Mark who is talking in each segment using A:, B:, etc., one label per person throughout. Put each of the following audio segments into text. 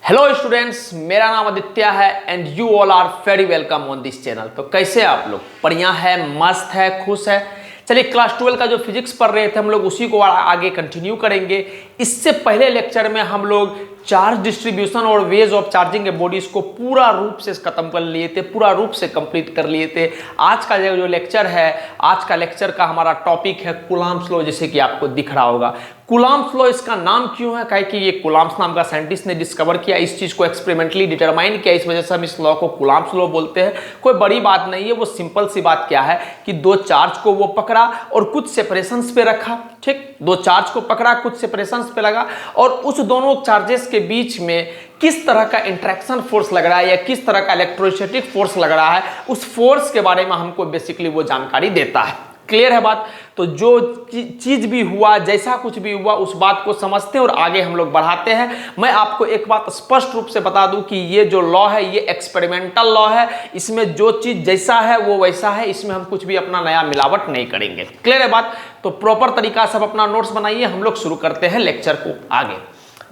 A: Hello students, मेरा नाम आदित्य है and you all are very welcome on this channel. तो कैसे आप लोग? बढ़िया है, मस्त है, खुश है। चलिए, क्लास 12 का जो फिजिक्स पढ़ रहे थे हम लोग उसी को आगे कंटिन्यू करेंगे। इससे पहले लेक्चर में हम लोग चार्ज डिस्ट्रीब्यूशन और वेज ऑफ चार्जिंग के बॉडीज को पूरा रूप से खत्म कर लिए थे, पूरा रूप से कंप्लीट कर लिए थे। आज का जो लेक्चर है, आज का लेक्चर का हमारा टॉपिक है कूलम्ब्स लॉ, जैसे कि आपको दिख रहा होगा। कूलम्ब्स लॉ इसका नाम क्यों है? काहे कि ये कूलम्ब्स नाम का साइंटिस्ट ने डिस्कवर किया, इस चीज को एक्सपेरिमेंटली डिटरमाइन किया, इस वजह से हम इस लॉ को कूलम्ब्स लॉ बोलते हैं। कोई बड़ी बात नहीं है, वो सिंपल सी बात क्या है कि दो चार्ज को वो पकड़ा और कुछ सेपरेशंस पे रखा। ठीक, दो चार्ज को पकड़ा, कुछ सेपरेशंस पे लगा और उस दोनों चार्जेस के बीच में किस तरह का इंट्रैक्शन फोर्स लग रहा है या किस तरह का इलेक्ट्रोस्टैटिक फोर्स लग रहा है, उस फोर्स के बारे में हमको बेसिकली वो जानकारी देता है। क्लियर है बात? तो जो चीज भी हुआ, जैसा कुछ भी हुआ, उस बात को समझते हैं और आगे हम लोग बढ़ाते हैं। मैं आपको एक बात स्पष्ट रूप से बता दूं कि ये जो लॉ है ये एक्सपेरिमेंटल लॉ है। इसमें जो चीज जैसा है वो वैसा है, इसमें हम कुछ भी अपना नया मिलावट नहीं करेंगे। क्लियर है बात? तो प्रॉपर तरीका से अपना नोट्स बनाइए, हम लोग शुरू करते हैं लेक्चर को। आगे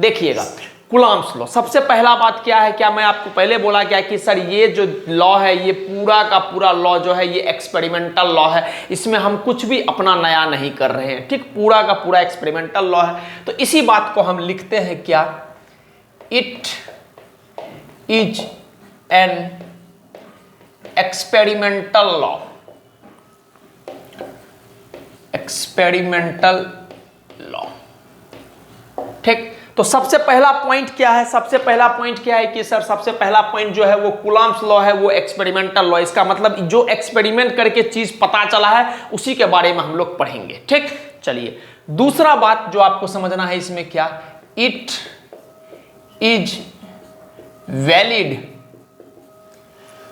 A: देखिएगा, कूलम्ब्स लॉ। सबसे पहला बात क्या है, क्या मैं आपको पहले बोला क्या कि सर ये जो लॉ है, ये पूरा का पूरा लॉ जो है ये एक्सपेरिमेंटल लॉ है, इसमें हम कुछ भी अपना नया नहीं कर रहे हैं। ठीक, पूरा का पूरा एक्सपेरिमेंटल लॉ है। तो इसी बात को हम लिखते हैं क्या, it is an experimental law. Experimental law. ठीक, तो सबसे पहला पॉइंट क्या है? सबसे पहला पॉइंट क्या है कि सर सबसे पहला पॉइंट जो है वो कूलम्ब्स लॉ है, वो एक्सपेरिमेंटल लॉ। इसका मतलब जो एक्सपेरिमेंट करके चीज पता चला है उसी के बारे में हम लोग पढ़ेंगे। ठीक, चलिए दूसरा बात जो आपको समझना है इसमें क्या, it is valid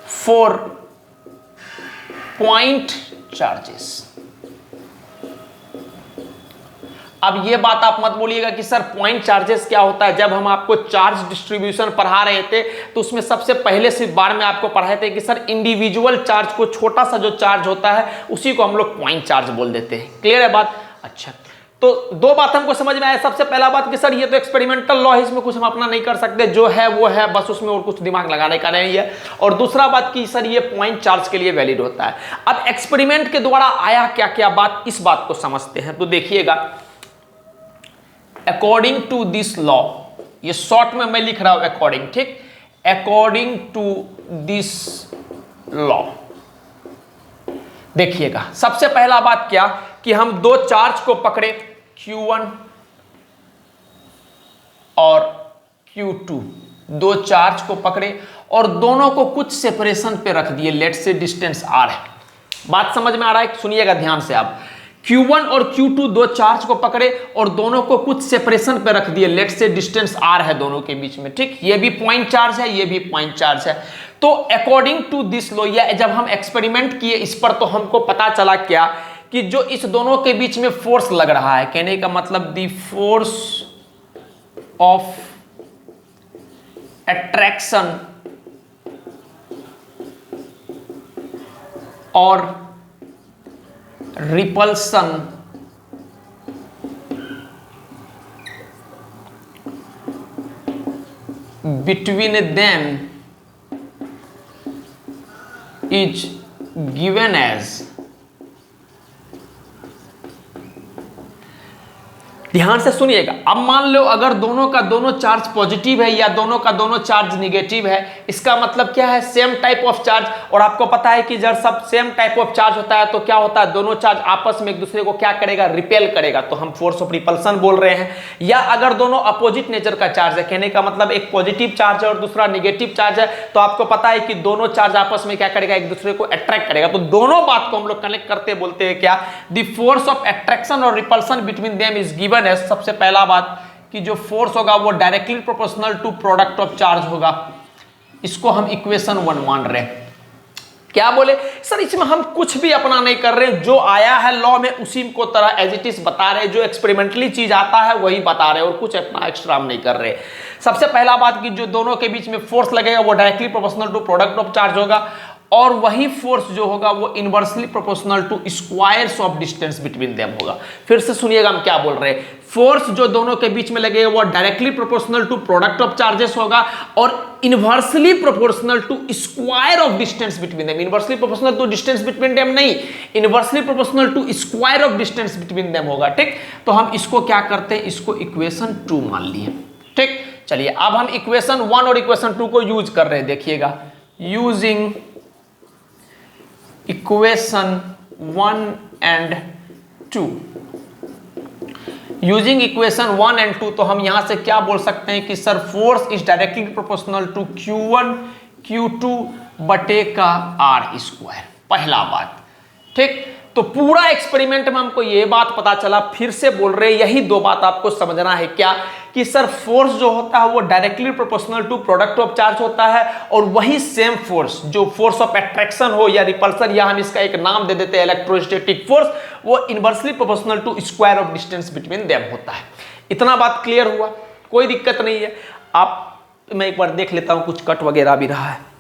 A: for point charges. अब ये बात आप मत बोलिएगा कि सर पॉइंट चार्जेस क्या होता है। जब हम आपको चार्ज डिस्ट्रीब्यूशन पढ़ा रहे थे तो उसमें सबसे पहले से बार में आपको पढ़ाए थे कि सर इंडिविजुअल चार्ज को, छोटा सा जो चार्ज होता है उसी को हम लोग पॉइंट चार्ज बोल देते हैं। क्लियर है बात? अच्छा, तो दो बात हमको समझ में आया। सबसे पहला बात कि सर ये तो एक्सपेरिमेंटल लॉ है, इसमें कुछ हम अपना नहीं कर सकते, जो है वो है, बस उसमें और कुछ दिमाग लगाने का नहीं है। और दूसरा बात कि सर ये पॉइंट चार्ज के लिए वैलिड होता है। अब एक्सपेरिमेंट के द्वारा आया क्या क्या बात, इस बात को समझते हैं। तो देखिएगा, अकॉर्डिंग टू दिस लॉ, ये शॉर्ट में मैं लिख रहा हूं अकॉर्डिंग। ठीक, अकॉर्डिंग टू दिस लॉ देखिएगा, सबसे पहला बात क्या कि हम दो चार्ज को पकड़े, Q1 और Q2, दो चार्ज को पकड़े और दोनों को कुछ सेपरेशन पे रख दिए। लेट से डिस्टेंस R है। बात समझ में आ रहा है? सुनिएगा ध्यान से आप। Q1 और Q2 दो चार्ज को पकड़े और दोनों को कुछ सेपरेशन पे रख दिए। लेट से डिस्टेंस R है दोनों के बीच में। ठीक, ये भी पॉइंट चार्ज है, ये भी पॉइंट चार्ज है। तो अकॉर्डिंग टू दिस लॉ, या जब हम एक्सपेरिमेंट किए इस पर, तो हमको पता चला क्या कि जो इस दोनों के बीच में फोर्स लग रहा है, कहने का मतलब द फोर्स ऑफ अट्रैक्शन और repulsion between them is given as, ध्यान से सुनिएगा। अब मान लो अगर दोनों का दोनों चार्ज पॉजिटिव है या दोनों का दोनों चार्ज निगेटिव है, इसका मतलब क्या है, सेम टाइप ऑफ चार्ज। और आपको पता है कि जब सब सेम टाइप ऑफ चार्ज होता है तो क्या होता है, दोनों चार्ज आपस में एक दूसरे को क्या करेगा, रिपेल करेगा, तो हम फोर्स ऑफ रिपल्सन बोल रहे हैं। या अगर दोनों अपोजिट नेचर का चार्ज है, कहने का मतलब एक पॉजिटिव चार्ज है और दूसरा निगेटिव चार्ज है, तो आपको पता है कि दोनों चार्ज आपस में क्या करेगा, एक दूसरे को अट्रैक्ट करेगा। तो दोनों बात को हम लोग कनेक्ट करते बोलते हैं क्या, द फोर्स ऑफ अट्रैक्शन और repulsion between them is given. सबसे पहला बात कि जो फोर्स होगा वो directly proportional to product of charge होगा। इसको हम इक्वेशन 1 मान रहे हैं। क्या बोले सर, इसमें हम कुछ भी अपना नहीं कर रहे हैं, जो आया है लॉ में उसी को तरह एज इट इज बता रहे हैं, जो एक्सपेरिमेंटली चीज आता है वही बता रहे हैं और कुछ अपना एक्स्ट्रा हम नहीं कर रहे। सबसे पहला बात कि जो दोनों के बीच में फोर्स लगेगा वो directly proportional to product of charge होगा और वही फोर्स जो होगा वो inversely proportional to squares of distance between them होगा। फिर से सुनिएगा हम क्या बोल रहे हैं। फोर्स जो दोनों के बीच में लगेगा वो directly proportional to product of charges होगा और inversely proportional to square of distance between them. Inversely proportional to distance between them नहीं, inversely proportional to square of distance between them होगा। ठीक, तो हम इसको क्या करते हैं, इसको इक्वेशन 2 मान लिए। ठीक, चलिए अब हम इक्वेशन 1 और इक्वेशन 2 को यूज कर रहे हैं। देखिएगा, using equation 1 and 2, using equation 1 and 2, तो हम यहां से क्या बोल सकते हैं कि sir force is directly proportional to Q1 Q2 बटे का R स्क्वायर। पहला बात, ठीक, तो पूरा एक्सपेरिमेंट में हमको ये बात पता चला, फिर से बोल रहे हैं, यही दो बात आपको समझना है क्या, कि सर फोर्स जो होता है वो directly proportional to product of charge होता है, और वही सेम फोर्स जो फोर्स ऑफ अट्रैक्शन हो या रिपल्सन, या हम इसका एक नाम दे देते हैं इलेक्ट्रोस्टैटिक फोर्स, वो inversely proportional to square of distance between them होता है। इतना बात क्लियर हुआ, कोई दिक्कत नहीं है। आप, मैं एक बार देख लेता हूं, कुछ कट वगैरह भी रहा है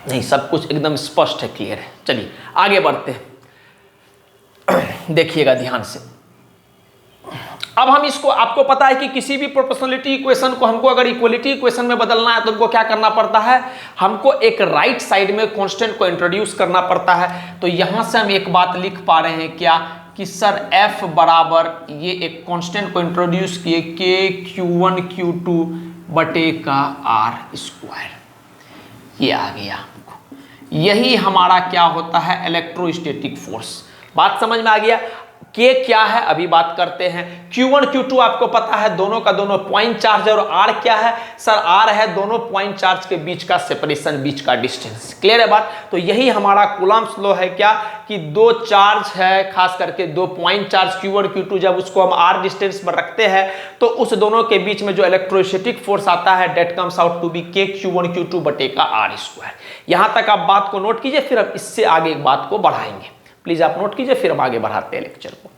A: नहीं, सब कुछ एकदम स्पष्ट है, क्लियर है। चलिए आगे बढ़ते हैं, देखिएगा ध्यान से। अब हम इसको, आपको पता है कि किसी भी प्रोपोर्शनलिटी इक्वेशन को हमको अगर इक्वलिटी इक्वेशन में बदलना है तो हमको क्या करना पड़ता है, हमको एक राइट साइड में कांस्टेंट को इंट्रोड्यूस करना पड़ता है। तो यहां से हम एक बात लिख पा रहे हैं क्या, कि सर F बराबर, ये एक कांस्टेंट को इंट्रोड्यूस किए, K Q1 Q2 बटे का R स्क्वायर, ये आ गया। यही हमारा क्या होता है, इलेक्ट्रोस्टैटिक फोर्स। बात समझ में आ गया। K क्या है अभी बात करते हैं। Q1 Q2 आपको पता है दोनों का दोनों पॉइंट चार्ज है, और R क्या है सर, R है दोनों पॉइंट चार्ज के बीच का सेपरेशन, बीच का डिस्टेंस। क्लियर है बात। तो यही हमारा कूलम्ब्स लॉ है क्या, कि दो चार्ज है, खास करके दो पॉइंट चार्ज Q1 Q2, जब उसको हम R डिस्टेंस पर रखते हैं तो उस दोनों के बीच में जो इलेक्ट्रोस्टैटिक फोर्स आता है, that comes out to be K Q1 Q2 बटे का R स्क्वायर। यहां तक आप बात को नोट कीजिए, फिर हम इससे आगे एक बात को बढ़ाएंगे। प्लीज आप नोट कीजिए, फिर हम आगे बढ़ाते हैं लेक्चर को।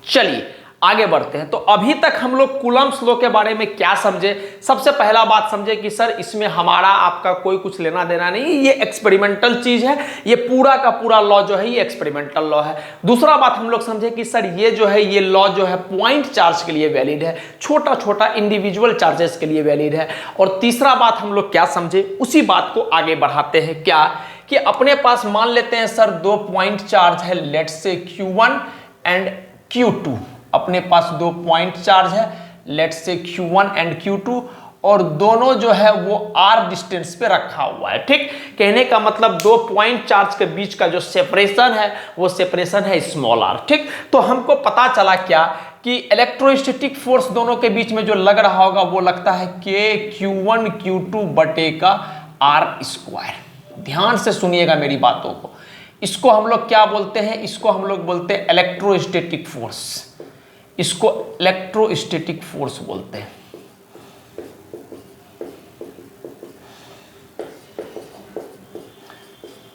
A: चलिए आगे बढ़ते हैं। तो अभी तक हम लोग कूलम्ब्स लॉ के बारे में क्या समझे, सबसे पहला बात समझे कि सर इसमें हमारा आपका कोई कुछ लेना देना नहीं, ये एक्सपेरिमेंटल चीज है, ये पूरा का पूरा लॉ जो है ये एक्सपेरिमेंटल लॉ है। दूसरा बात हम लोग समझे कि सर ये जो है, ये लॉ जो है पॉइंट चार्ज के लिए वैलिड है, छोटा छोटा इंडिविजुअल चार्जेस के लिए वैलिड है। और तीसरा बात हम लोग क्या समझे, उसी बात को आगे बढ़ाते हैं क्या, कि अपने पास मान लेते हैं सर दो पॉइंट चार्ज है, let's say Q1 and Q2, अपने पास दो पॉइंट चार्ज है, let's say Q1 and Q2, और दोनों जो है वो R डिस्टेंस पे रखा हुआ है। ठीक, कहने का मतलब दो पॉइंट चार्ज के बीच का जो सेपरेशन है वो सेपरेशन है स्मॉल r। ठीक, तो हमको पता चला क्या, कि इलेक्ट्रोस्टैटिक फोर्स दोनों के बीच में जो लग रहा होगा वो लगता है K Q1 Q2 बटे का R स्क्वायर। ध्यान से सुनिएगा मेरी बातों को, इसको हम लोग क्या बोलते हैं, इसको हम लोग बोलते हैं इलेक्ट्रोस्टैटिक फोर्स, इसको इलेक्ट्रोस्टैटिक फोर्स बोलते हैं।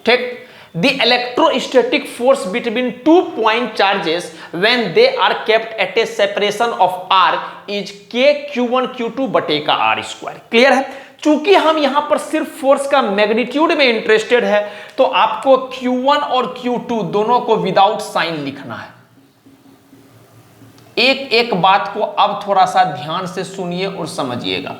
A: ठीक, the electrostatic force between two point charges when they are kept at a separation of R is K Q1 Q2 बटे का R स्क्वायर। क्लियर है। चूंकि हम यहां पर सिर्फ फोर्स का मैग्नीट्यूड में इंटरेस्टेड है, तो आपको Q1 और Q2 दोनों को विदाउट साइन लिखना है। एक एक बात को अब थोड़ा सा ध्यान से सुनिए और समझिएगा।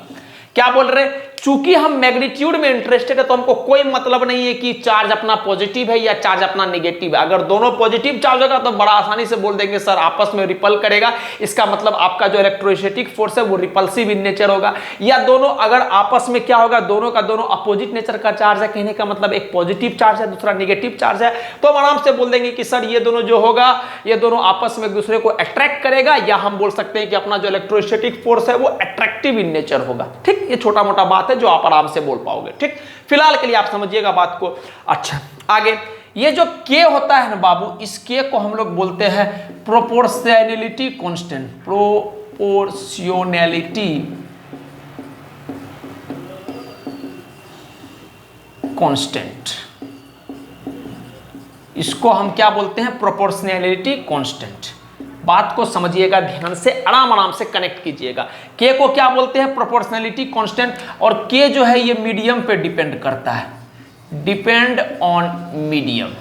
A: क्या बोल रहे, चूंकि हम मैग्नीट्यूड में इंटरेस्टेड है तो हमको कोई मतलब नहीं है कि चार्ज अपना पॉजिटिव है या चार्ज अपना नेगेटिव है। अगर दोनों पॉजिटिव चार्ज होगा तो बड़ा आसानी से बोल देंगे सर आपस में रिपल करेगा, इसका मतलब आपका जो इलेक्ट्रोस्टैटिक फोर्स है वो रिपल्सिव इन नेचर होगा। या दोनों अगर आपस में क्या होगा, दोनों का दोनों अपोजिट नेचर का चार्ज है, कहने का मतलब एक पॉजिटिव चार्ज है दूसरा नेगेटिव चार्ज है, तो हम आराम से बोल देंगे कि सर ये दोनों जो होगा ये दोनों आपस में एक दूसरे को अट्रैक्ट करेगा, या हम बोल सकते हैं कि अपना जो इलेक्ट्रोस्टैटिक फोर्स है वो अट्रैक्टिव इन नेचर होगा। ठीक, ये छोटा मोटा बात है जो आप आराम से बोल पाओगे। ठीक, फिलहाल के लिए आप समझिएगा बात को। अच्छा, आगे ये जो K होता है ना बाबू, इस K को हम लोग बोलते हैं प्रोपोर्शनैलिटी कांस्टेंट, प्रोपोर्शनैलिटी कांस्टेंट, इसको हम क्या बोलते हैं, प्रोपोर्शनैलिटी कांस्टेंट। बात को समझिएगा ध्यान से, आराम आराम से कनेक्ट कीजिएगा। के को क्या बोलते हैं? प्रोपोर्शनैलिटी कांस्टेंट, और के जो है ये मीडियम पे डिपेंड करता है, डिपेंड ऑन मीडियम।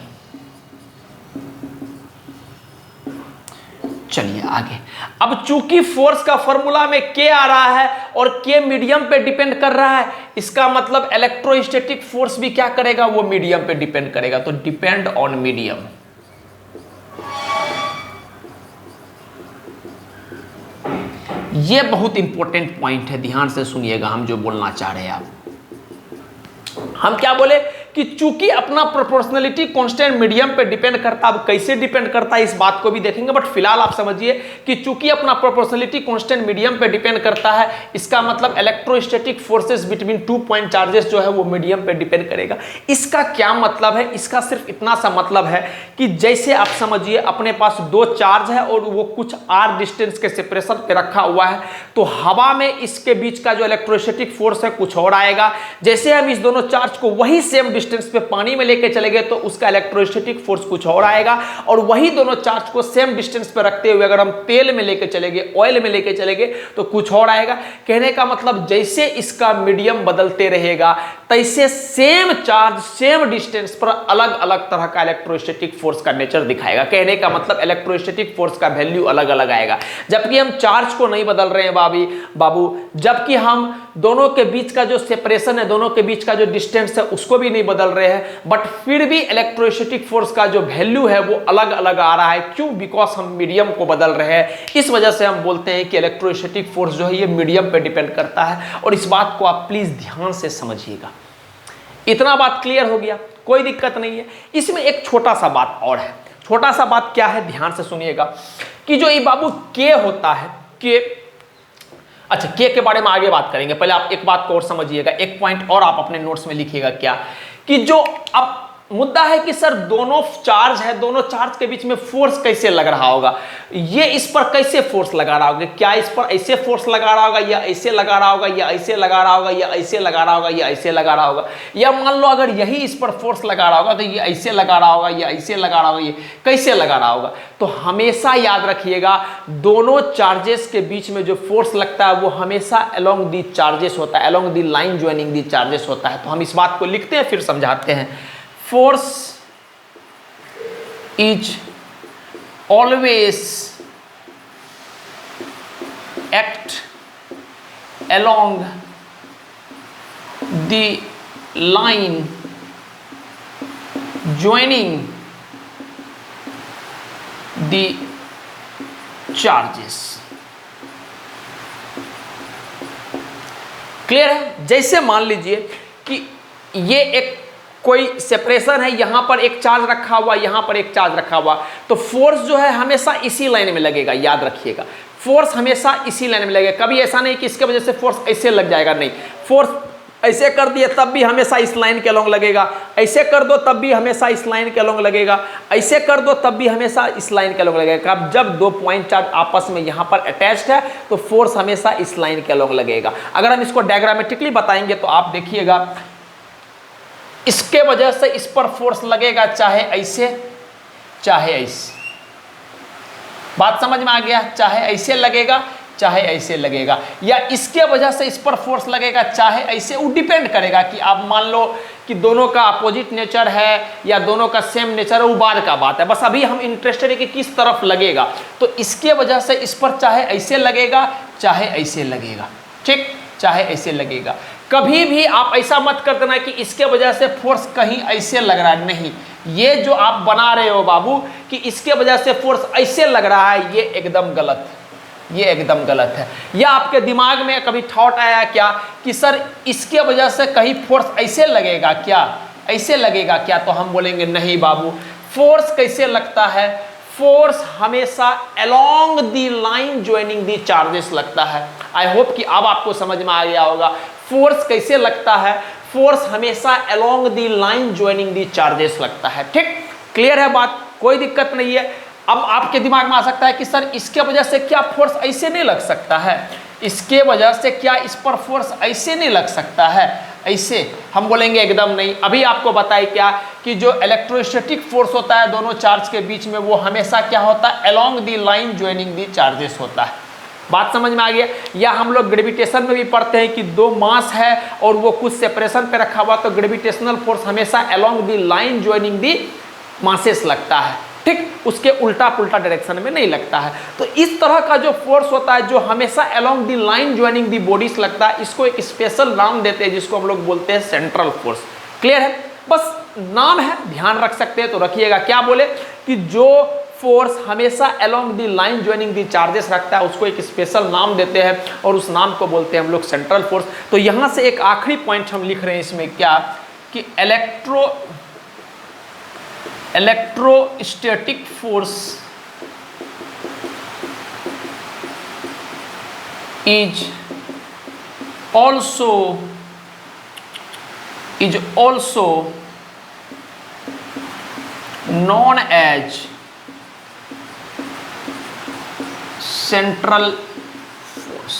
A: चलिए आगे। अब चूंकि फोर्स का फॉर्मूला में के आ रहा है और के मीडियम पे डिपेंड कर रहा है, इसका मतलब इलेक्ट्रोस्टैटिक फोर्स भी क्या करेगा? वो मीडियम पे डिपेंड करेगा, तो डिपेंड ऑन मीडियम। ये बहुत इंपॉर्टेंट पॉइंट है, ध्यान से सुनिएगा हम जो बोलना चाह रहे हैं। आप हम क्या बोले कि चूंकि अपना प्रोपोर्शनलिटी कांस्टेंट मीडियम पे डिपेंड करता है। अब कैसे डिपेंड करता है इस बात को भी देखेंगे, बट फिलहाल आप समझिए कि चूंकि अपना प्रोपोर्शनलिटी कांस्टेंट मीडियम पे डिपेंड करता है, इसका मतलब electrostatic forces between 2 point charges जो है वो मीडियम पे डिपेंड करेगा। इसका क्या मतलब है? इसका सिर्फ इतना सा मतलब है कि जैसे आप समझिए अपने पास 2 चार्ज है और वो कुछ r डिस्टेंस के सेपरेशन पे रखा हुआ है, तो हवा में इसके बीच का जो इलेक्ट्रोस्टैटिक फोर्स है कुछ और आएगा। जैसे हम इस दोनों चार्ज को वही सेम डिस्टेंस पे पानी में लेके चले गए तो उसका इलेक्ट्रोस्टैटिक फोर्स कुछ और आएगा, और वही दोनों चार्ज को सेम डिस्टेंस पे रखते हुए अगर हम तेल में लेके चले गए, ऑयल में लेके चले गए तो कुछ और आएगा। कहने का मतलब जैसे इसका मीडियम बदलते रहेगा तैसे सेम चार्ज सेम डिस्टेंस पर अलग अलग तरह का इलेक्ट्रोस्टैटिक फोर्स का नेचर दिखाएगा। कहने का मतलब इलेक्ट्रोस्टैटिक फोर्स का वैल्यू अलग अलग आएगा। जबकि हम चार्ज को नहीं बदल रहे हैं बाबू, जबकि हम दोनों के बीच का जो सेपरेशन है, दोनों के बीच का जो डिस्टेंस है उसको भी नहीं बदल रहे हैं, बट फिर भी इलेक्ट्रोस्टैटिक फोर्स का जो वैल्यू है वो अलग अलग आ रहा है। क्यों? बिकॉज हम मीडियम को बदल रहे हैं। इस वजह से हम बोलते हैं कि इलेक्ट्रोस्टैटिक फोर्स जो है ये मीडियम पे डिपेंड करता है, और इस बात को आप प्लीज ध्यान से समझिएगा। इतना बात क्लियर हो गया? कोई दिक्कत नहीं है। इसमें एक छोटा सा बात और है। छोटा सा बात क्या है? ध्यान से सुनिएगा कि जो ये बाबू के होता है, के, अच्छा के बारे में आगे बात करेंगे, पहले आप एक बात को और समझिएगा, एक पॉइंट और आप अपने नोट्स में लिखिएगा क्या, कि जो अब मुद्दा है कि सर दोनों चार्ज है, दोनों चार्ज के बीच में फोर्स कैसे लग रहा होगा, ये इस पर कैसे फोर्स लगा रहा होगा, क्या इस पर ऐसे फोर्स लगा रहा होगा, या ऐसे लगा रहा होगा, या ऐसे लगा रहा होगा, या ऐसे लगा रहा होगा, या ऐसे लगा रहा होगा, या मान लो अगर यही इस पर फोर्स लगा रहा होगा तो ये ऐसे लगा रहा होगा, या ऐसे लगा रहा होगा, ये कैसे लगा रहा होगा। तो हमेशा याद रखिएगा दोनों चार्जेस के बीच में जो फोर्स लगता है वो हमेशा अलोंग दी चार्जेस होता है, along the line joining the charges होता है। तो हम इस बात को लिखते हैं फिर समझाते हैं। Force is always act along the line joining the charges। Clear है? जैसे मान लीजिए कि ये एक कोई सेपरेशन है, यहां पर एक चार्ज रखा हुआ, यहां पर एक चार्ज रखा हुआ, तो फोर्स जो है हमेशा इसी लाइन में लगेगा। याद रखिएगा फोर्स हमेशा इसी लाइन में लगेगा। कभी ऐसा नहीं कि इसके वजह से फोर्स ऐसे लग जाएगा, नहीं। फोर्स ऐसे कर दिए तब भी हमेशा इस लाइन के अलोंग लगेगा, ऐसे कर दो तब भी हमेशा इस लाइन के अलोंग लगेगा, ऐसे कर दो तब भी हमेशा इस लाइन के अलोंग लगेगा। अब जब 2 पॉइंट चार्ज आपस में यहां पर अटैच्ड है तो फोर्स हमेशा इस लाइन के अलोंग लगेगा। अगर हम इसको डायग्रामेटिकली बताएंगे तो आप देखिएगा इसके वजह से इस पर फोर्स लगेगा, चाहे ऐसे चाहे ऐसे। बात समझ में आ गया? चाहे ऐसे लगेगा चाहे ऐसे लगेगा, या इसके वजह से इस पर फोर्स लगेगा चाहे ऐसे। वो डिपेंड करेगा कि आप मान लो कि दोनों का अपोजिट नेचर है या दोनों का सेम नेचर है, वो बाद का बात है। बस अभी हम इंटरेस्टेड है कि किस तरफ लगेगा, तो इसके वजह से इस पर चाहे ऐसे लगेगा चाहे ऐसे लगेगा, ठीक, चाहे ऐसे लगेगा। कभी भी आप ऐसा मत कर देना कि इसके वजह से फोर्स कहीं ऐसे लग रहा है, नहीं। ये जो आप बना रहे हो बाबू कि इसके वजह से फोर्स ऐसे लग रहा है, ये एकदम गलत, ये एकदम गलत है। या आपके दिमाग में कभी थॉट आया क्या कि सर इसके वजह से कहीं फोर्स ऐसे लगेगा क्या, ऐसे लगेगा क्या? तो हम बोलेंगे नहीं बाबू, फोर्स कैसे लगता है? फोर्स हमेशा along the line joining the charges लगता है। आई होप कि अब आपको समझ में आ गया होगा फोर्स कैसे लगता है। फोर्स हमेशा along the line joining the charges लगता है, ठीक, क्लियर है बात? कोई दिक्कत नहीं है। अब आपके दिमाग में आ सकता है कि सर इसके वजह से क्या फोर्स ऐसे नहीं लग सकता है, इसके वजह से क्या इस पर फोर्स ऐसे नहीं लग सकता है, ऐसे हम बोलेंगे एकदम नहीं। अभी आपको बताए क्या कि जो इलेक्ट्रोस्टैटिक फोर्स होता है दोनों चार्ज के बीच में, वो हमेशा क्या होता है, along the line joining the charges होता है। बात समझ में आ गया? या हम लोग ग्रेविटेशन में भी पढ़ते हैं कि दो मास है और वो कुछ सेपरेशन पे रखा हुआ, तो ग्रेविटेशनल फोर्स हमेशा along the line joining the masses लगता है, ठीक, उसके उल्टा पुल्टा डायरेक्शन में नहीं लगता है। तो इस तरह का जो फोर्स होता है जो हमेशा along the line joining the bodies लगता है, इसको एक स्पेशल नाम देते हैं जिसको हम लोग बोलते हैं सेंट्रल फोर्स। क्लियर है? बस नाम है, ध्यान रख सकते हैं तो रखिएगा। क्या बोले कि जो फोर्स हमेशा along the line joining the charges रखता है उसको एक स्पेशल नाम देते हैं और उस नाम को बोलते हैं हम लोग सेंट्रल फोर्स। तो यहां से एक आखिरी पॉइंट हम लिख रहे हैं इसमें, क्या कि electrostatic force is also known as central force.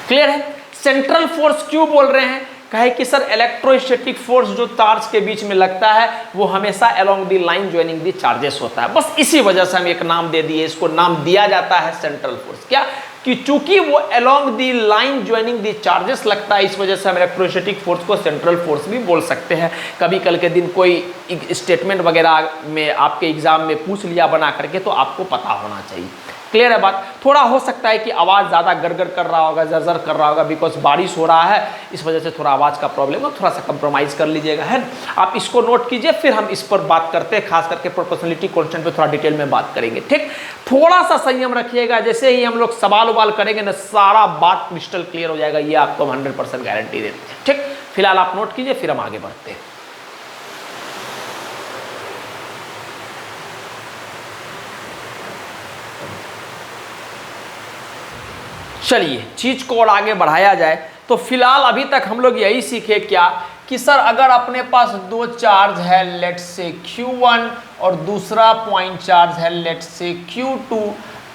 A: Clear है? सेंट्रल फोर्स क्यों बोल रहे हैं? कहे कि सर इलेक्ट्रोस्टैटिक फोर्स जो चार्ज के बीच में लगता है वो हमेशा along the line joining the charges होता है। बस इसी वजह से हम एक नाम दे दिए, इसको नाम दिया जाता है सेंट्रल फोर्स। क्या कि चूंकि वो along the line joining the charges लगता है, इस वजह से हम इलेक्ट्रोस्टैटिक फोर्स को सेंट्रल फोर्स भी बोल सकते हैं। कभी कल के दिन कोई स्टेटमेंट वगैरह में आपके एग्जाम में पूछ लिया बना करके, तो आपको पता होना चाहिए। क्लियर है बात? थोड़ा हो सकता है कि आवाज़ ज़्यादा गड़गड़ कर रहा होगा, जर्जर कर रहा होगा, बिकॉज बारिश हो रहा है, इस वजह से थोड़ा आवाज़ का प्रॉब्लम है, थोड़ा सा कंप्रोमाइज़ कर लीजिएगा, है ना? आप इसको नोट कीजिए, फिर हम इस पर बात करते हैं, खास करके प्रोपोर्शनलिटी कांस्टेंट पे थोड़ा डिटेल में बात करेंगे, ठीक? थोड़ा सा संयम रखिएगा, जैसे ही हम लोग सवाल उवाल करेंगे ना, सारा बात क्रिस्टल क्लियर हो जाएगा, ये आपको 100% गारंटी देते हैं, ठीक? फिलहाल आप नोट कीजिए, फिर हम आगे बढ़ते हैं। चलिए चीज को और आगे बढ़ाया जाए तो फिलहाल अभी तक हम लोग यही सीखे क्या कि सर अगर अपने पास दो चार्ज है, लेट्स से Q1 और दूसरा पॉइंट चार्ज है लेट्स से Q2,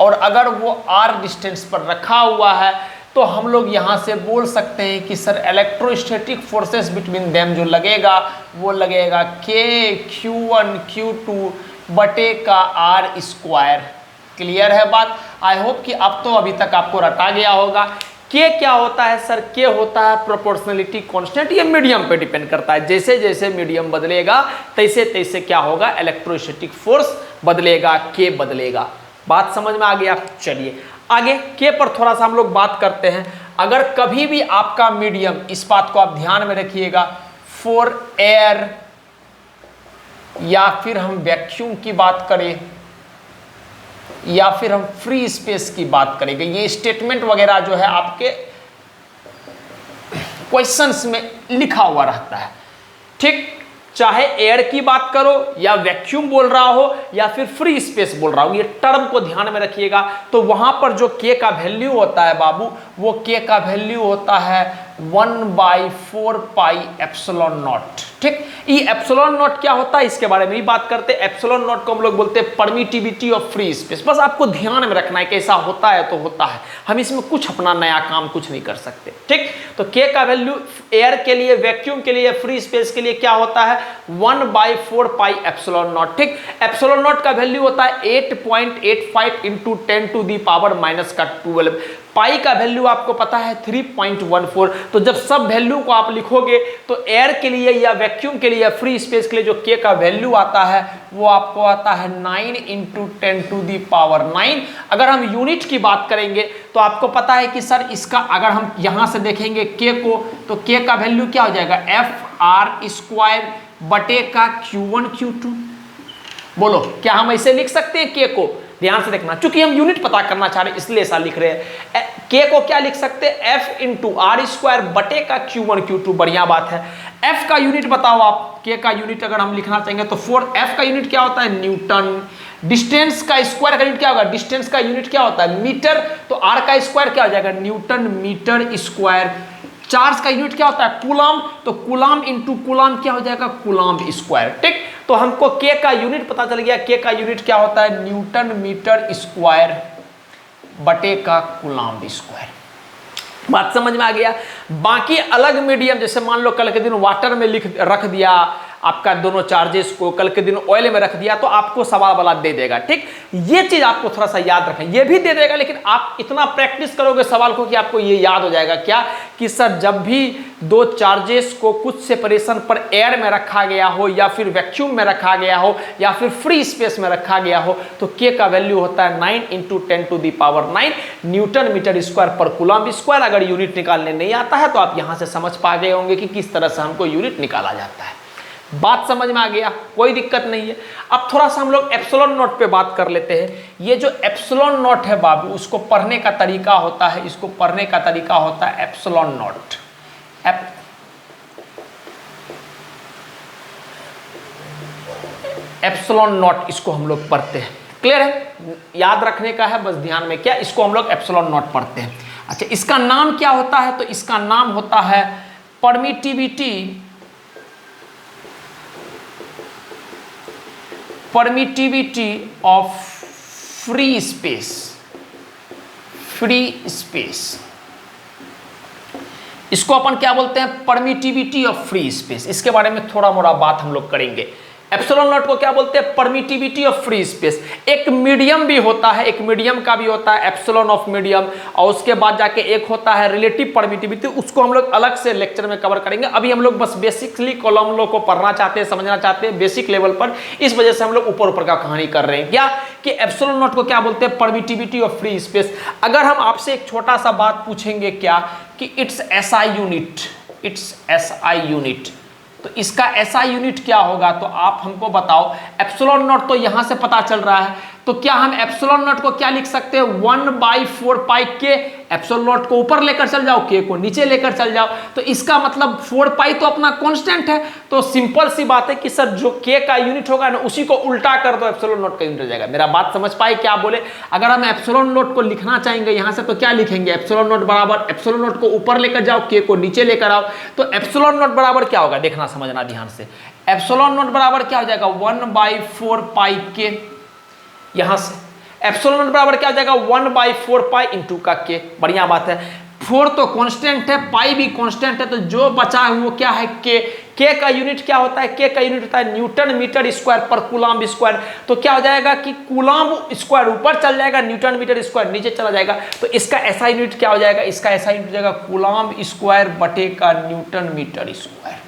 A: और अगर वो R डिस्टेंस पर रखा हुआ है, तो हम लोग यहाँ से बोल सकते हैं कि sir electrostatic forces between them जो लगेगा वो लगेगा K Q1 Q2 बटे का R स्क्वायर। क्लियर है बात? आई होप कि अब तो अभी तक आपको रटा गया होगा। के क्या होता है सर? के होता है प्रोपोर्शनलिटी कांस्टेंट, ये मीडियम पे डिपेंड करता है। जैसे जैसे मीडियम बदलेगा तैसे तैसे क्या होगा, इलेक्ट्रोस्टैटिक फोर्स बदलेगा, के बदलेगा। बात समझ में आ गया? चलिए आगे के पर थोड़ा सा हम लोग बात करते हैं। अगर कभी भी आपका मीडियम, इस बात को आप ध्यान में रखिएगा, फॉर एयर या फिर हम वैक्यूम की बात करें या फिर हम फ्री स्पेस की बात करेंगे, ये स्टेटमेंट वगैरह जो है आपके क्वेश्चंस में लिखा हुआ रहता है, ठीक? चाहे एयर की बात करो या वैक्यूम बोल रहा हो या फिर फ्री स्पेस बोल रहा हो, ये टर्म को ध्यान में रखिएगा। तो वहां पर जो के का वैल्यू होता है बाबू, वो के का वैल्यू होता है 1/4 पाई एप्सिलॉन नॉट, ठीक? ये एप्सिलॉन नॉट क्या होता है इसके बारे में भी बात करते हैं। एप्सिलॉन नॉट को हम लोग बोलते हैं परमिटिविटी ऑफ फ्री स्पेस। बस आपको ध्यान में रखना है कि ऐसा होता है तो होता है, हम इसमें कुछ अपना नया काम कुछ नहीं कर सकते, ठीक? तो के का वैल्यू एयर के लिए, वैक्यूम के लिए, फ्री स्पेस के लिए क्या होता है, 1/4 पाई एप्सिलॉन नॉट, ठीक? एप्सिलॉन नॉट का वैल्यू होता है 8.85 इंटू 10⁻⁻12। पाई का वैल्यू आपको पता है 3.14। तो जब सब वैल्यू को आप लिखोगे तो एयर के लिए या वैक्यूम के लिए या फ्री स्पेस के लिए जो के का वैल्यू आता है वो आपको आता है 9 इंटू 10⁻9। अगर हम यूनिट की बात करेंगे तो आपको पता है कि सर इसका अगर हम यहां से देखेंगे के को, तो के का वैल्यू क्या हो जाएगा, FR स्क्वायर बटे का Q1 Q2। बोलो क्या हम ऐसे लिख सकते हैं के को? ध्यान से देखना, चूंकि हम यूनिट पता करना चाह रहे हैं इसलिए ऐसा लिख रहे हैं। के को क्या लिख सकते हैं, F इंटू R स्क्वायर बटे का Q1 Q2। बढ़िया बात है। F का यूनिट बताओ आप, के का यूनिट अगर हम लिखना चाहेंगे तो F का यूनिट क्या होता है, न्यूटन। डिस्टेंस का स्क्वायर का यूनिट क्या होगा, डिस्टेंस का यूनिट क्या होता है, मीटर। तो R का स्क्वायर क्या हो जाएगा, न्यूटन मीटर स्क्वायर। चार्ज का यूनिट क्या होता है, कूलाम। तो कूलाम इंटू कूलाम क्या हो जाएगा, कूलाम स्क्वायर, ठीक? तो हमको के का यूनिट पता चल गया। के का यूनिट क्या होता है, न्यूटन मीटर स्क्वायर बटे का कूलाम स्क्वायर। बात समझ में आ गया। बाकी अलग मीडियम, जैसे मान लो कल के दिन वाटर में रख दिया आपका दोनों चार्जेस को, कल के दिन ऑयल में रख दिया, तो आपको सवाल वाला दे देगा। ठीक, ये चीज आपको थोड़ा सा याद रखें। ये भी दे देगा, लेकिन आप इतना प्रैक्टिस करोगे सवाल को कि आपको ये याद हो जाएगा क्या कि सर जब भी दो चार्जेस को कुछ सेपरेशन पर एयर में रखा गया हो, या फिर वैक्यूम में रखा गया हो, या फिर फ्री स्पेस में रखा गया हो, तो के का वैल्यू होता है 9 × 10⁹ न्यूटन मीटर स्क्वायर पर कूलम्ब स्क्वायर। अगर यूनिट निकालने नहीं आता है तो आप यहां से समझ पा गए होंगे कि किस तरह से हमको यूनिट निकाला जाता है। बात समझ में आ गया, कोई दिक्कत नहीं है। अब थोड़ा सा हम लोग एप्सिलॉन नॉट पे बात कर लेते हैं। ये जो एप्सिलॉन नॉट है बाबू, उसको पढ़ने का तरीका होता है, इसको पढ़ने का तरीका होता है एप्सिलॉन नॉट। एप्सिलॉन नॉट इसको हम लोग पढ़ते हैं। क्लियर है? याद रखने का है बस, ध्यान में क्या, इसको हम लोग एप्सिलॉन नॉट पढ़ते हैं। अच्छा, इसका नाम क्या होता है? तो इसका नाम होता है परमिटिविटी ऑफ फ्री स्पेस। इसको अपन क्या बोलते हैं? Permittivity of free space. इसके बारे में थोड़ा मोड़ा बात हम लोग करेंगे। एप्सिलॉन नॉट को क्या बोलते हैं? Permittivity of free space. एक मीडियम भी होता है, एक मीडियम का भी होता है एप्सिलॉन ऑफ मीडियम, और उसके बाद जाके एक होता है रिलेटिव परमिटिविटी। उसको हम लोग अलग से लेक्चर में कवर करेंगे। अभी हम लोग बस बेसिकली कॉलम लो को पढ़ना चाहते हैं, समझना चाहते हैं बेसिक लेवल पर, इस वजह से हम लोग ऊपर ऊपर का कहानी कर रहे हैं। क्या कि एप्सिलॉन नॉट को क्या बोलते हैं? Permittivity of free space. अगर हम आपसे एक छोटा सा बात पूछेंगे क्या कि इट्स एसआई यूनिट, तो इसका एसआई यूनिट क्या होगा? तो आप हमको बताओ। एप्सिलॉन नॉट तो यहां से पता चल रहा है, तो क्या हम एप्सिलॉन नॉट को क्या लिख सकते हैं? 1/4 पाई के। एप्सिलॉन नॉट को ऊपर लेकर चल जाओ, के को नीचे लेकर चल जाओ, तो इसका मतलब 4 पाई तो अपना कांस्टेंट है। तो सिंपल सी बात है कि सर जो के का यूनिट होगा ना, उसी को उल्टा कर दो, एप्सिलॉन नॉट का यूनिट हो जाएगा। मेरा बात समझ पाए क्या बोले? अगर हम एप्सिलॉन नॉट को लिखना चाहेंगे यहां से, तो क्या लिखेंगे? एप्सिलॉन नॉट बराबर, एप्सिलॉन नॉट को ऊपर लेकर जाओ, के को नीचे लेकर आओ, तो एप्सिलॉन नॉट बराबर क्या होगा? देखना, समझना ध्यान से। एप्सिलॉन नॉट बराबर क्या हो जाएगा? 1/4 पाई के। यहां से एप्सिलॉन नॉट बराबर क्या हो जाएगा? 1/4 पाई इंटू का के। बढ़िया बात है। 4 तो कांस्टेंट है, पाई भी कांस्टेंट है, तो जो बचा है वो क्या है? के। के का यूनिट क्या होता है? के का यूनिट होता है न्यूटन मीटर स्क्वायर पर कूलम्ब स्क्वायर। तो क्या हो जाएगा कि कूलम्ब स्क्वायर ऊपर चल जाएगा, न्यूटन मीटर स्क्वायर नीचे चला जाएगा। तो इसका एसआई यूनिट क्या हो जाएगा? इसका एसआई यूनिट हो जाएगा कूलम्ब स्क्वायर बटे का न्यूटन मीटर स्क्वायर।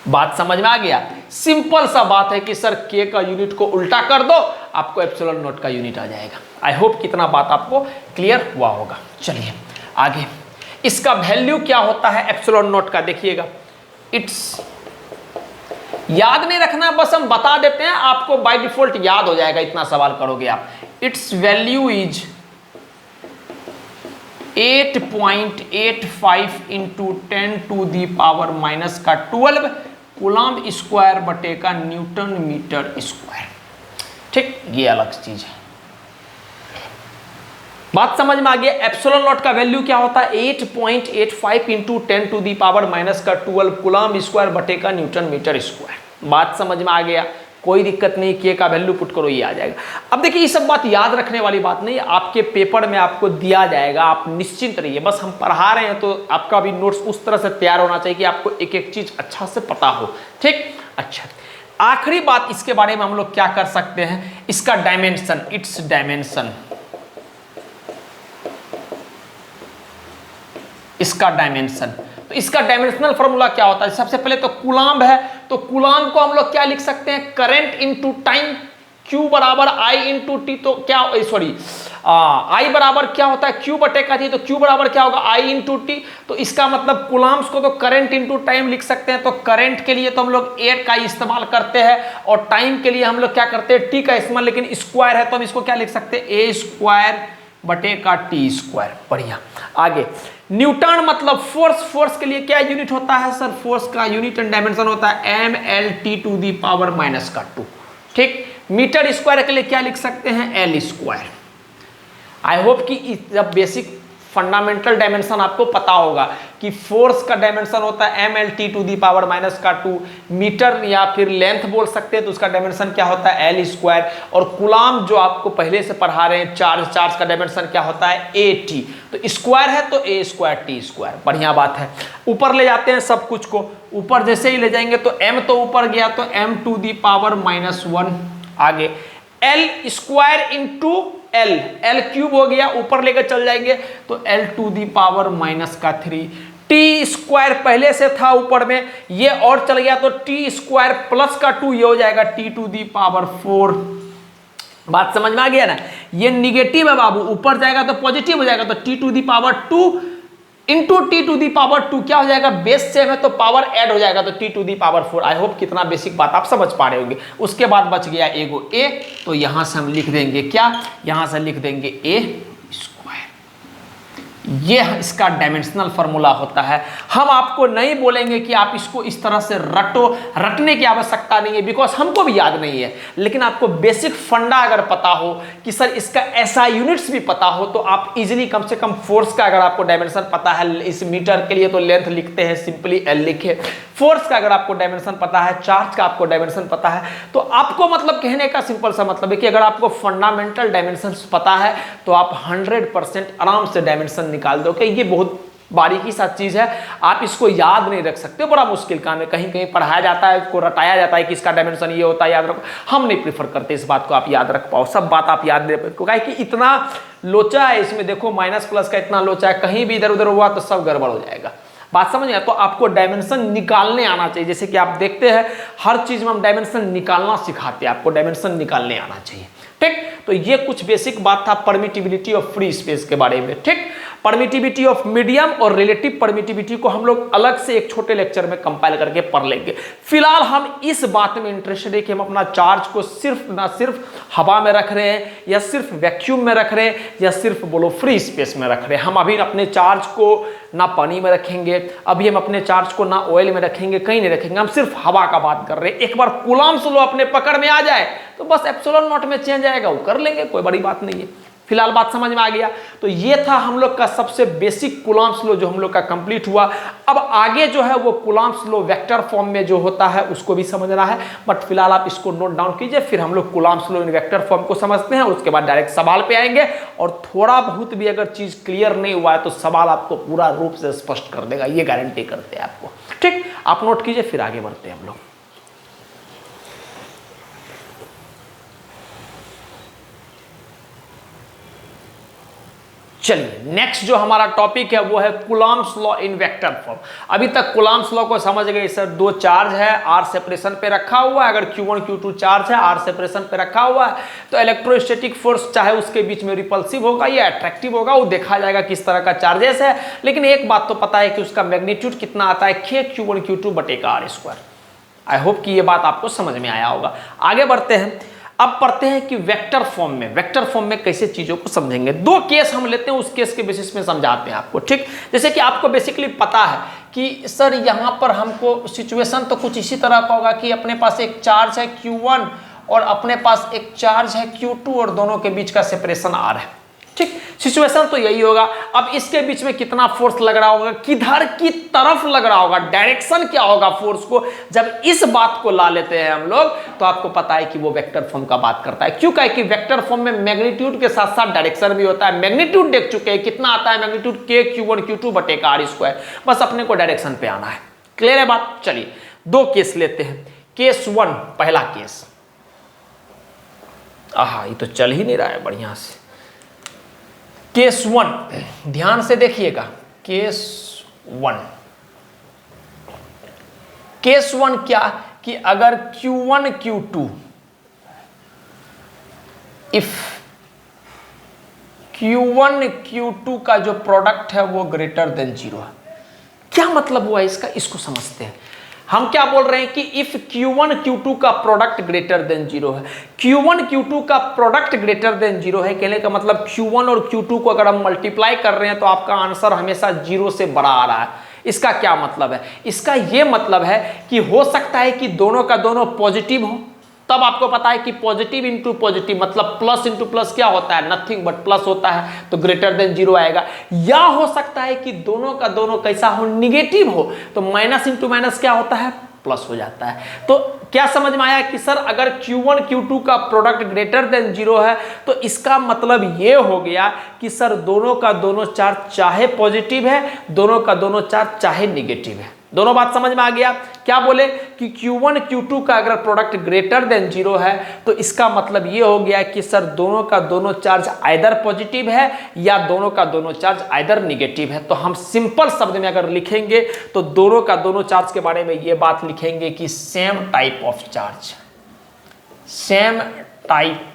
A: बात समझ में आ गया? सिंपल सा बात है कि सर के का यूनिट को उल्टा कर दो, आपको एप्सिलॉन नॉट का यूनिट आ जाएगा। आई होप कितना बात आपको क्लियर हुआ होगा। चलिए आगे, इसका वैल्यू क्या होता है एप्सिलॉन नॉट का? देखिएगा, इट्स, याद नहीं रखना, बस हम बता देते हैं, आपको बाय डिफॉल्ट याद हो जाएगा, इतना सवाल करोगे आप। It's value is 8.85 × 10⁻⁻12 coulomb square बटे का न्यूटन मीटर स्क्वायर। ठीक, ये अलग चीज है। बात समझ में आ गया? एप्सिलॉन नॉट का वैल्यू क्या होता है? 8.85 × 10⁻⁻12 कूलम्ब स्क्वायर बटे का न्यूटन मीटर स्क्वायर। बात समझ में आ गया? कोई दिक्कत नहीं, के का वैल्यू पुट करो, ये आ जाएगा। अब देखिए, ये सब बात याद रखने वाली बात नहीं, आपके पेपर में आपको दिया जाएगा, आप निश्चिंत रहिए। बस हम पढ़ा रहे हैं तो आपका भी नोट्स उस तरह से तैयार होना चाहिए कि आपको एक एक चीज अच्छा से पता हो। ठीक, अच्छा, आखिरी बात इसके बारे में हम लोग क्या कर सकते हैं? इसका डायमेंशन, इट्स डायमेंशन, इसका डायमेंशन। तो इसका डायमेंशनल फॉर्मूला क्या होता है? सबसे पहले तो कूलम्ब है, तो कूलम्ब को हम लोग क्या लिख सकते हैं? करंट इनटू टाइम, Q बराबर I इंटू टी। तो क्या, सॉरी, I बराबर क्या होता है? Q बटे का T, तो Q बराबर क्या होगा? I into T. तो इसका मतलब कूलम्ब्स को तो करंट इंटू टाइम लिख सकते हैं। तो करंट के लिए तो हम लोग A का इस्तेमाल करते हैं, और टाइम के लिए हम लोग क्या करते हैं? T का इस्तेमाल, लेकिन स्क्वायर है तो हम इसको क्या लिख सकते हैं? A स्क्वायर बटे का टी स्क्वायर। बढ़िया। आगे, न्यूटन मतलब फोर्स। फोर्स के लिए क्या यूनिट होता है सर? फोर्स का यूनिट एंड डायमेंशन होता है mLT⁻⁻²। ठीक, मीटर स्क्वायर के लिए क्या लिख सकते हैं? L square. आई होप कि जब बेसिक फंडामेंटल डायमेंशन आपको पता होगा कि फोर्स का डायमेंशन होता है mlt to the power minus का 2, मीटर या फिर लेंथ बोल सकते हैं तो उसका डायमेंशन क्या होता है l स्क्वायर, और कूलाम जो आपको पहले से पढ़ा रहे हैं चार्ज का डायमेंशन क्या होता है at, तो स्क्वायर है तो a स्क्वायर t स्क्वायर। बढ़िया बात है। ऊपर ले जाते हैं सब कुछ को, ऊपर जैसे ही ले जाएंगे तो m तो ऊपर गया तो m to the power minus 1, आगे l square into l cube हो गया, ऊपर लेकर चल जाएंगे तो l to the power minus का 3, टी स्क्वायर पहले से था ऊपर में, ये और चल गया तो टी स्क्वायर प्लस का 2 ये हो जाएगा टी टू दी पावर 4। बात समझ में आ गया ना, ये निगेटिव है बाबू, ऊपर जाएगा तो पॉजिटिव हो जाएगा तो t to the power 2 into t to the power 2 क्या हो जाएगा, बेस सेम है तो पावर ऐड हो जाएगा तो t to the power 4। I hope कितना बेसिक बात आप समझ पा रहे होंगे। उसके बाद बच गया एगो ए, तो यहां से हम लिख देंगे क्या, यहां से लिख देंगे ए स्क्वायर। ये इसका डायमेंशनल फार्मूला होता है। हम आपको नहीं बोलेंगे कि आप इसको इस तरह से रटो, रटने की आवश्यकता नहीं है बिकॉज हमको भी याद नहीं है, लेकिन आपको बेसिक फंडा अगर पता हो कि सर इसका ऐसा यूनिट्स भी पता हो तो आप इजीली कम से कम फोर्स का अगर आपको डायमेंशन पता है, इस मीटर के लिए तो लेंथ लिखते हैं सिंपली एल लिखे, फोर्स का अगर आपको डायमेंशन पता है, चार्ज का आपको डायमेंशन पता है, तो आपको मतलब कहने का सिंपल सा मतलब है कि अगर आपको फंडामेंटल डायमेंशन पता है तो आप 100% आराम से डायमेंशन निकाल दो। कि ये बहुत बारीकी सा चीज है, आप इसको याद नहीं रख सकते, बड़ा मुश्किल काम है। कहीं कहीं पढ़ाया जाता है, इसको रटाया जाता है कि इसका डायमेंशन ये होता है, याद रखो। हम नहीं प्रीफर करते इस बात को आप याद रख पाओ, सब बात आप याद नहीं रखो, कि इतना लोचा है इसमें, देखो माइनस प्लस का इतना लोचा है, कहीं भी इधर उधर हुआ तो सब गड़बड़ हो जाएगा। बात समझ में? तो आपको डायमेंशन निकालने आना चाहिए। जैसे कि आप देखते हैं हर चीज में हम डायमेंशन निकालना सिखाते हैं, आपको डायमेंशन निकालने आना चाहिए। ठीक, तो ये कुछ बेसिक बात था परमिटिविटी ऑफ फ्री स्पेस के बारे में। ठीक, परमिटिविटी ऑफ मीडियम और रिलेटिव परमिटिविटी को हम लोग अलग से एक छोटे लेक्चर में कंपाइल करके पढ़ लेंगे। फिलहाल हम इस बात में इंटरेस्टेड है कि हम अपना चार्ज को सिर्फ ना सिर्फ हवा में रख रहे हैं, या सिर्फ वैक्यूम में रख रहे हैं, या सिर्फ बोलो फ्री स्पेस में रख रहे हैं। हम अभी अपने चार्ज को ना पानी में रखेंगे, अभी हम अपने चार्ज को ना ऑयल में रखेंगे, कहीं नहीं रखेंगे, हम सिर्फ हवा का बात कर रहे हैं। एक बार कूलम्ब्स लॉ अपने पकड़ में आ जाए तो बस एप्सिलॉन नॉट में चेंज आएगा, वो कर लेंगे, कोई बड़ी बात नहीं है। फिलहाल बात समझ में आ गया। तो ये था हम लोग का सबसे बेसिक कूलम्ब्स लॉ जो हम लोग का कंप्लीट हुआ। अब आगे जो है वो कूलम्ब्स लॉ वेक्टर फॉर्म में जो होता है उसको भी समझना है, बट फिलहाल आप इसको नोट डाउन कीजिए, फिर हम लोग Coulomb's law in vector form को समझते हैं, उसके बाद डायरेक्ट सवाल पे आएंगे। और थोड़ा बहुत भी अगर चीज क्लियर नहीं हुआ है तो सवाल आपको पूरा रूप से स्पष्ट कर देगा, ये गारंटी करते हैं आपको। ठीक, आप नोट कीजिए, फिर आगे बढ़ते हैं हम लोग। चलिए नेक्स्ट जो हमारा टॉपिक है वो है Coulomb's law in vector form. अभी तक कूलम्ब्स लॉ को समझ गए सर, दो चार्ज है, आर सेपरेशन पे रखा हुआ है, अगर Q1 Q2 चार्ज है, आर सेपरेशन पे रखा हुआ है, तो इलेक्ट्रोस्टैटिक फोर्स चाहे उसके बीच में रिपल्सिव होगा या अट्रैक्टिव होगा, वो देखा जाएगा किस तरह का चार्जेस है। लेकिन एक बात तो पता है कि उसका मैग्नीट्यूड कितना आता है, k Q1 Q2 बटे का आर स्क्वायर। आई होप कि ये बात आपको समझ में आया होगा। आगे बढ़ते हैं, अब पढ़ते हैं कि वेक्टर फॉर्म में कैसे चीजों को समझेंगे। दो केस हम लेते हैं, उस केस के बेसिस में समझाते हैं आपको। ठीक, जैसे कि आपको बेसिकली पता है कि सर यहाँ पर हमको सिचुएशन तो कुछ इसी तरह का होगा कि अपने पास एक चार्ज है Q1 और अपने पास एक चार्ज है Q2 और दोनों के बीच का सेपरेशन R है। ठीक, सिचुएशन तो यही होगा। अब इसके बीच में कितना फोर्स लग रहा होगा, किधर की तरफ लग रहा होगा, डायरेक्शन क्या होगा फोर्स को, जब इस बात को ला लेते हैं हम लोग तो आपको पता है कि वो वेक्टर फॉर्म का बात करता है। क्यों? कहे कि वेक्टर फॉर्म में मैग्नीट्यूड के साथ साथ डायरेक्शन भी होता है। मैग्नीट्यूड देख चुके हैं, कितना आता है मैग्नीट्यूड, k Q1 Q2 बटे का आर स्क्वायर। बस अपने को डायरेक्शन पे आना है। क्लियर है बात? चलिए दो केस लेते हैं। केस 1, पहला केस, ये तो चल ही नहीं रहा है बढ़िया से। केस 1 ध्यान से देखिएगा, केस 1 क्या कि अगर Q1 Q2 if Q1 Q2 का जो प्रोडक्ट है वो ग्रेटर देन 0 है। क्या मतलब हुआ इसका, इसको समझते हैं। हम क्या बोल रहे हैं कि इफ Q1 Q2 का प्रोडक्ट ग्रेटर देन 0 है, Q1 Q2 का प्रोडक्ट ग्रेटर देन 0 है, कहने का मतलब Q1 और Q2 को अगर हम मल्टीप्लाई कर रहे हैं तो आपका आंसर हमेशा 0 से बड़ा आ रहा है। इसका क्या मतलब है? इसका यह मतलब है कि हो सकता है कि दोनों का दोनों पॉजिटिव हो, तब आपको पता है कि पॉजिटिव इंटू पॉजिटिव मतलब प्लस इंटू प्लस क्या होता है, नथिंग बट प्लस होता है, तो ग्रेटर देन जीरो आएगा। या हो सकता है कि दोनों का दोनों कैसा हो, निगेटिव हो, तो माइनस इंटू माइनस क्या होता है, प्लस हो जाता है। तो क्या समझ में आया कि सर अगर Q1 Q2 का प्रोडक्ट ग्रेटर देन जीरो है तो इसका मतलब ये हो गया कि सर दोनों का दोनों चार्ज चाहे पॉजिटिव है, दोनों का दोनों चार्ज चाहे निगेटिव है। दोनों बात समझ में आ गया। क्या बोले कि Q1 Q2 का अगर प्रोडक्ट ग्रेटर देन जीरो है तो इसका मतलब ये हो गया कि सर दोनों का दोनों चार्ज आइदर पॉजिटिव है या दोनों का दोनों चार्ज आइदर निगेटिव है। तो हम सिंपल शब्द में अगर लिखेंगे तो दोनों का दोनों चार्ज के बारे में ये बात लिखेंगे कि same type of charge, same type,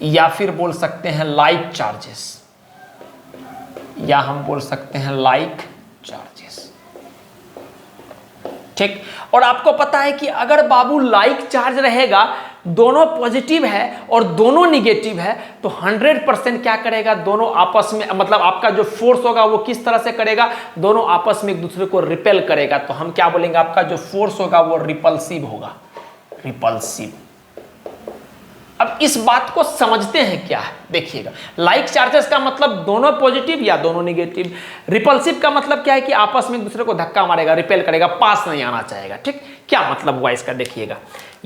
A: या फिर बोल सकते हैं लाइक चार्जेस, या हम बोल सकते हैं लाइक चार्जेस। ठीक, और आपको पता है कि अगर बाबू लाइक चार्ज रहेगा, दोनों पॉजिटिव है और दोनों निगेटिव है, तो 100% क्या करेगा, दोनों आपस में मतलब आपका जो फोर्स होगा वो किस तरह से करेगा, दोनों आपस में एक दूसरे को रिपेल करेगा। तो हम क्या बोलेंगे, आपका जो फोर्स होगा वो रिपल्सिव होगा, रिपल्सिव। अब इस बात को समझते हैं क्या है, देखिएगा। लाइक चार्जेस का मतलब दोनों पॉजिटिव या दोनों निगेटिव। रिपल्सिव का मतलब क्या है कि आपस में एक दूसरे को धक्का मारेगा, रिपेल करेगा, पास नहीं आना चाहेगा। ठीक, क्या मतलब हुआ इसका, देखिएगा।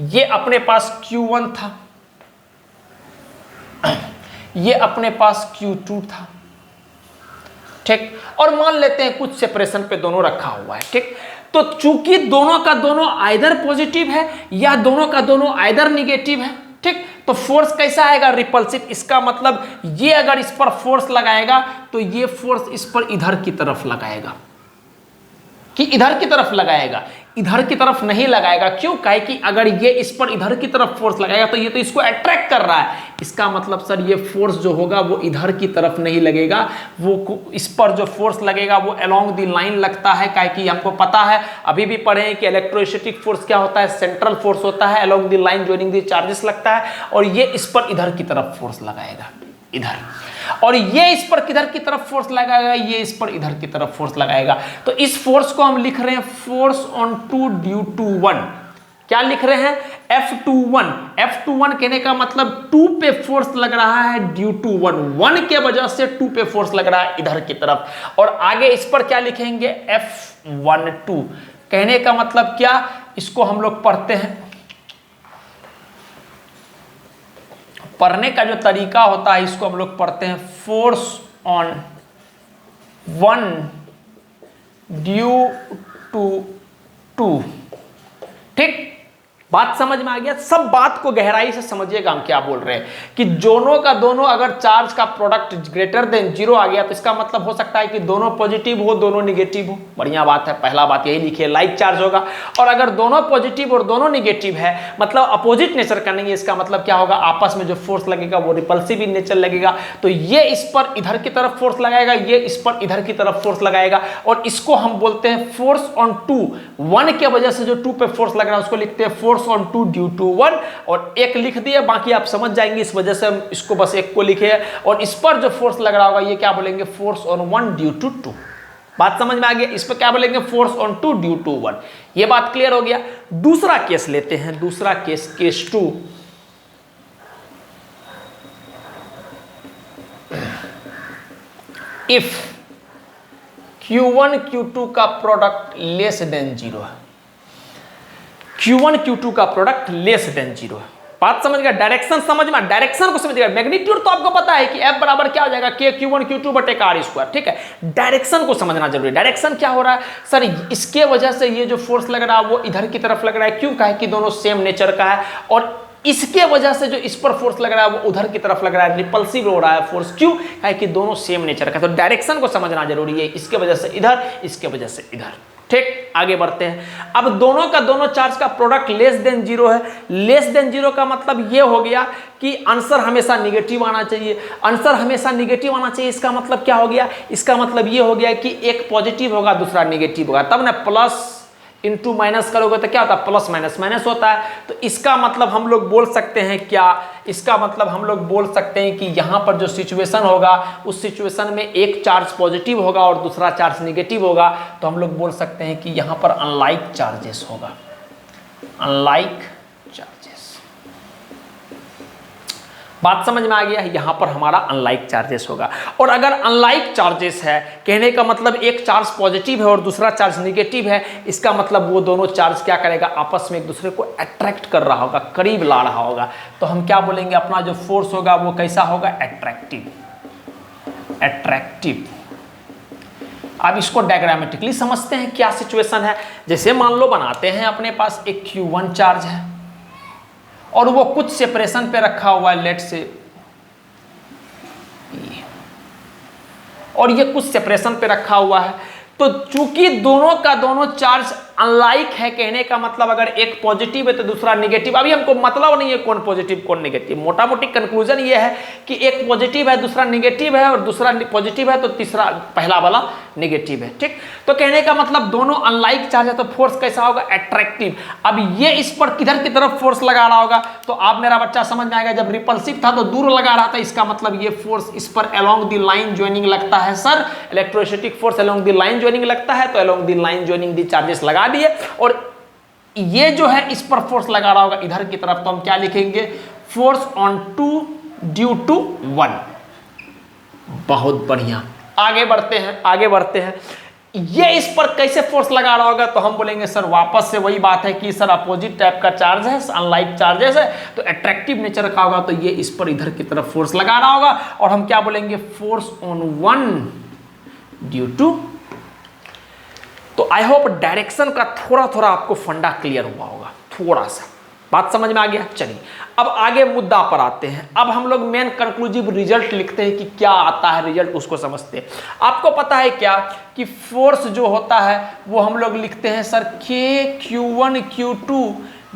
A: ये अपने पास Q1 था, ये अपने पास Q2 था। ठीक, और मान लेते हैं कुछ सेपरेशन पे दोनों रखा हुआ है। ठीक, तो चूंकि दोनों का दोनों आइदर पॉजिटिव है या दोनों का दोनों आइदर निगेटिव है, ठीक, तो फोर्स कैसा आएगा, रिपल्सिव। इसका मतलब ये अगर इस पर फोर्स लगाएगा तो ये फोर्स इस पर इधर की तरफ लगाएगा, कि इधर की तरफ लगाएगा, इधर की तरफ नहीं लगाएगा। क्यों, काहे कि अगर ये इस पर इधर की तरफ फोर्स लगाएगा तो ये तो इसको अट्रैक्ट कर रहा है। इसका मतलब सर ये फोर्स जो होगा वो इधर की तरफ नहीं लगेगा, वो इस पर जो फोर्स लगेगा वो अलोंग दी लाइन लगता है। काहे कि हमको पता है, अभी भी पढ़े हैं कि इलेक्ट्रोस्टैटिक फोर्स क्या होता है, सेंट्रल फोर्स होता है, along the line joining the charges लगता है, और ये इस पर इधर की तरफ फोर्स लगाएगा, इधर, और ये इस पर किधर की तरफ फोर्स लगाएगा, ये इस पर इधर की तरफ फोर्स लगाएगा। तो इस फोर्स को हम लिख रहे हैं force on two due to one. क्या लिख रहे हैं, F21। F21 कहने का मतलब 2 पे फोर्स लग रहा है ड्यू टू 1 के वजह से 2 पे फोर्स लग रहा है इधर की तरफ। और आगे इस पर क्या लिखेंगे, F12। कहने का मतलब क्या, इसको हम लोग पढ़ते हैं, पढ़ने का जो तरीका होता है इसको हम लोग पढ़ते हैं फोर्स ऑन 1 ड्यू टू 2। ठीक, बात समझ में आ गया। सब बात को गहराई से समझिएगा हम क्या बोल रहे हैं कि दोनों का दोनों अगर चार्ज का प्रोडक्ट ग्रेटर देन जीरो आ गया तो इसका मतलब हो सकता है कि दोनों पॉजिटिव हो, दोनों निगेटिव हो। बढ़िया बात है, पहला बात यही लिखिए, लाइक चार्ज होगा। और अगर दोनों पॉजिटिव और दोनों निगेटिव है मतलब अपोजिट नेचर का नहीं है, इसका मतलब क्या होगा, आपस में जो फोर्स लगेगा वो रिपल्सिव इन नेचर लगेगा। तो ये इस पर इधर की तरफ फोर्स लगाएगा, ये इस पर इधर की तरफ फोर्स लगाएगा, और इसको हम बोलते हैं फोर्स ऑन 2। 1 के वजह से जो 2 पे फोर्स लग रहा है उसको लिखते हैं फोर्स ऑन 2 ड्यू टू 1। और एक लिख दिए, बाकी आप समझ जाएंगे, इस वजह से हम इसको बस एक को लिखे। और इस पर जो फोर्स लग रहा होगा ये क्या बोलेंगे, फोर्स ऑन 1 ड्यू टू 2। बात समझ में आ गया। इस पर क्या बोलेंगे, फोर्स ऑन 2 ड्यू टू 1। ये बात क्लियर हो गया। दूसरा केस लेते हैं, दूसरा case, case 2। If Q1 Q2 का प्रोडक्ट लेस देन जीरो है, Q1 Q2 का प्रोडक्ट लेस देन जीरो है। बात समझ गया, डायरेक्शन समझ में, डायरेक्शन को समझिएगा। मैग्नीट्यूड तो आपको पता है कि F बराबर क्या हो जाएगा, K Q1 Q2 बटे R स्क्वायर। ठीक है, डायरेक्शन को समझना जरूरी है। डायरेक्शन क्या हो रहा है सर, इसके वजह से ये जो फोर्स लग रहा है वो इधर की तरफ लग रहा है। क्यों, कहा कि दोनों सेम नेचर का है, और इसके वजह से जो इस पर फोर्स लग रहा है वो उधर की तरफ लग रहा है, रिपल्सिव हो रहा है फोर्स। क्यों, कहा कि दोनों सेम नेचर का। तो डायरेक्शन को समझना जरूरी है, इसके वजह से इधर, इसके वजह से इधर। ठीक, आगे बढ़ते हैं। अब दोनों का दोनों चार्ज का प्रोडक्ट लेस देन जीरो है। लेस देन जीरो का मतलब ये हो गया कि आंसर हमेशा निगेटिव आना चाहिए। आंसर हमेशा निगेटिव आना चाहिए, इसका मतलब क्या हो गया, इसका मतलब ये हो गया कि एक पॉजिटिव होगा दूसरा निगेटिव होगा, तब ना प्लस इंटू माइनस करोगे तो क्या होता है, प्लस माइनस माइनस होता है। तो इसका मतलब हम लोग बोल सकते हैं क्या, इसका मतलब हम लोग बोल सकते हैं कि यहाँ पर जो सिचुएशन होगा उस सिचुएशन में एक चार्ज पॉजिटिव होगा और दूसरा चार्ज निगेटिव होगा। तो हम लोग बोल सकते हैं कि यहाँ पर अनलाइक चार्जेस होगा। Unlike charges. बात समझ में आ गया है, यहां पर हमारा अनलाइक चार्जेस होगा। और अगर अनलाइक चार्जेस है, कहने का मतलब एक चार्ज पॉजिटिव है और दूसरा चार्ज निगेटिव है, इसका मतलब वो दोनों चार्ज क्या करेगा, आपस में एक दूसरे को अट्रैक्ट कर रहा होगा, करीब ला रहा होगा। तो हम क्या बोलेंगे, अपना जो फोर्स होगा वो कैसा होगा, अट्रैक्टिव। अट्रैक्टिव। अब इसको डायग्रामेटिकली समझते हैं क्या सिचुएशन है। जैसे मान लो बनाते हैं अपने पास एक Q1 चार्ज है और वो कुछ सेपरेशन पे रखा हुआ है, लेट से और ये कुछ सेपरेशन पे रखा हुआ है। तो चूंकि दोनों का दोनों चार्ज अनलाइक है, कहने का मतलब अगर एक पॉजिटिव है तो दूसरा निगेटिव। अभी हमको मतलब नहीं है कौन पॉजिटिव कौन निगेटिव, मोटा मोटी कंक्लूजन ये है कि एक पॉजिटिव है दूसरा निगेटिव है, और दूसरा पॉजिटिव है तो तीसरा पहला वाला निगेटिव है। ठीक, तो कहने का मतलब दोनों अनलाइक चार्ज है तो फोर्स कैसा होगा, अट्रैक्टिव। अब ये इस पर किधर की तरफ फोर्स लगा रहा होगा, तो आप मेरा बच्चा समझ में आएगा, जब रिपल्सिव था तो दूर लगा रहा था, इसका मतलब ये फोर्स इस पर अलोंग द लाइन ज्वाइनिंग लगता है। Sir electrostatic force along the line joining लगता है, तो along the line joining the charges लगा दिए। और ये जो है इस पर फोर्स लगा रहा होगा इधर की तरफ, तो हम क्या लिखेंगे, force on two due to 1। बहुत बढ़िया, आगे बढ़ते हैं आगे बढ़ते हैं। ये इस पर कैसे फोर्स लगा रहा होगा, तो हम बोलेंगे सर वापस से वही बात है कि सर अपोजिट टाइप का चार्ज है, अनलाइक चार्जेस है, तो अट्रैक्टिव नेचर का होगा, तो ये इस पर इधर की तरफ फोर्स लगा रहा होगा। और हम क्या बोलेंगे, फोर्स ऑन 1 ड्यू टू। तो आई होप डायरेक्शन का थोड़ा थोड़ा आपको फंडा क्लियर हुआ होगा, थोड़ा सा बात समझ में आ गया। चलिए अब आगे मुद्दा पर आते हैं। अब हम लोग मेन कंक्लूसिव रिजल्ट लिखते हैं कि क्या आता है रिजल्ट, उसको समझते हैं। आपको पता है क्या कि फोर्स जो होता है वो हम लोग लिखते हैं सर Q1 Q2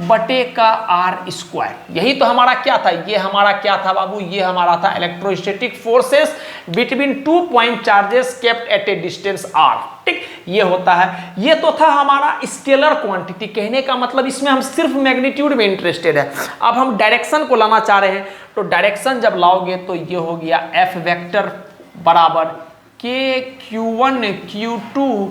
A: बटे का R²। यही तो हमारा क्या था, ये हमारा क्या था बाबू, ये हमारा था electrostatic forces between 2 point charges kept at a distance R। ठीक, ये होता है, ये तो था हमारा स्केलर क्वांटिटी। कहने का मतलब इसमें हम सिर्फ मैग्नीट्यूड में इंटरेस्टेड है। अब हम डायरेक्शन को लाना चाह रहे हैं, तो डायरेक्शन जब लाओगे तो ये हो गया F वेक्टर बराबर Q1 Q2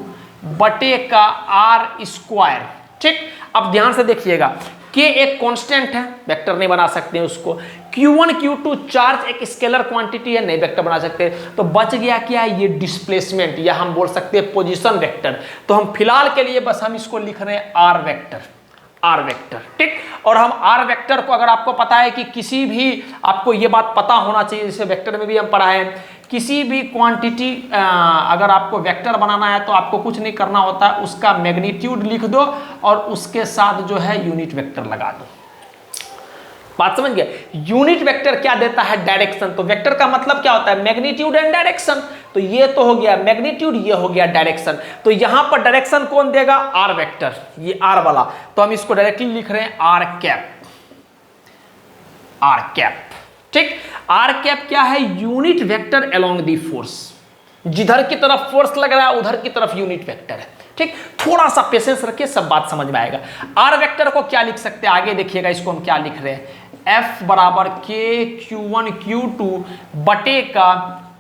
A: बटे का R²। ठीक, अब ध्यान से देखिएगा, K एक कांस्टेंट है, वेक्टर नहीं बना सकते हैं उसको। Q1 Q2 चार्ज एक स्केलर क्वांटिटी है, नहीं वेक्टर बना सकते। तो बच गया क्या, ये डिस्प्लेसमेंट, या हम बोल सकते हैं पोजीशन वेक्टर। तो हम फिलहाल के लिए बस हम इसको लिख रहे हैं R वेक्टर, R वेक्टर। ठीक, और हम R वेक्टर को, अगर आपको पता है कि किसी भी, आपको ये बात पता होना चाहिए, जैसे वेक्टर में भी हम पढ़ा है, किसी भी क्वांटिटी अगर आपको वेक्टर बनाना है तो आपको कुछ नहीं करना होता, उसका मैग्नीट्यूड लिख दो और उसके साथ जो है यूनिट वेक्टर लगा दो। बात समझ गए। यूनिट वेक्टर क्या देता है, डायरेक्शन। तो वेक्टर का मतलब क्या होता है, मैग्नीट्यूड एंड डायरेक्शन। तो ये तो हो गया मैग्नीट्यूड, ये हो गया डायरेक्शन। तो यहां पर डायरेक्शन कौन देगा, आर वेक्टर, ये आर वाला। तो हम इसको डायरेक्टली लिख रहे हैं आर कैप, आर कैप। ठीक, आर कैप क्या है, unit vector along the force. जिधर की तरफ फोर्स लग रहा है उधर की तरफ यूनिट वेक्टर है। ठीक, थोड़ा सा पेशेंस रखिए, सब बात समझ में आएगा। आर वेक्टर को क्या लिख सकते हैं, आगे देखिएगा, इसको हम क्या लिख रहे हैं, F बराबर Q1 Q2 बटे का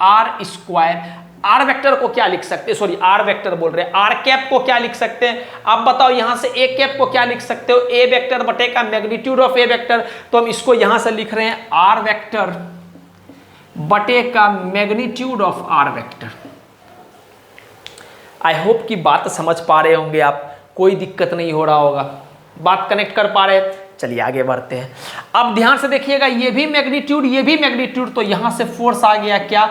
A: R²। आर वेक्टर को क्या लिख सकते हैं, सॉरी आर वेक्टर बोल रहे हैं, आर कैप को क्या लिख सकते हैं, आप बताओ। यहां से ए कैप को क्या लिख सकते हो, ए वेक्टर बटे का मैग्नीट्यूड ऑफ ए वेक्टर। तो हम इसको यहां से लिख रहे हैं आर वेक्टर बटे का magnitude of r vector. I hope कि बात समझ पा रहे होंगे आप, कोई दिक्कत नहीं हो रहा होगा, बात कनेक्ट कर पा रहे। चलिए आगे बढ़ते हैं। अब ध्यान से देखिएगा, ये भी मैग्नीट्यूड ये भी मैग्नीट्यूड, तो यहां से फोर्स आ गया क्या,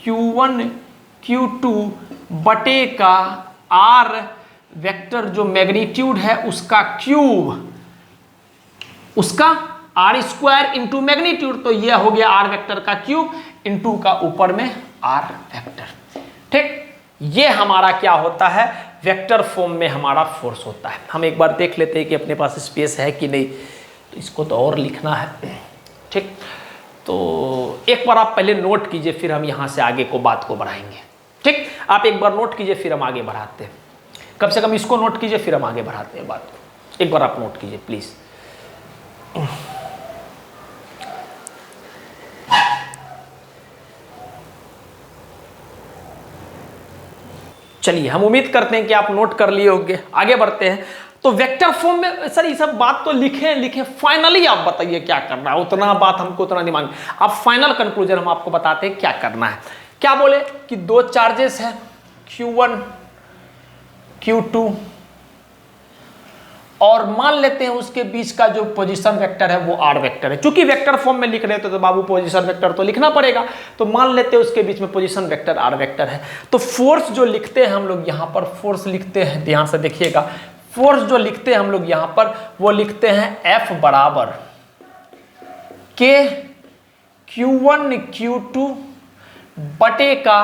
A: Q1 Q2 बटे का R वेक्टर जो मैग्नीट्यूड है उसका क्यूब, उसका R² इंटू मैग्नीट्यूड। तो ये हो गया R वेक्टर का क्यूब इंटू का ऊपर में R वेक्टर। ठीक, ये हमारा क्या होता है, वेक्टर फॉर्म में हमारा फोर्स होता है। हम एक बार देख लेते हैं कि अपने पास स्पेस है कि नहीं, तो इसको तो और लिखना है। ठीक, तो एक बार आप पहले नोट कीजिए, फिर हम यहाँ से आगे को बात को बढ़ाएंगे। ठीक, आप एक बार नोट कीजिए, फिर हम आगे बढ़ाते हैं। कम से कम इसको नोट कीजिए, फिर हम आगे बढ़ाते हैं बात को। एक बार आप नोट कीजिए प्लीज। चलिए, हम उम्मीद करते हैं कि आप नोट कर लिए होंगे। आगे बढ़ते हैं। तो वेक्टर फॉर्म में सर ये सब बात तो लिखे, फाइनली आप बताइए क्या करना है, उतना बात हमको उतना दिमाग में। अब फाइनल कंक्लूजन हम आपको बताते हैं क्या करना है। क्या बोले कि दो चार्जेस है Q1 Q2 और मान लेते हैं उसके बीच का जो पोजीशन वेक्टर है वो r वेक्टर है। चूंकि वेक्टर फॉर्म में लिख रहे थे तो बाबू पोजीशन वेक्टर तो लिखना पड़ेगा, तो मान लेते हैं उसके बीच में पोजीशन वेक्टर r वेक्टर है। तो फोर्स जो लिखते हैं हम लोग यहाँ पर, फोर्स लिखते हैं, ध्यान से देखिएगा, फोर्स जो लिखते हैं हम लोग यहाँ पर वो लिखते हैं F बराबर K Q1 Q2 बटे का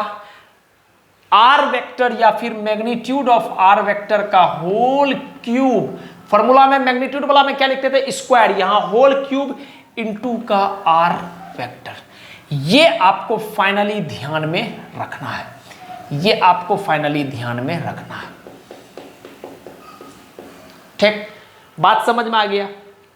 A: r वेक्टर या फिर मैग्नीट्यूड ऑफ r वेक्टर का होल क्यूब। फॉर्मूला में मैग्नीट्यूड वाला में क्या लिखते थे, स्क्वायर, यहां होल क्यूब इनटू का r वेक्टर। ये आपको फाइनली ध्यान में रखना है, ये आपको फाइनली ध्यान में रखना है। ठीक, बात समझ में आ गया,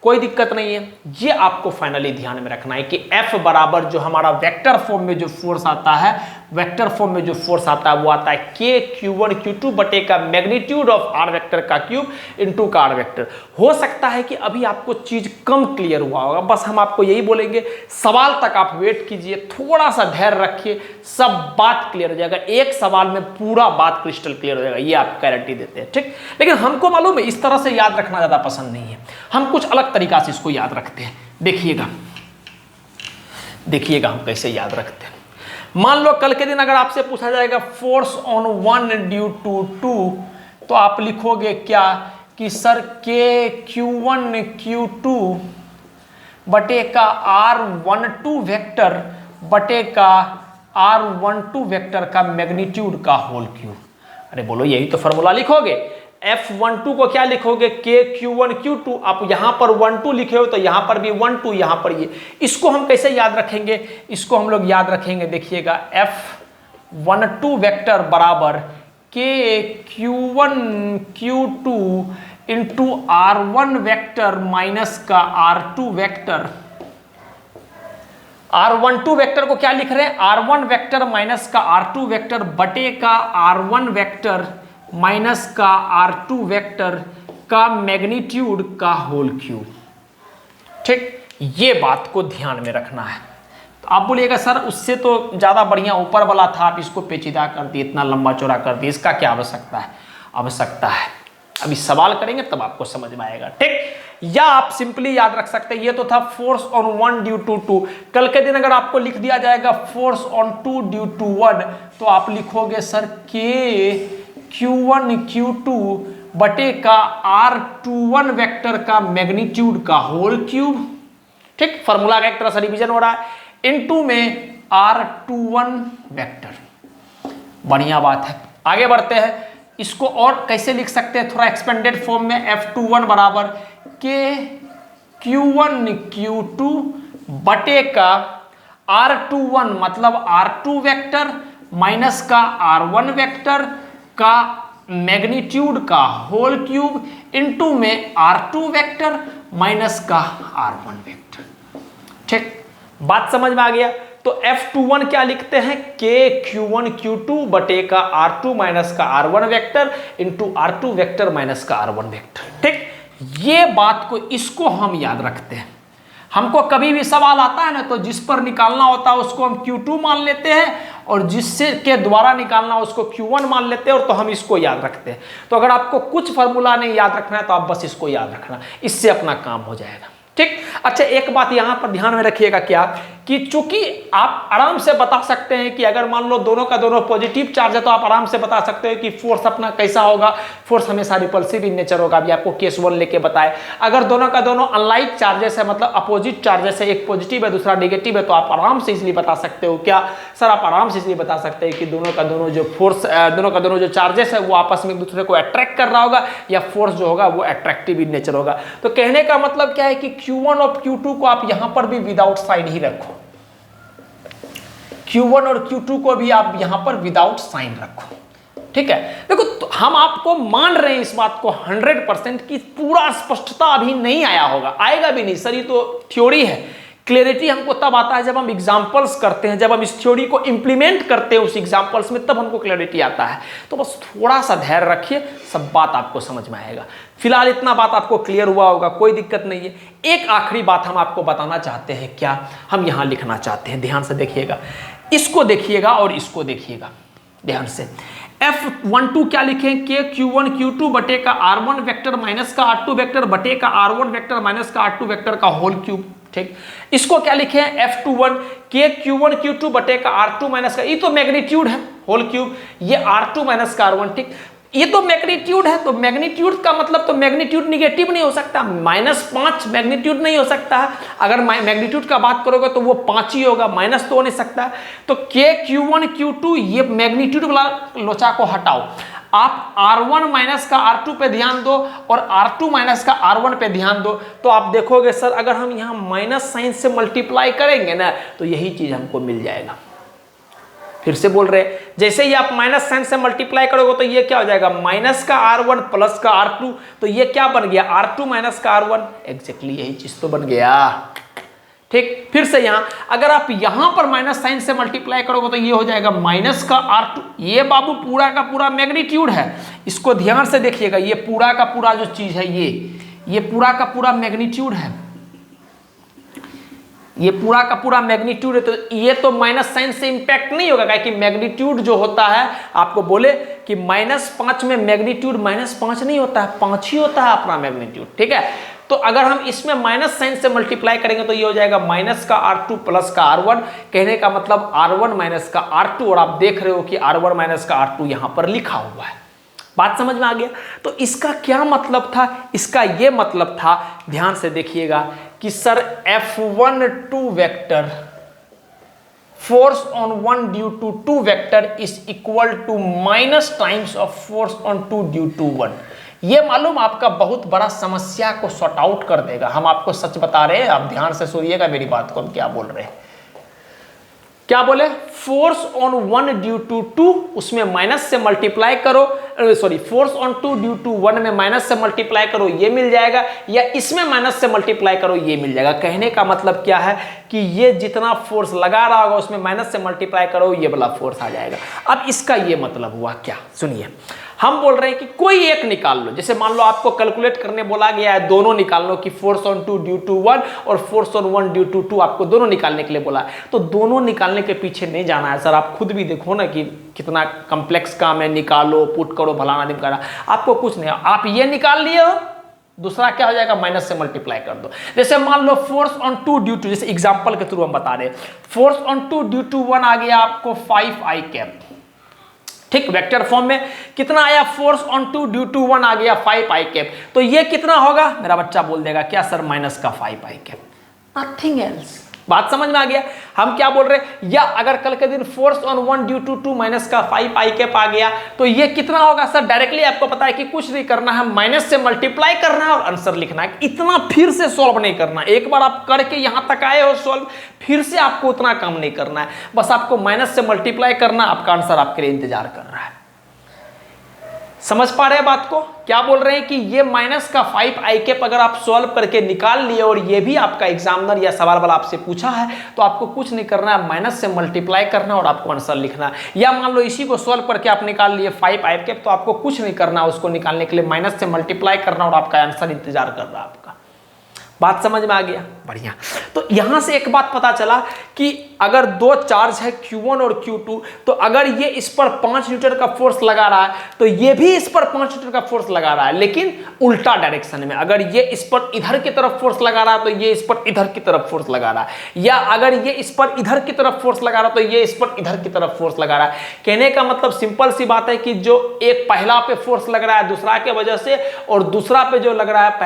A: कोई दिक्कत नहीं है। ये आपको फाइनली ध्यान में रखना है कि F बराबर जो हमारा वेक्टर फॉर्म में जो फोर्स आता है, वेक्टर फॉर्म में जो फोर्स आता है वो आता है K Q1 Q2 बटे का मैग्नीट्यूड ऑफ r वेक्टर का क्यूब इनटू का r वेक्टर। हो सकता है कि अभी आपको चीज कम क्लियर हुआ होगा, बस हम आपको यही बोलेंगे सवाल तक आप वेट कीजिए, थोड़ा सा धैर्य रखिए, सब बात क्लियर हो जाएगा। एक सवाल में पूरा बात क्रिस्टल क्लियर हो जाएगा, ये आप गारंटी देते हैं। ठीक, लेकिन हमको मालूम है इस तरह से याद रखना ज्यादा पसंद नहीं है, हम कुछ अलग तरीका से इसको याद रखते हैं। देखिएगा देखिएगा हम कैसे याद रखते हैं। मान लो कल के दिन अगर आपसे पूछा जाएगा फोर्स ऑन 1 ड्यू टू 2, तो आप लिखोगे क्या कि सर K Q1 Q2 बटे का R12 वेक्टर बटे का R12 वेक्टर का मैग्नीट्यूड का होल क्यूब। अरे बोलो यही तो फॉर्मूला लिखोगे। F12 को क्या लिखोगे, K Q1 Q2, आप यहां पर 1 2 लिखे हो तो यहां पर भी 1 2, यहां पर ये। इसको हम कैसे याद रखेंगे, इसको हम लोग याद रखेंगे, देखिएगा F12 वेक्टर बराबर K Q1 Q2 into R1 vector minus का R2 वेक्टर। R12 वेक्टर को क्या लिख रहे हैं, R1 वेक्टर माइनस का R2 वेक्टर बटे का R1 वेक्टर माइनस का R2 वेक्टर का मैग्नीट्यूड का होल क्यूब। ठीक, ये बात को ध्यान में रखना है। तो आप बोलिएगा सर उससे तो ज्यादा बढ़िया ऊपर वाला था, आप इसको पेचीदा कर दिए, इतना लंबा चौड़ा कर दिए, इसका क्या आवश्यकता है। आवश्यकता है, अभी सवाल करेंगे तब आपको समझ में आएगा। ठीक, या आप सिंपली याद रख सकते हैं, ये तो था फोर्स ऑन 1 ड्यू टू 2। कल के दिन अगर आपको लिख दिया जाएगा फोर्स ऑन 2 ड्यू टू 1, तो आप लिखोगे सर K Q1 Q2 बटे का R21 वेक्टर का मैग्नीट्यूड का होल क्यूब। ठीक, फॉर्मूला का एक तरह से रिवीजन हो रहा है, इनटू में R21 वेक्टर। बढ़िया बात है, आगे बढ़ते हैं। इसको और कैसे लिख सकते हैं, थोड़ा एक्सपेंडेड फॉर्म में, F21 बराबर K Q1 Q2 बटे का R21 मतलब R2 वेक्टर माइनस का R1 वेक्टर का मैग्नीट्यूड का होल क्यूब इनटू में R2 वेक्टर माइनस का R1 वेक्टर। ठीक, बात समझ में आ गया। तो F21 क्या लिखते हैं, K Q1 Q2 बटे का R2 माइनस का R1 vector into R2 vector minus का R1 वेक्टर। ठीक, ये बात को, इसको हम याद रखते हैं। हमको कभी भी सवाल आता है ना, तो जिस पर निकालना होता है उसको हम Q2 मान लेते हैं और जिससे के द्वारा निकालना उसको Q1 मान लेते हैं, और तो हम इसको याद रखते हैं। तो अगर आपको कुछ फॉर्मूला नहीं याद रखना है तो आप बस इसको याद रखना, इससे अपना काम हो जाएगा। ठीक, अच्छा एक बात यहां पर ध्यान में रखिएगा क्या कि चूंकि आप आराम से बता सकते हैं कि अगर मान लो दोनों का दोनों पॉजिटिव चार्ज है तो आप आराम से बता सकते हो कि फोर्स अपना कैसा होगा, फोर्स हमेशा रिपल्सिव इन नेचर होगा। अभी आपको केस 1 लेके बताए। अगर दोनों का दोनों अनलाइक चार्जेस है, मतलब अपोजिट चार्जेस है, एक पॉजिटिव है दूसरा नेगेटिव है, तो आप आराम से इसलिए बता सकते हो क्या सर, आप आराम से इसलिए बता सकते हैं कि दोनों का दोनों जो फोर्स, दोनों का दोनों जो चार्जेस है वो आपस में एक दूसरे को अट्रैक्ट कर रहा होगा, या फोर्स जो होगा वो अट्रैक्टिव इन नेचर होगा। तो कहने का मतलब क्या है कि Q1 और Q2 को आप यहां पर भी विदाउट साइन ही रखो, Q1 और Q2 को भी आप यहां पर विदाउट साइन रखो। ठीक है, देखो तो हम आपको मान रहे हैं इस बात को 100% की पूरा स्पष्टता अभी नहीं आया होगा, आएगा भी नहीं सर, ये तो थ्योरी है क्लैरिटी हमको तब आता है जब हम एग्जाम्पल्स करते हैं, जब हम इस थ्योरी को इंप्लीमेंट करते हैं उस एग्जाम्पल्स में, तब हमको क्लैरिटी आता है। तो बस थोड़ा सा धैर्य रखिए, सब बात आपको समझ में आएगा। फिलहाल इतना बात आपको क्लियर हुआ होगा, कोई दिक्कत नहीं है। एक आखिरी बात हम आपको बताना चाहते हैं, क्या हम यहाँ लिखना चाहते हैं, ध्यान से देखिएगा, इसको देखिएगा और इसको देखिएगा ध्यान से। F12 क्या लिखें, के Q1 Q2 बटे का R1 वेक्टर माइनस का R2 वेक्टर बटे का R1 वेक्टर माइनस का R2 वेक्टर का होल क्यूब। ठीक, इसको क्या लिखे हैं, F21 के Q1 Q2 बटे का R2 माइनस का, ये तो मैग्नीट्यूड है होल क्यूब, ये R2 माइनस का R1। ठीक, ये तो मैग्नीट्यूड है, तो मैग्नीट्यूड का मतलब तो मैग्नीट्यूड निगेटिव नहीं हो सकता, -5 मैग्नीट्यूड नहीं हो सकता है। अगर मैग्नीट्यूड का बात करोगे तो वो 5 ही होगा, माइनस तो हो नहीं सकता। तो के Q1 Q2 ये मैग्नीट्यूड वाला लोचा को हटाओ, आप R1 माइनस का R2 पे ध्यान दो और R2 माइनस का R1 पे ध्यान दो, तो आप देखोगे सर अगर हम यहाँ माइनस साइन से मल्टीप्लाई करेंगे ना तो यही चीज हमको मिल जाएगा। फिर से बोल रहे हैं, जैसे ही आप माइनस साइन से मल्टीप्लाई करोगे तो ये क्या हो जाएगा, माइनस का R1 प्लस का R2, तो ये क्या बन गया, R2 माइनस का R1। एग्जैक्टली यही चीज तो बन गया। ठीक, फिर से यहां अगर आप यहां पर माइनस साइन से मल्टीप्लाई करोगे तो ये हो जाएगा माइनस का R2। ये बाबू पूरा का पूरा मैग्नीट्यूड है, इसको ध्यान से देखिएगा, ये पूरा का पूरा जो चीज है ये पूरा का पूरा मैग्नीट्यूड है, ये पूरा का पूरा मैग्नीट्यूड है। तो ये तो माइनस साइन से इंपैक्ट नहीं होगा, कि मैग्नीट्यूड जो होता है, आपको बोले कि -5 में मैग्नीट्यूड -5 नहीं होता है, 5 ही होता है अपना मैग्नीट्यूड। ठीक है, तो अगर हम इसमें माइनस साइन से मल्टीप्लाई करेंगे तो ये हो जाएगा माइनस का R2 प्लस का R1, कहने का मतलब R1 माइनस का R2, और आप देख रहे हो कि R1 माइनस का R2 यहां पर लिखा हुआ है। बात समझ में आ गया। तो इसका क्या मतलब था, इसका ये मतलब था, ध्यान से देखिएगा, कि sir F12 vector force on 1 due to 2 vector is equal to minus times of force on 2 due to 1। ये मालूम आपका बहुत बड़ा समस्या को सॉर्ट आउट कर देगा। हम आपको सच बता रहे हैं, आप ध्यान से सुनिएगा मेरी बात को, हम क्या बोल रहे हैं। क्या बोले, फोर्स ऑन 1 ड्यू टू 2, उसमें माइनस से मल्टीप्लाई करो, sorry force on 2 due to 1 में माइनस से मल्टीप्लाई करो, ये मिल जाएगा, या इसमें माइनस से मल्टीप्लाई करो, ये मिल जाएगा। कहने का मतलब क्या है कि ये जितना फोर्स लगा रहा होगा उसमें माइनस से मल्टीप्लाई करो, ये वाला फोर्स आ जाएगा। अब इसका ये मतलब हुआ क्या, सुनिए, हम बोल रहे हैं कि कोई एक निकाल लो। जैसे मान लो आपको कैलकुलेट करने बोला गया है, दोनों निकाल लो, कि फोर्स ऑन 2 ड्यू टू 1 और फोर्स ऑन 1 ड्यू टू 2, आपको दोनों निकालने के लिए बोला है। तो दोनों निकालने के पीछे नहीं जाना है सर, आप खुद भी देखो ना कि कितना कॉम्प्लेक्स काम है, निकालो पुट करो भलाना दिमकारा, आपको कुछ नहीं, आप ये निकाल लिए हो, दूसरा क्या हो जाएगा, माइनस से मल्टीप्लाई कर दो। जैसे मान लो फोर्स ऑन 2 ड्यू टू, जैसे एग्जांपल के थ्रू हम बता रहे हैं, फोर्स ऑन 2 ड्यू टू 1 आ गया आपको 5i कैप। ठीक, वेक्टर फॉर्म में कितना आया, फोर्स ऑन 2 ड्यू टू 1 आ गया 5i कैप। तो ये कितना होगा, मेरा बच्चा बोल देगा क्या सर, माइनस का 5i कैप, नथिंग एल्स। बात समझ में आ गया। हम क्या बोल रहे हैं, या अगर कल के दिन force on 1 due to 2 minus का 5i कैप आ गया, तो ये कितना होगा सर, डायरेक्टली आपको पता है कि कुछ नहीं करना है, माइनस से मल्टीप्लाई करना है और आंसर लिखना है। इतना फिर से सॉल्व नहीं करना, एक बार आप करके यहां तक आए हो सॉल्व, फिर से आपको उतना काम नहीं करना है, बस आपको माइनस से मल्टीप्लाई करना, आपका आंसर आपके लिए इंतजार कर रहा है। समझ पा रहे हैं बात को, क्या बोल रहे हैं कि ये माइनस का 5i कैप अगर आप सॉल्व करके निकाल लिए, और ये भी आपका एग्जामिनर या सवाल वाला आपसे पूछा है, तो आपको कुछ नहीं करना है, माइनस से मल्टीप्लाई करना और आपको आंसर लिखना है। या मान लो इसी को सॉल्व करके आप निकाल लिए 5i कैप, तो आपको कुछ नहीं करना, उसको निकालने के लिए माइनस से मल्टीप्लाई करना और आपका आंसर इंतजार कर रहा है आपका। बात समझ में आ गया, बढ़िया। तो यहां से एक बात पता चला कि अगर दो चार्ज है Q1 और Q2, तो अगर ये इस पर 5 न्यूटन का फोर्स लगा रहा है, तो ये भी इस पर 5 न्यूटन का फोर्स लगा रहा है, लेकिन उल्टा डायरेक्शन में। अगर ये इस पर इधर की तरफ फोर्स लगा रहा है, तो ये इस पर इधर की तरफ फोर्स लगा रहा है, या अगर ये इस पर इधर की तरफ फोर्स लगा रहा है, तो ये इस पर इधर की तरफ फोर्स लगा रहा है। कहने का मतलब सिंपल सी बात है कि जो एक पहला पे फोर्स लग रहा है दूसरा के वजह से, और दूसरा पे जो लग रहा है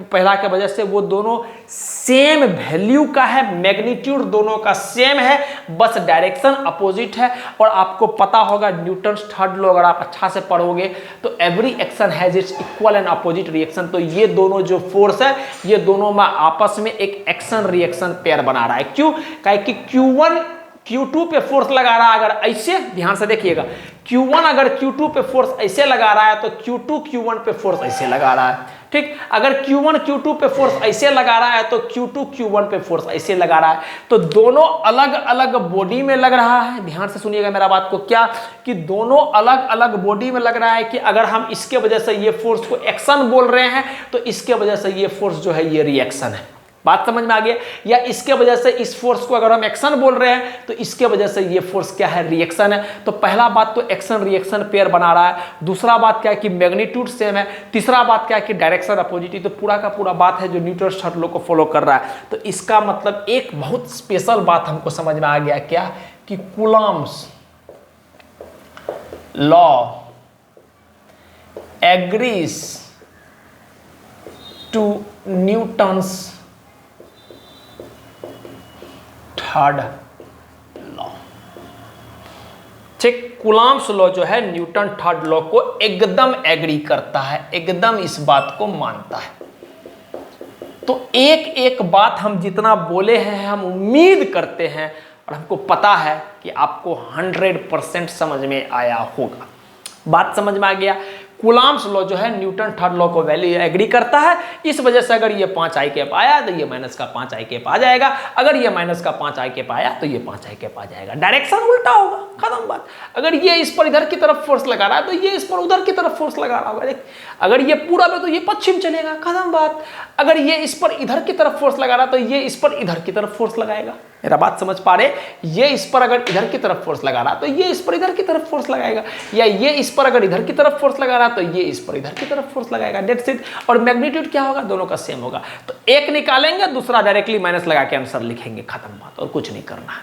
A: पहला के वजह से, वो दोनों सेम वैल्यू का है, मैग्नीट्यूड दोनों का सेम है, बस डायरेक्शन अपोजिट है। और आपको पता होगा न्यूटन्स थर्ड लॉ अगर आप अच्छा से पढ़ोगे, तो every action has its equal and opposite reaction. तो ये दोनों जो फोर्स है, ये दोनों में आपस में एक एक्शन रिएक्शन पेयर बना रहा है। क्यों, कि Q1 Q2 पे फोर्स लगा रहा है, अगर ऐसे ध्यान से देखिएगा, Q1 अगर Q2 पे फोर्स ऐसे लगा रहा है, तो Q2 Q1 पे फोर्स ऐसे लगा रहा है। ठीक, अगर Q1 Q2 पे फोर्स ऐसे लगा रहा है तो Q2 Q1 पे फोर्स ऐसे लगा रहा है, तो दोनों अलग अलग बॉडी में लग रहा है। ध्यान से सुनिएगा मेरा बात को, क्या कि दोनों अलग अलग बॉडी में लग रहा है कि अगर हम इसके वजह से ये फोर्स को एक्शन बोल रहे हैं तो इसके वजह से ये फोर्स जो है ये रिएक्शन है। बात समझ में आ गया? या इसके वजह से इस फोर्स को अगर हम एक्शन बोल रहे हैं तो इसके वजह से ये फोर्स क्या है, रिएक्शन है। तो पहला बात तो एक्शन रिएक्शन पेयर बना रहा है, दूसरा बात क्या है कि मैग्नीट्यूड सेम है, तीसरा बात क्या है कि डायरेक्शन अपोजिट है। तो पूरा का पूरा बात है जो न्यूटन्स थर्ड लॉ को फॉलो कर रहा है। तो इसका मतलब एक बहुत स्पेशल बात हमको समझ में आ गया, क्या कि Coulomb's law agrees to Newton's third law. ठीक, कूलम्ब्स लॉ जो है न्यूटन थर्ड लॉ को एकदम एग्री करता है, एकदम इस बात को मानता है। तो एक एक बात हम जितना बोले हैं हम उम्मीद करते हैं और हमको पता है कि आपको 100% समझ में आया होगा। बात समझ में आ गया? कूलम्ब्स लॉ जो है न्यूटन थर्ड लॉ को वैल्यू एग्री करता है। इस वजह से अगर ये 5 आई कैप आया तो ये माइनस का 5 आई कैप आ जाएगा, अगर ये माइनस का 5 आई कैप आया तो ये 5 आई कैप आ जाएगा। डायरेक्शन उल्टा होगा, खत्म बात। अगर ये इस पर इधर की तरफ फोर्स लगा रहा है तो ये इस पर उधर की तरफ फोर्स लगा रहा होगा। अगर ये पूरब है तो ये पश्चिम चलेगा, खत्म बात। अगर ये इस पर इधर की तरफ फोर्स लगा रहा है तो ये इस पर इधर की तरफ फोर्स लगाएगा। मेरा बात समझ पा रहे? ये इस पर अगर इधर की तरफ फोर्स लगा रहा तो ये इस पर इधर की तरफ फोर्स लगाएगा, या ये इस पर अगर इधर की तरफ फोर्स लगा रहा तो ये इस पर इधर की तरफ फोर्स लगाएगा। That's it. और मैग्नीट्यूड क्या होगा, दोनों का सेम होगा। तो एक निकालेंगे, दूसरा डायरेक्टली माइनस लगा के आंसर लिखेंगे, खत्म बात, और कुछ नहीं करना है।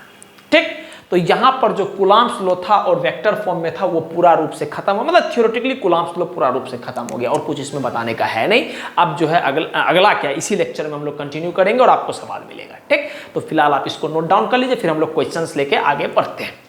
A: ठीक, तो यहां पर जो कूलम्ब्स लॉ था और वेक्टर फॉर्म में था वो पूरा रूप से खत्म हो, मतलब थ्योरेटिकली कूलम्ब्स लॉ पूरा रूप से खत्म हो गया और कुछ इसमें बताने का है नहीं। अब जो है अगला क्या, इसी लेक्चर में हम लोग कंटिन्यू करेंगे और आपको सवाल मिलेगा। ठीक, तो फिलहाल आप इसको नोट डाउन कर लीजिए, फिर हम लोग क्वेश्चंस लेके आगे बढ़ते हैं।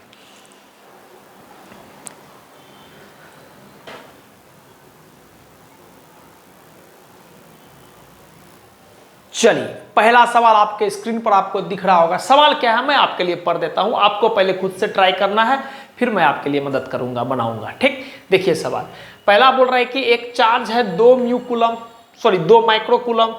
A: चलिए, पहला सवाल आपके स्क्रीन पर आपको दिख रहा होगा। सवाल क्या है मैं आपके लिए पढ़ देता हूं, आपको पहले खुद से ट्राई करना है, फिर मैं आपके लिए मदद करूंगा, बनाऊंगा। ठीक, देखिए सवाल पहला बोल रहा है कि एक चार्ज है 2 माइक्रो कूलम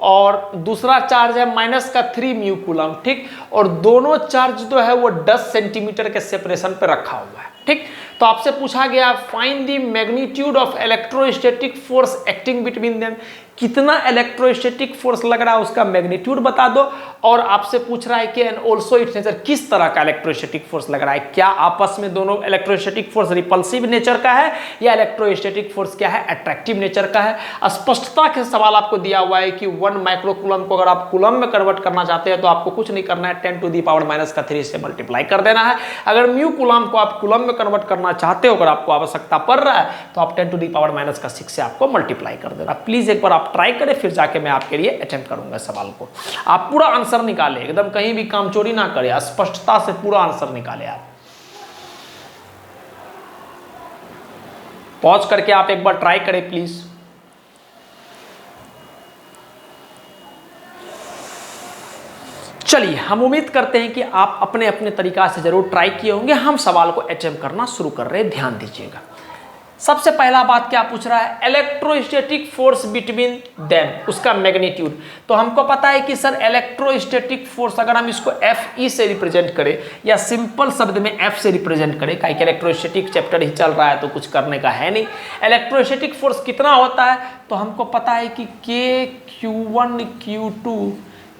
A: और दूसरा चार्ज है -3 म्यू कूलम। ठीक, और दोनों चार्ज जो है वो 10 सेंटीमीटर के सेपरेशन पे रखा हुआ है। ठीक, तो आपसे पूछा गया find the magnitude of electrostatic force acting between them, कितना इलेक्ट्रोस्टैटिक फोर्स लग रहा है उसका मैग्नीट्यूड बता दो। और आपसे पूछ रहा है कि एंड आल्सो इट्स नेचर, किस तरह का इलेक्ट्रोस्टैटिक फोर्स लग रहा है, क्या आपस में दोनों इलेक्ट्रोस्टैटिक फोर्स रिपल्सिव नेचर का है या इलेक्ट्रोस्टैटिक फोर्स क्या है, अट्रैक्टिव नेचर का है। स्पष्टता के सवाल आपको दिया हुआ है कि 1 माइक्रो कूलम को अगर आप कूलम में कन्वर्ट करना चाहते हैं तो आपको कुछ नहीं करना है, 10⁻³ से मल्टीप्लाई कर देना है। अगर म्यू कूलम को आप कूलम में कन्वर्ट करना चाहते हो, अगर आपको आवश्यकता पड़ रहा है तो आप 10⁻⁻6 से आपको मल्टीप्लाई कर देना। प्लीज एक बार आप ट्राई करें, फिर जाके मैं आपके लिए अटेम्प्ट करूंगा सवाल को। आप पूरा आंसर निकाले, एकदम कहीं भी कामचोरी ना करें, स्पष्टता से पूरा आंसर निकाले। आप पॉज करके आप एक बार ट्राई करें प्लीज। चलिए, हम उम्मीद करते हैं कि आप अपने अपने तरीका से जरूर ट्राई किए होंगे। हम सवाल को अटेम्प्ट करना शुरू कर रहे हैं, ध्यान दीजिएगा। सबसे पहला बात क्या पूछ रहा है, इलेक्ट्रोस्टैटिक फोर्स बिटवीन देम, उसका मैग्नीट्यूड। तो हमको पता है कि सर इलेक्ट्रोस्टैटिक फोर्स अगर हम इसको Fe से रिप्रेजेंट करें या सिंपल शब्द में F से रिप्रेजेंट करें, काहे कि इलेक्ट्रोस्टैटिक चैप्टर ही चल रहा है तो कुछ करने का है नहीं। इलेक्ट्रोस्टैटिक फोर्स कितना होता है तो हमको पता है कि K Q1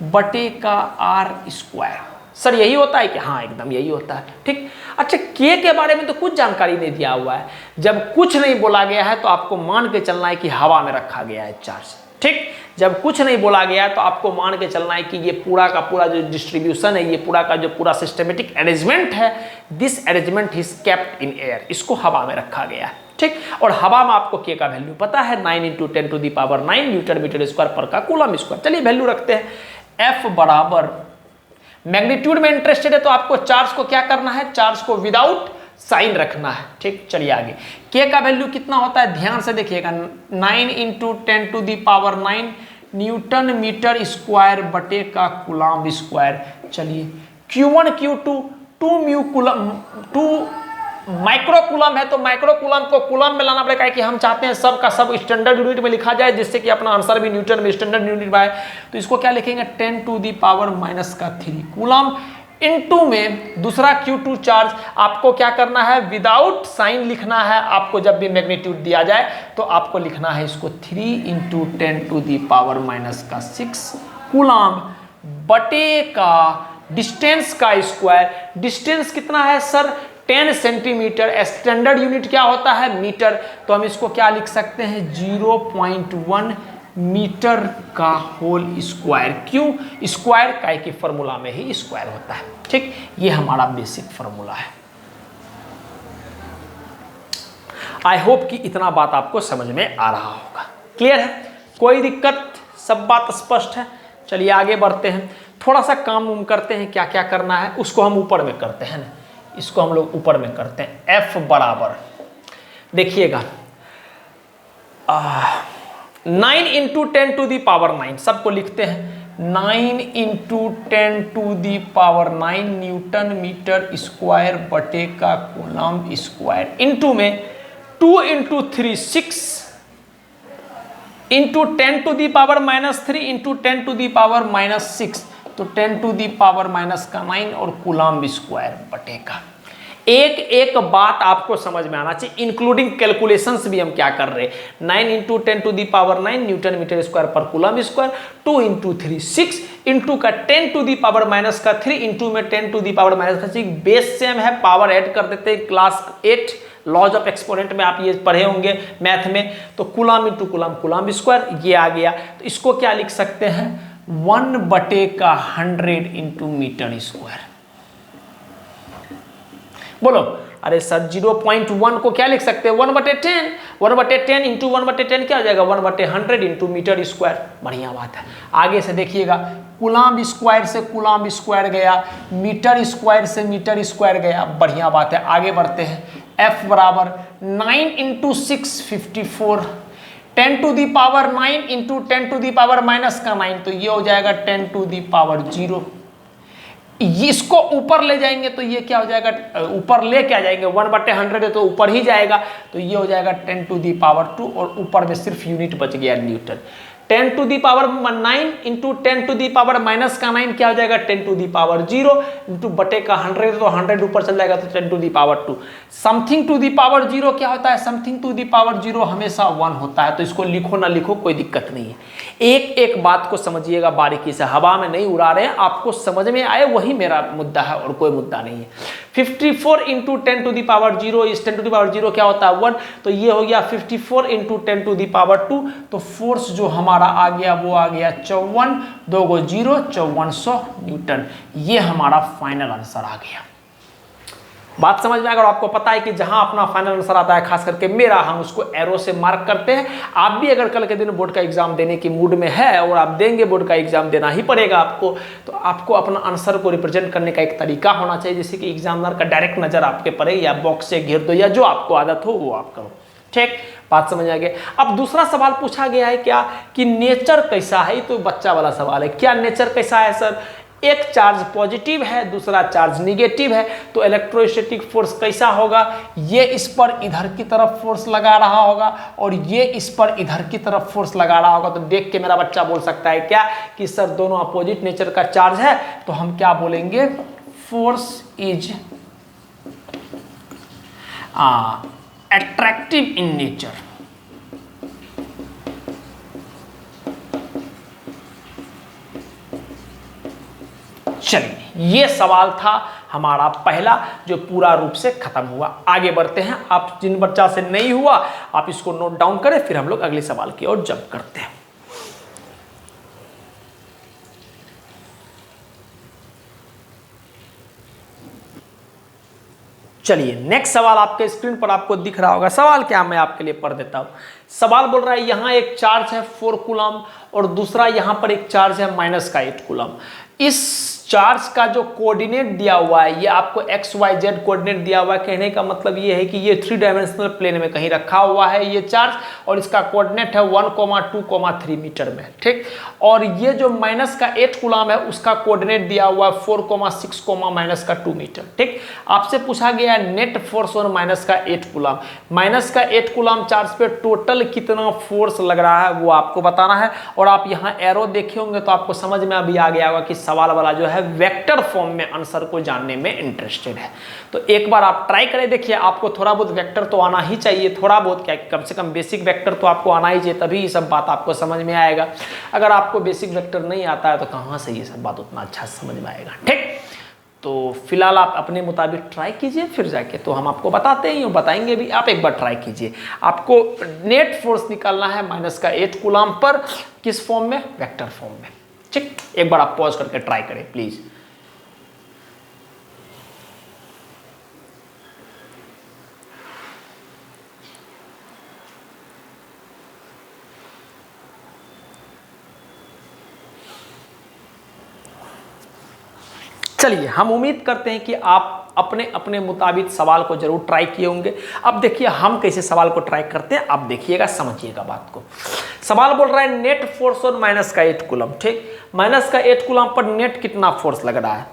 A: बटे का R²। सर यही होता है कि हाँ, एकदम यही होता है। ठीक, अच्छा K के बारे में तो कुछ जानकारी नहीं दिया हुआ है। जब कुछ नहीं बोला गया है तो आपको मान के चलना है कि हवा में रखा गया है चार्ज। ठीक, जब कुछ नहीं बोला गया है तो आपको मान के चलना है कि ये पूरा का पूरा जो डिस्ट्रीब्यूशन है, ये पूरा का जो पूरा सिस्टमेटिक अरेंजमेंट है, this arrangement is kept in air, इसको हवा में रखा गया है। ठीक, और हवा में आपको K का वैल्यू पता है 9 × 10⁻⁹ न्यूटन मीटर स्क्वायर पर का कूलम स्क्वायर। चलिए वैल्यू रखते हैं। F बराबर मैग्नीट्यूड में इंटरेस्टेड है तो आपको चार्ज को क्या करना है, चार्ज को विदाउट साइन रखना है। ठीक, चलिए आगे। K का वैल्यू कितना होता है, ध्यान से देखिएगा, 9 × 10⁻⁹ न्यूटन मीटर स्क्वायर बटे का कूलम स्क्वायर। चलिए Q1 Q2 2 mu coulomb 2 micro coulomb है तो माइक्रो कूलम को कूलम में लाना पड़ेगा कि हम चाहते हैं सब का सब स्टैंडर्ड यूनिट में लिखा जाए, जिससे कि अपना आंसर भी न्यूटन में स्टैंडर्ड यूनिट में आए। तो इसको क्या लिखेंगे 10⁻⁻³ कूलम इनटू में दूसरा Q2 चार्ज। आपको क्या करना है, विदाउट साइन लिखना है। आपको जब भी मैग्नीट्यूड दिया जाए तो आपको लिखना है इसको 3 × 10⁻⁻6 कूलम बटे का डिस्टेंस का स्क्वायर। डिस्टेंस कितना है सर 10 सेंटीमीटर, स्टैंडर्ड यूनिट क्या होता है मीटर, तो हम इसको क्या लिख सकते हैं 0.1 मीटर का होल स्क्वायर। क्यों स्क्वायर, काय के फॉर्मूला में ही स्क्वायर होता है। ठीक, ये हमारा बेसिक फॉर्मूला है। आई होप कि इतना बात आपको समझ में आ रहा होगा। क्लियर है, कोई दिक्कत, सब बात स्पष्ट है। चलिए आगे बढ़ते हैं, थोड़ा सा काम करते हैं, क्या क्या करना है उसको हम ऊपर में करते हैं ना, इसको हम लोग ऊपर में करते हैं। F बराबर देखिएगा 9 × 10⁻⁹ सबको लिखते हैं 9 × 10⁻⁹ न्यूटन मीटर स्क्वायर बटे का कूलम स्क्वायर इनटू में 2 × 3 6 × 10⁻³ × 10⁻⁻6 तो 10⁻⁻⁹ और कूलम स्क्वायर बटे का। एक एक बात आपको समझ में आना चाहिए, इंक्लूडिंग कैलकुलेशंस भी हम क्या कर रहे हैं। 9 × 10⁻⁹ न्यूटन मीटर स्क्वायर पर कूलम स्क्वायर, 2 × 3 6 इंटू का 10⁻⁻³ इंटू में 10⁻⁻6 बेस सेम है, पावर ऐड कर देते हैं। क्लास 8 लॉज ऑफ एक्सपोनेंट में आप ये पढ़े होंगे मैथ में। तो coulomb into coulomb coulomb square ये आ गया। तो इसको क्या लिख सकते हैं 1/100 इंटू मीटर स्क्वायर। बोलो, अरे सर 0.1 को क्या लिख सकते हैं 1/10, 1/10 इंटू 1/10 क्या हो जाएगा 1/100 इंटू मीटर स्क्वायर। बढ़िया बात है। आगे से देखिएगा, कूलम स्क्वायर से कूलम स्क्वायर गया, मीटर स्क्वायर से मीटर स्क्वायर गया। बढ़िया बात है, आगे बढ़ते हैं। F बराबर 9 × 6 54, 10⁻⁹ इंटू 10⁻⁻�9 तो ये हो जाएगा 10⁻0। इसको ऊपर ले जाएंगे तो ये क्या हो जाएगा, ऊपर ले क्या जाएंगे 1/100 है तो ऊपर ही जाएगा, तो ये हो जाएगा 10⁻2 और ऊपर में सिर्फ यूनिट बच गया न्यूटन। 10⁻9 इंटू 10⁻⁻⁹ क्या हो जाएगा 10⁻0 इंटू बटे का 100 तो 100 ऊपर चल जाएगा तो 10⁻2। समथिंग टू दी पावर 0 क्या होता है, समथिंग टू दी पावर 0 हमेशा 1 होता है। तो इसको लिखो ना लिखो कोई दिक्कत नहीं है, एक एक बात को समझिएगा बारीकी से, हवा में नहीं उड़ा रहे हैं, आपको समझ में आए वही मेरा मुद्दा है और कोई मुद्दा नहीं है। 54 इंटू 10⁻0 इस 10⁻0 क्या होता है 1, तो ये हो गया 54 इंटू 10⁻2। तो फोर्स जो हमारा आ गया वो आ गया 54, 2 को 0 5400 न्यूटन। ये हमारा फाइनल आंसर आ गया। बात समझ में अगर आपको पता है कि जहां अपना फाइनल आंसर आता है, खास करके मेरा, हम उसको एरो से मार्क करते हैं। आप भी अगर कल के दिन बोर्ड का एग्जाम देने की मूड में है और आप देंगे, बोर्ड का एग्जाम देना ही पड़ेगा आपको, तो आपको अपना आंसर को रिप्रेजेंट करने का एक तरीका होना चाहिए, जैसे कि एग्जामिनर का डायरेक्ट नजर आपके पड़े या बॉक्स से घेर दो या जो आपको आदत हो वो आप करो। ठीक, बात समझ आ गया। अब दूसरा सवाल पूछा गया है क्या कि नेचर कैसा है, तो बच्चा वाला सवाल है, क्या नेचर कैसा है सर। एक चार्ज पॉजिटिव है, दूसरा चार्ज निगेटिव है, तो इलेक्ट्रोस्टैटिक फोर्स कैसा होगा, ये इस पर इधर की तरफ फोर्स लगा रहा होगा और ये इस पर इधर की तरफ फोर्स लगा रहा होगा। तो देख के मेरा बच्चा बोल सकता है क्या कि सर दोनों अपोजिट नेचर का चार्ज है, तो हम क्या बोलेंगे force is attractive in nature. चलिए, ये सवाल था हमारा पहला जो पूरा रूप से खत्म हुआ। आगे बढ़ते हैं, आप जिन बच्चा से नहीं हुआ आप इसको नोट डाउन करें, फिर हम लोग अगले सवाल की ओर जंप करते हैं। चलिए, नेक्स्ट सवाल आपके स्क्रीन पर आपको दिख रहा होगा। सवाल क्या मैं आपके लिए पढ़ देता हूं। सवाल बोल रहा है यहां एक चार्ज है 4 कूलम और दूसरा यहां पर एक चार्ज है -8 कूलम। इस चार्ज का जो कोऑर्डिनेट दिया हुआ है ये आपको एक्स वाई जेड कोऑर्डिनेट दिया हुआ है। कहने का मतलब ये है कि ये 3 डायमेंशनल प्लेन में कहीं रखा हुआ है ये चार्ज, और इसका कोऑर्डिनेट है 1,2,3 मीटर में, ठीक। और ये जो माइनस का 8 कूलम है उसका कोऑर्डिनेट दिया हुआ है 4,6,-2 मीटर, ठीक। आपसे पूछा गया है नेट फोर्स और माइनस का 8 कूलम। माइनस का 8 कूलम चार्ज पे टोटल कितना फोर्स लग रहा है वो आपको बताना है। और आप यहाँ एरो देखे होंगे तो आपको समझ में अभी आ गया होगा कि सवाल वाला जो है वेक्टर फॉर्म में आंसर को जानने में इंटरेस्टेड है। तो एक बार आप ट्राई करें, देखिए आपको थोड़ा बहुत वेक्टर तो आना ही चाहिए, थोड़ा बहुत क्या, कम से कम बेसिक वेक्टर तो आपको आना ही चाहिए, तभी ये सब बात आपको समझ में आएगा। अगर आपको बेसिक वेक्टर नहीं आता है तो कहाँ से ये सब बात उतना अच्छा समझ में आएगा, ठीक। तो फिलहाल आप अपने मुताबिक ट्राई कीजिए, फिर जाके तो हम आपको बताते हैं और बताएंगे भी, आप एक बार ट्राई कीजिए। आपको नेट फोर्स निकालना है माइनस का 8 कूलम पर, किस फॉर्म में, वेक्टर फॉर्म में, ठीक। एक बार आप पॉज करके ट्राई करें प्लीज। चलिए, हम उम्मीद करते हैं कि आप अपने अपने मुताबिक सवाल को जरूर ट्राई किए होंगे। अब देखिए हम कैसे सवाल को ट्राई करते हैं, आप देखिएगा, समझिएगा बात को। सवाल बोल रहा है नेट फोर्स और माइनस का 8 कूलम, ठीक। माइनस का 8 कूलम पर नेट कितना फोर्स लग रहा है,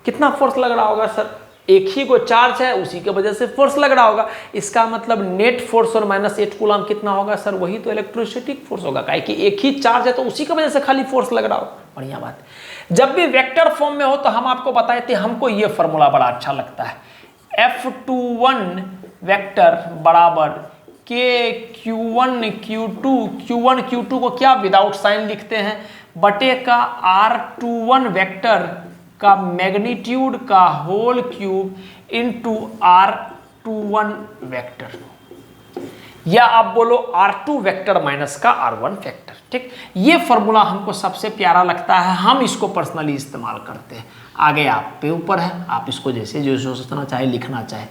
A: कितना फोर्स लग रहा होगा सर, एक ही को चार्ज है उसी की वजह से फोर्स लग रहा होगा। इसका मतलब नेट फोर्स और माइनस 8 कूलम कितना होगा सर, वही तो इलेक्ट्रोस्टैटिक फोर्स होगा, काहे कि एक ही चार्ज है तो उसी की वजह से खाली फोर्स लग रहा होगा। बढ़िया बात है। जब भी वेक्टर फॉर्म में हो तो हम आपको बताए थे, हमको ये फॉर्मूला बड़ा अच्छा लगता है, F21 वेक्टर बराबर के Q1 Q2, Q1 Q2 को क्या विदाउट साइन लिखते हैं, बटे का R21 वेक्टर का मैग्नीट्यूड का whole cube into R21 vector, या आप बोलो R2 वेक्टर माइनस का R1 वेक्टर, ठीक। ये फॉर्मूला हमको सबसे प्यारा लगता है, हम इसको पर्सनली इस्तेमाल करते हैं। आगे आप पे ऊपर है, आप इसको जैसे जो सोचना चाहे लिखना चाहे,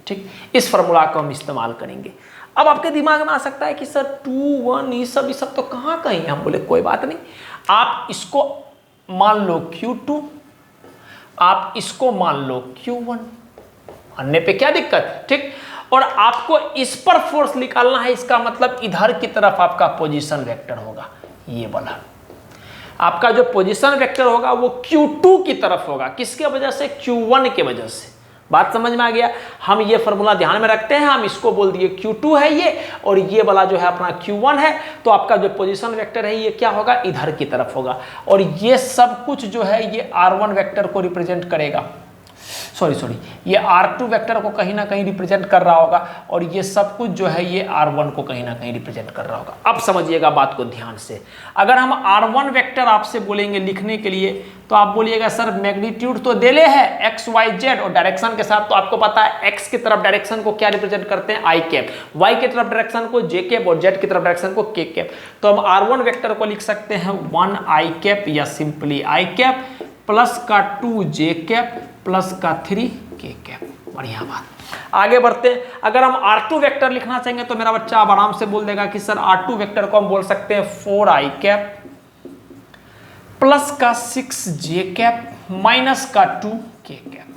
A: ठीक। इस फॉर्मूला को हम इस्तेमाल करेंगे। अब आपके दिमाग में आ सकता है कि सर 2 1 ये सब तो कहाँ कहीं, हम बोले कोई बात नहीं, आप इसको मान लो Q2, आप इसको मान लो Q1, अन्य पे क्या दिक्कत, ठीक। और आपको इस पर फोर्स निकालना है, इसका मतलब इधर की तरफ आपका पोजीशन वेक्टर होगा, ये वाला आपका जो पोजीशन वेक्टर होगा वो Q2 की तरफ होगा, किसके वजह से, Q1 के वजह से। बात समझ में आ गया। हम ये फॉर्मूला ध्यान में रखते हैं, हम इसको बोल दिए Q2 है ये, और ये वाला जो है अपना Q1 है, तो आपका जो पोजीशन वेक्टर है ये क्या होगा, इधर की तरफ होगा। और ये सब कुछ जो है ये R1 वेक्टर को रिप्रेजेंट करेगा, सॉरी ये R2 वेक्टर को कहीं ना कहीं रिप्रेजेंट कर रहा होगा, और ये सब कुछ जो है ये R1 को कहीं ना कहीं रिप्रेजेंट कर रहा होगा। अब समझिएगा बात को ध्यान से। अगर हम R1 वेक्टर आपसे बोलेंगे लिखने के लिए तो आप बोलिएगा सर मैग्नीट्यूड तो देले है x y z और डायरेक्शन के साथ, तो आपको पता है x की तरफ डायरेक्शन को क्या रिप्रेजेंट करते हैं, i कैप, y की तरफ डायरेक्शन को j कैप और z की तरफ डायरेक्शन को k कैप। तो हम R1 वेक्टर को लिख सकते हैं 1 i कैप या सिंपली i कैप प्लस का 2 j कैप प्लस का 3 k कैप। बढ़िया बात, आगे बढ़ते हैं। अगर हम R2 वेक्टर लिखना चाहेंगे तो मेरा बच्चा अब आराम से बोल देगा कि सर R2 वेक्टर को हम बोल सकते हैं 4 i कैप प्लस का 6 j कैप माइनस का 2 k कैप।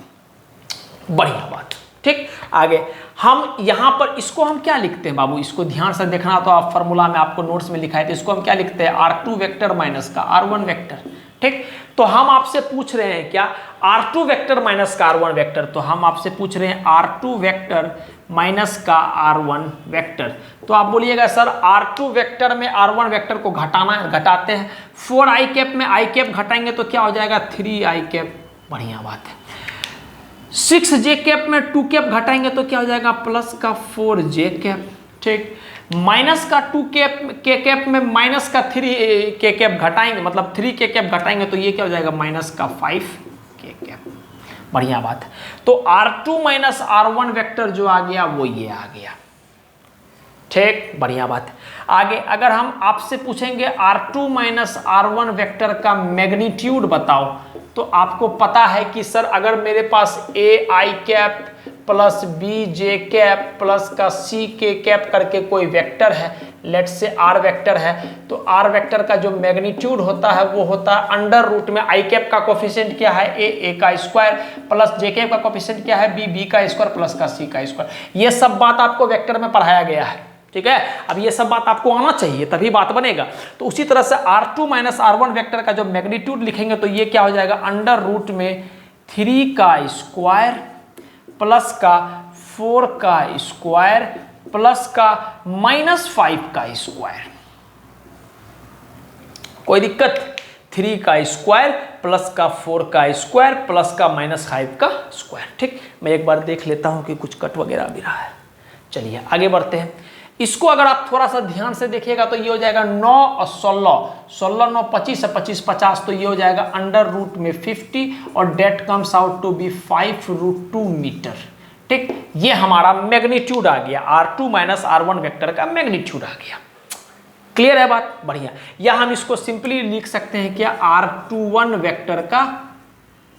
A: बढ़िया बात, ठीक। आगे हम यहां पर इसको हम क्या लिखते हैं बाबू, इसको ध्यान से देखना, तो आप फॉर्मूला में आपको नोट्स में लिखा है, तो इसको हम क्या लिखते हैं, R2 वेक्टर माइनस का R1 वेक्टर, ठीक। तो हम आपसे पूछ रहे हैं क्या, R2 वेक्टर माइनस का R1 वेक्टर, तो हम आपसे पूछ रहे हैं R2 वेक्टर माइनस का R1 वेक्टर। तो आप बोलिएगा सर R2 वेक्टर में R1 वेक्टर को घटाते हैं, 4 i कैप में i कैप घटाएंगे तो क्या हो जाएगा, 3 i कैप। बढ़िया बात है। 6 j कैप में 2 कैप घटाएंगे तो क्या हो जाएगा, प्लस का 4 j कैप, ठीक। माइनस का 2 के कैप में माइनस का 3 के कैप घटाएंगे, मतलब 3 के कैप घटाएंगे तो ये क्या हो जाएगा, माइनस का 5 के कैप। बढ़िया बात है। तो R2 माइनस R1 वेक्टर जो आ गया वो ये आ गया, ठीक। बढ़िया बात है। आगे अगर हम आपसे पूछेंगे R2 माइनस R1 वेक्टर का मैग्नीट्यूड बताओ, तो आपको पता है कि सर अगर मेरे पास a i cap plus b j cap plus का c k कैप करके कोई वेक्टर है, लेट से आर वेक्टर है, तो आर वेक्टर का जो मैग्नीट्यूड होता है वो होता है अंडर रूट में आई कैप का कोफिशिएंट क्या है ए का स्क्वायर प्लस जे कैप का कोफिशिएंट क्या है बी का स्क्वायर प्लस का सी का स्क्वायर। ये सब बात आपको वेक्टर में पढ़ाया गया है, ठीक है। अब ये सब बात आपको आना चाहिए तभी बात बनेगा। तो उसी तरह से R2 माइनस R1 वेक्टर का जो मैग्नीट्यूड लिखेंगे तो ये क्या हो जाएगा अंडर रूट में 3 का स्क्वायर प्लस का 4 का स्क्वायर प्लस का -5 का स्क्वायर। कोई दिक्कत? 3 का स्क्वायर प्लस का 4 का स्क्वायर प्लस का -5 का स्क्वायर। ठीक, मैं एक बार देख लेता हूं कि कुछ कट वगैरह भी रहा है। चलिए आगे बढ़ते हैं। इसको अगर आप थोड़ा सा ध्यान से देखिएगा तो ये हो जाएगा 9 और 16 9 25 और 25 50, तो ये हो जाएगा अंडर रूट में 50 और that comes out to be 5√2 metre. ठीक, ये हमारा मैग्नीट्यूड आ गया, R2 माइनस R1 वेक्टर का मैग्नीट्यूड आ गया। क्लियर है बात? बढ़िया। या हम इसको सिंपली लिख सकते हैं क्या R21 वेक्टर का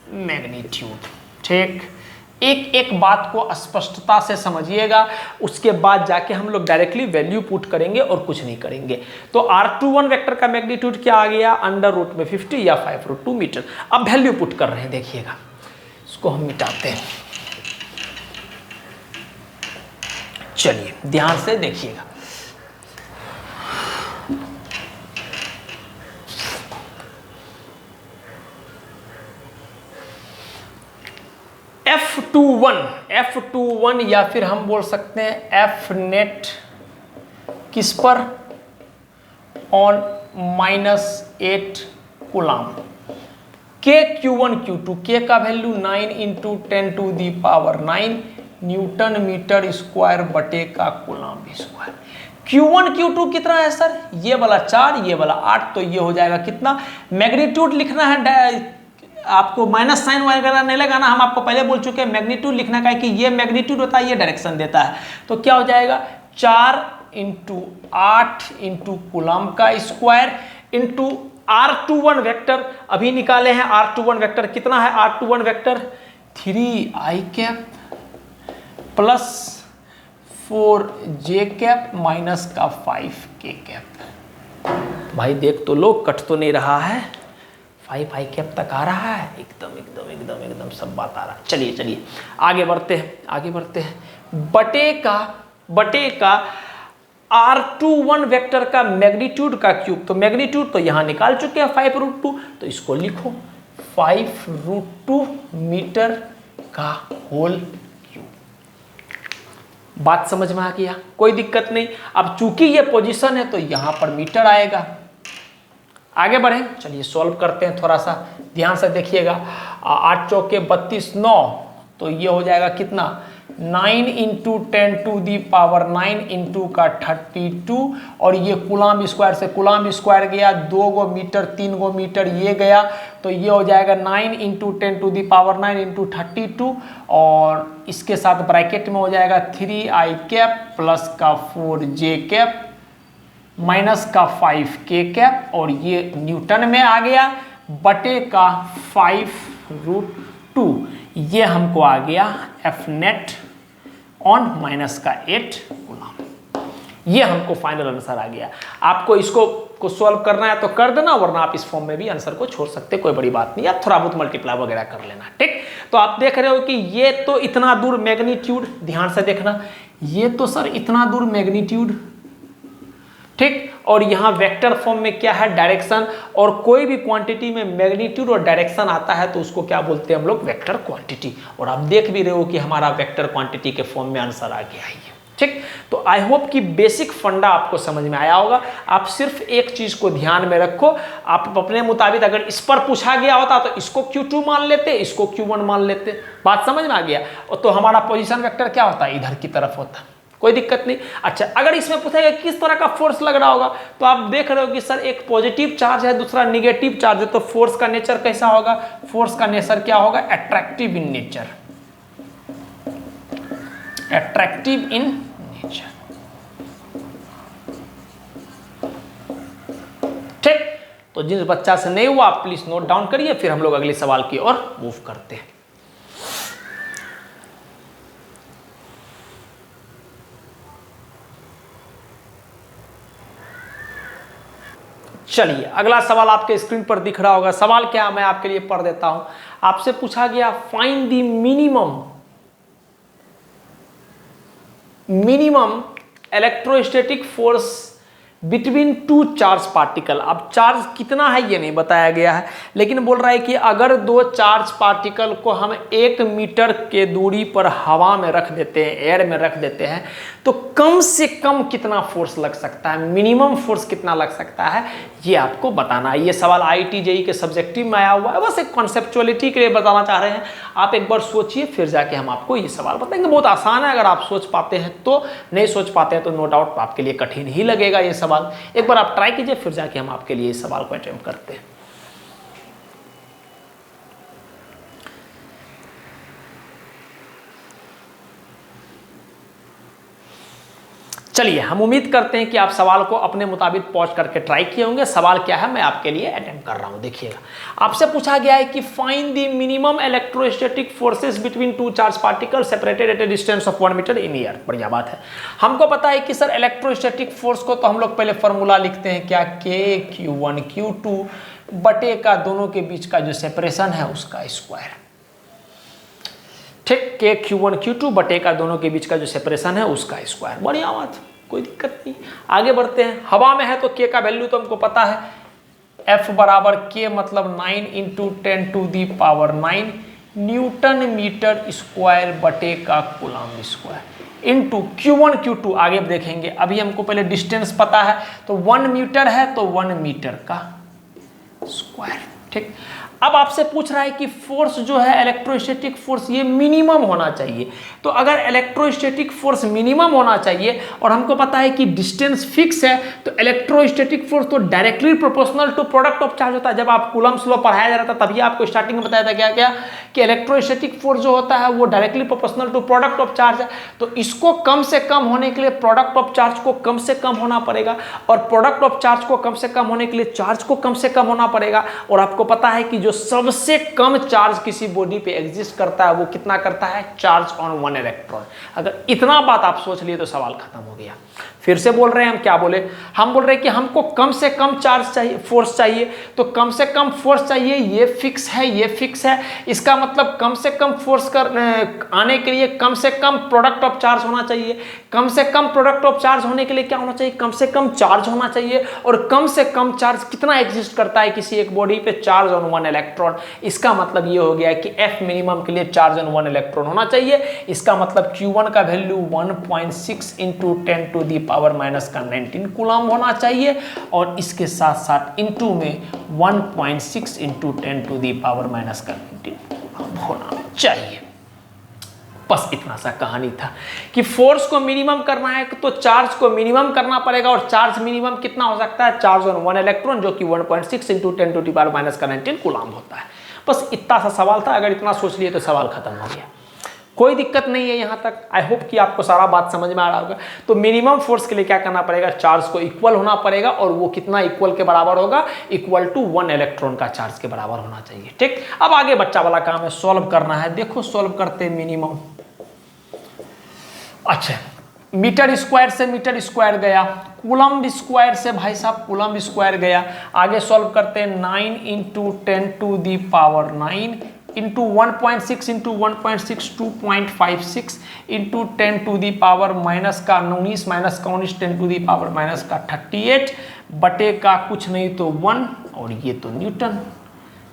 A: मैग्नीट्यूड। ठीक, एक एक बात को स्पष्टता से समझिएगा, उसके बाद जाके हम लोग डायरेक्टली वैल्यू पुट करेंगे और कुछ नहीं करेंगे। तो R21 वेक्टर का मैग्नीट्यूड क्या आ गया अंडर रूट में 50 या 5√2 मीटर। अब वैल्यू पुट कर रहे हैं, देखिएगा इसको हम मिटाते हैं। चलिए ध्यान से देखिएगा। F21 या फिर हम बोल सकते हैं F नेट किस पर on -8 coulomb. K Q1 Q2, K का वैल्यू 9 × 10⁻9 न्यूटन मीटर स्क्वायर बटे का कूलाम स्क्वायर। Q1 Q2 कितना है सर? ये वाला 4, ये वाला 8, तो ये हो जाएगा कितना? मैग्नीट्यूड लिखना है, आपको माइनस साइन वगैरह नहीं लगाना, हम आपको पहले बोल चुके हैं मैग्नीट्यूड लिखना का है कि ये मैग्नीट्यूड होता है, ये डायरेक्शन देता है। तो क्या हो जाएगा 4 × 8 × कूलम का स्क्वायर इंटू R21 वेक्टर अभी निकाले हैं। R21 वेक्टर कितना है? R21 vector 3i cap plus 4j cap minus का 5k कैप। भाई देख तो लो, कट तो नहीं रहा है, 5i कैप तक आ रहा है, एकदम सब बात आ रहा है। चलिए आगे बढ़ते हैं। बटे का R21 वेक्टर का मैग्नीट्यूड का क्यूब, तो मैग्नीट्यूड तो यहां निकाल चुके हैं 5√2, तो इसको लिखो 5√2 मीटर का होल क्यूब। बात समझ में आ गया? कोई दिक्कत नहीं। अब चूंकि ये पोजीशन है तो यहां पर मीटर आएगा। आगे बढ़ें, चलिए सॉल्व करते हैं, थोड़ा सा ध्यान से देखिएगा। 8 चौके 32 9, तो ये हो जाएगा कितना 9 × 10⁻9 इंटू का 32, और ये कूलम स्क्वायर से कूलम स्क्वायर गया, 2 गो मीटर 3 गो मीटर ये गया, तो ये हो जाएगा 9 × 10⁻9 इंटू 32, और इसके साथ ब्रैकेट में हो जाएगा 3i कैप प्लस का 4j कैप माइनस का 5k कैप, और ये न्यूटन में आ गया बटे का 5√2। ये हमको आ गया F नेट ऑन -8 कूलम। ये हमको फाइनल आंसर आ गया। आपको इसको सॉल्व करना है तो कर देना, वरना आप इस फॉर्म में भी आंसर को छोड़ सकते, कोई बड़ी बात नहीं, या थोड़ा बहुत मल्टीप्लाई वगैरह कर लेना। ठीक, तो आप देख रहे हो कि ये तो इतना दूर मैग्नीट्यूड, ध्यान से देखना, ये तो सर इतना दूर मैग्नीट्यूड, ठीक, और यहाँ वेक्टर फॉर्म में क्या है डायरेक्शन, और कोई भी क्वांटिटी में मैग्नीट्यूड और डायरेक्शन आता है तो उसको क्या बोलते हैं हम लोग? Vector quantity. और आप देख भी रहे हो कि हमारा वेक्टर क्वांटिटी के फॉर्म में आंसर आ गया है। ठीक, तो आई होप कि बेसिक फंडा आपको समझ में आया होगा। आप सिर्फ एक चीज को ध्यान में रखो, आप अपने मुताबिक अगर इस पर पूछा गया होता तो इसको Q2 मान लेते, इसको Q1 मान लेते। बात समझ में आ गया? और तो हमारा पोजीशन वेक्टर क्या होता है? इधर की तरफ होता, कोई दिक्कत नहीं। अच्छा, अगर इसमें पूछा गया किस तरह का फोर्स लग रहा होगा, तो आप देख रहे हो कि सर एक पॉजिटिव चार्ज है, दूसरा निगेटिव चार्ज है, तो फोर्स का नेचर कैसा होगा? फोर्स का नेचर क्या होगा? Attractive in nature, attractive in nature. ठीक, तो जिस बच्चा से नहीं हुआ आप प्लीज नोट डाउन करिए, फिर हम लोग अगले सवाल की ओर मूव करते हैं। चलिए अगला सवाल आपके स्क्रीन पर दिख रहा होगा। सवाल क्या मैं आपके लिए पढ़ देता हूं। आपसे पूछा गया find the minimum electrostatic force between two charge particle. अब चार्ज कितना है ये नहीं बताया गया है, लेकिन बोल रहा है कि अगर दो चार्ज पार्टिकल को हम 1 मीटर के दूरी पर हवा में रख देते हैं, एयर में रख देते हैं, तो कम से कम कितना फोर्स लग सकता है, मिनिमम फोर्स कितना लग सकता है, ये आपको बताना है। ये सवाल IIT JEE के सब्जेक्टिव में आया हुआ है, बस एक कॉन्सेप्चुअलिटी के लिए बताना चाह रहे हैं। आप एक बार सोचिए, फिर जाके हम आपको ये सवाल बताएंगे। बहुत आसान है, अगर आप सोच पाते हैं तो, नहीं सोच पाते हैं तो नो डाउट आपके लिए कठिन ही लगेगा ये सवाल। एक बार आप ट्राई कीजिए, फिर जाके हम आपके लिए इस सवाल को अटेम्प्ट करते हैं। चलिए, हम उम्मीद करते हैं कि आप सवाल को अपने मुताबिक पॉज करके ट्राई किए होंगे। सवाल क्या है मैं आपके लिए अटेम्प्ट कर रहा हूं। देखिएगा, आपसे पूछा गया है कि find the minimum electrostatic forces between two charge particle separated at a distance of 1 metre in air. बढ़िया बात है। हमको पता है कि सर इलेक्ट्रोस्टैटिक फोर्स को तो हम लोग पहले फॉर्मूला लिखते हैं क्या, K Q1 Q2 बटे का दोनों के बीच का जो सेपरेशन है उसका स्क्वायर। ठीक, K Q1 Q2 बटे का दोनों के बीच का जो सेपरेशन है उसका स्क्वायर। बढ़िया बात, कोई दिक्कत नहीं। आगे बढ़ते हैं। हवा में है तो K का वैल्यू तो हमको पता है, F बराबर K मतलब 9 × 10⁹ न्यूटन मीटर स्क्वायर बटे का coulomb square into Q1 Q2। आगे देखेंगे, अभी हमको पहले डिस्टेंस पता है, तो 1 मीटर है तो 1 मीटर का स्क्वायर। ठीक, अब आपसे पूछ रहा है कि फोर्स जो है इलेक्ट्रोस्टैटिक फोर्स ये मिनिमम होना चाहिए। तो अगर इलेक्ट्रोस्टैटिक फोर्स मिनिमम होना चाहिए और हमको पता है कि डिस्टेंस फिक्स है, तो इलेक्ट्रोस्टैटिक फोर्स तो directly proportional to product of charge होता है। जब आप कूलम्ब्स लॉ पढ़ाया जा रहा था तभी आपको स्टार्टिंग में बताया था क्या क्या, कि इलेक्ट्रोस्टैटिक फोर्स जो होता है वो directly proportional to product of charge है। तो इसको कम से कम होने के लिए प्रोडक्ट ऑफ चार्ज को कम से कम होना पड़ेगा, और प्रोडक्ट ऑफ चार्ज को कम से कम होने के लिए चार्ज को कम से कम होना पड़ेगा। और आपको पता है कि जो सबसे कम चार्ज किसी बॉडी पे एग्जिस्ट करता है वो कितना करता है, चार्ज ऑन 1 इलेक्ट्रॉन। अगर इतना बात आप सोच लिए तो सवाल खत्म हो गया। फिर से बोल रहे हैं, हम क्या बोले, हम बोल रहे हैं कि हमको कम से कम चार्ज चाहिए, फोर्स चाहिए। तो कम से कम फोर्स चाहिए, ये फिक्स है, ये फिक्स है। इसका मतलब कम से कम फोर्स आने के लिए कम से कम प्रोडक्ट ऑफ चार्ज होना चाहिए। कम से कम प्रोडक्ट ऑफ चार्ज होने के लिए क्या होना चाहिए, कम से कम चार्ज होना चाहिए। और कम से कम चार्ज कितना एग्जिस्ट करता है किसी एक बॉडी पे, चार्ज ऑन 1 इलेक्ट्रॉन। इसका मतलब ये हो गया कि F मिनिमम के लिए चार्ज ऑन 1 इलेक्ट्रॉन होना चाहिए। इसका मतलब Q1 का वैल्यू 1.6 × 10⁻⁻19 कूलम्ब होना चाहिए, और इसके साथ साथ इंटू में 1.6 × 10⁻⁻19 होना चाहिए। बस इतना सा कहानी था कि फोर्स को मिनिमम करना है तो चार्ज को मिनिमम करना पड़ेगा। और चार्ज मिनिमम कितना हो सकता है, चार्ज ऑन 1 इलेक्ट्रॉन, जो कि 1.6 × 10⁻⁻19 कूलम्ब होता है। बस इतना सा सवाल था। अगर इतना सोच लिए तो सवाल खत्म हो गया। कोई दिक्कत नहीं है यहाँ तक। आई होप कि आपको सारा बात समझ में आ रहा होगा। तो मिनिमम फोर्स के लिए क्या करना पड़ेगा, चार्ज को इक्वल होना पड़ेगा, और वो कितना इक्वल के बराबर होगा, इक्वल टू 1 इलेक्ट्रॉन का चार्ज के बराबर होना चाहिए। ठीक, अब आगे बच्चा वाला काम है, सॉल्व करना है। देखो सॉल्व करते हैं मिनिमम। अच्छा, मीटर स्क्वायर से मीटर स्क्वायर गया, कूलम्ब स्क्वायर से भाई साहब कूलम्ब स्क्वायर गया। आगे सॉल्व करते हैं, 9 × 10⁹ इंटू 1.6 × 1.6 2.56 इंटू 10⁻⁻19 का 10⁻⁻38 बटे का कुछ नहीं तो 1, और ये तो न्यूटन,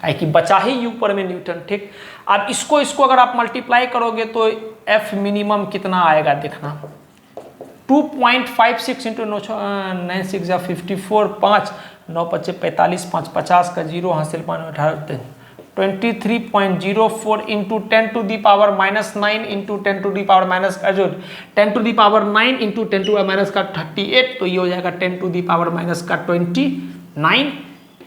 A: काहे कि बचा ही ऊपर में न्यूटन। ठीक, अब इसको अगर आप मल्टीप्लाई करोगे तो F मिनिमम कितना आएगा देखना, 2.56 × 9 6 54 5 9 5 45 5 50 का 0 हासिल 18 23.04 इंटू 10⁻⁻9 इंटू 10⁻9 इंटू 10⁻38, तो ये हो जाएगा 10⁻29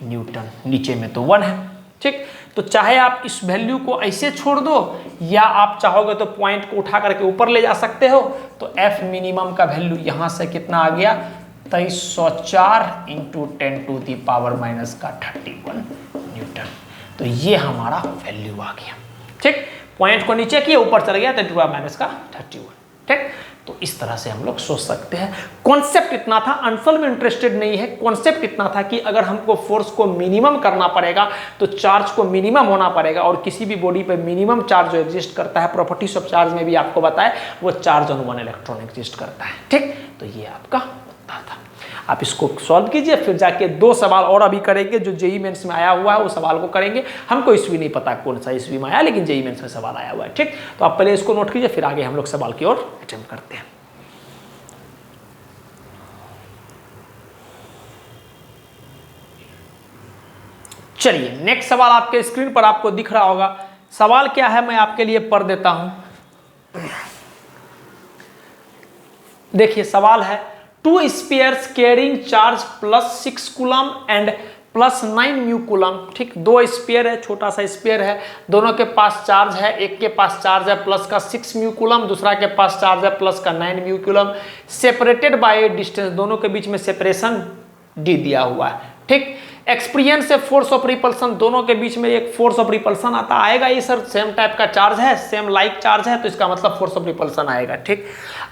A: न्यूटन। नीचे में तो 1 है। ठीक, तो चाहे आप इस वैल्यू को ऐसे छोड़ दो, या आप चाहोगे तो पॉइंट को उठा करके ऊपर ले जा सकते हो। तो F मिनिमम का वैल्यू यहाँ से कितना आ गया, 2304 इंटू 10⁻31 न्यूटन। तो ये हमारा वैल्यू आ गया। ठीक, पॉइंट को नीचे किया, ऊपर चल गया 10⁻31। ठीक, ठीक। तो इस तरह से हम लोग सोच सकते हैं। कॉन्सेप्ट इतना था, आंसर में इंटरेस्टेड नहीं है, कॉन्सेप्ट इतना था कि अगर हमको फोर्स को मिनिमम करना पड़ेगा तो चार्ज को मिनिमम होना पड़ेगा, और किसी भी बॉडी पे मिनिमम चार्ज जो एग्जिस्ट करता है, प्रॉपर्टीज ऑफ चार्ज में भी आपको बताया, वो charge on one electron exist करता है। ठीक, तो ये आपका मुद्दा था। आप इसको सॉल्व कीजिए, फिर जाके 2 सवाल और अभी करेंगे जो जेईई मेंस में आया हुआ है, वो सवाल को करेंगे। हमको ईस्वी नहीं पता कौन सा ईस्वी में आया, लेकिन जेईई मेंस में सवाल आया हुआ है। ठीक, तो आप पहले इसको नोट कीजिए, फिर आगे हम लोग सवाल की ओर अटेम्प्ट करते हैं। चलिए, नेक्स्ट सवाल आपके स्क्रीन पर आपको दिख रहा होगा। सवाल क्या है मैं आपके लिए पढ़ देता हूं। देखिए सवाल है, 2 spheres carrying charge +6 coulomb and +9 mu coulomb. ठीक, 2 स्फीयर है, छोटा सा स्फीयर है, दोनों के पास चार्ज है। एक के पास चार्ज है प्लस का 6 म्यू कूलम, दूसरा के पास चार्ज है प्लस का 9 mu coulomb. Separated by A distance, दोनों के बीच में सेपरेशन डी दिया हुआ है। ठीक, एक्सपीरियंस से फोर्स ऑफ रिपल्सन, दोनों के बीच में एक फोर्स ऑफ रिपल्सन आता आएगा। ये सर सेम टाइप का चार्ज है, सेम लाइक चार्ज है, तो इसका मतलब फोर्स ऑफ रिपल्सन आएगा। ठीक,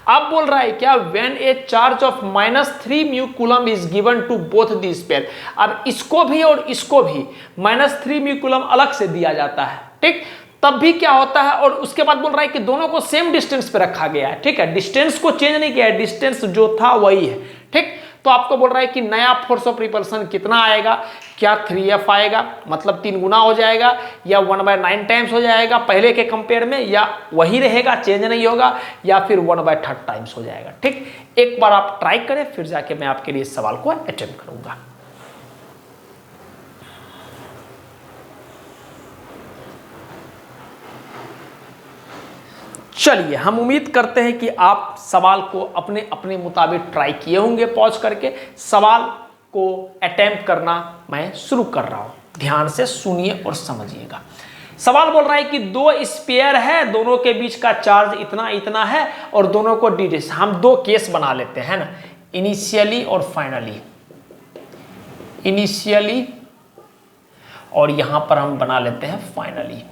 A: अब बोल रहा है क्या, when a charge of -3 mu coulomb is given to both the sphere. अब इसको भी और इसको भी -3 म्यू कूलम अलग से दिया जाता है। ठीक, तब भी क्या होता है, और उसके बाद बोल रहा है कि दोनों को सेम डिस्टेंस पे रखा गया है। ठीक है, डिस्टेंस को चेंज नहीं किया है, डिस्टेंस जो था वही है। ठीक, तो आपको बोल रहा है कि नया फोर्स ऑफ रिपल्सन कितना आएगा, क्या 3F आएगा, मतलब 3 गुना हो जाएगा, या 1/9 टाइम्स हो जाएगा पहले के कंपेयर में, या वही रहेगा चेंज नहीं होगा, या फिर 1/3 टाइम्स हो जाएगा। ठीक, एक बार आप ट्राई करें, फिर जाके मैं आपके लिए इस सवाल को अटेम्प्ट करूंगा। चलिए, हम उम्मीद करते हैं कि आप सवाल को अपने अपने मुताबिक ट्राई किए होंगे। पॉज करके सवाल को अटेम्प्ट करना मैं शुरू कर रहा हूं, ध्यान से सुनिए और समझिएगा। सवाल बोल रहा है कि 2 स्फीयर है, दोनों के बीच का चार्ज इतना इतना है, और दोनों को डी, हम 2 केस बना लेते हैं ना, इनिशियली और फाइनली। इनिशियली, और यहां पर हम बना लेते हैं फाइनली।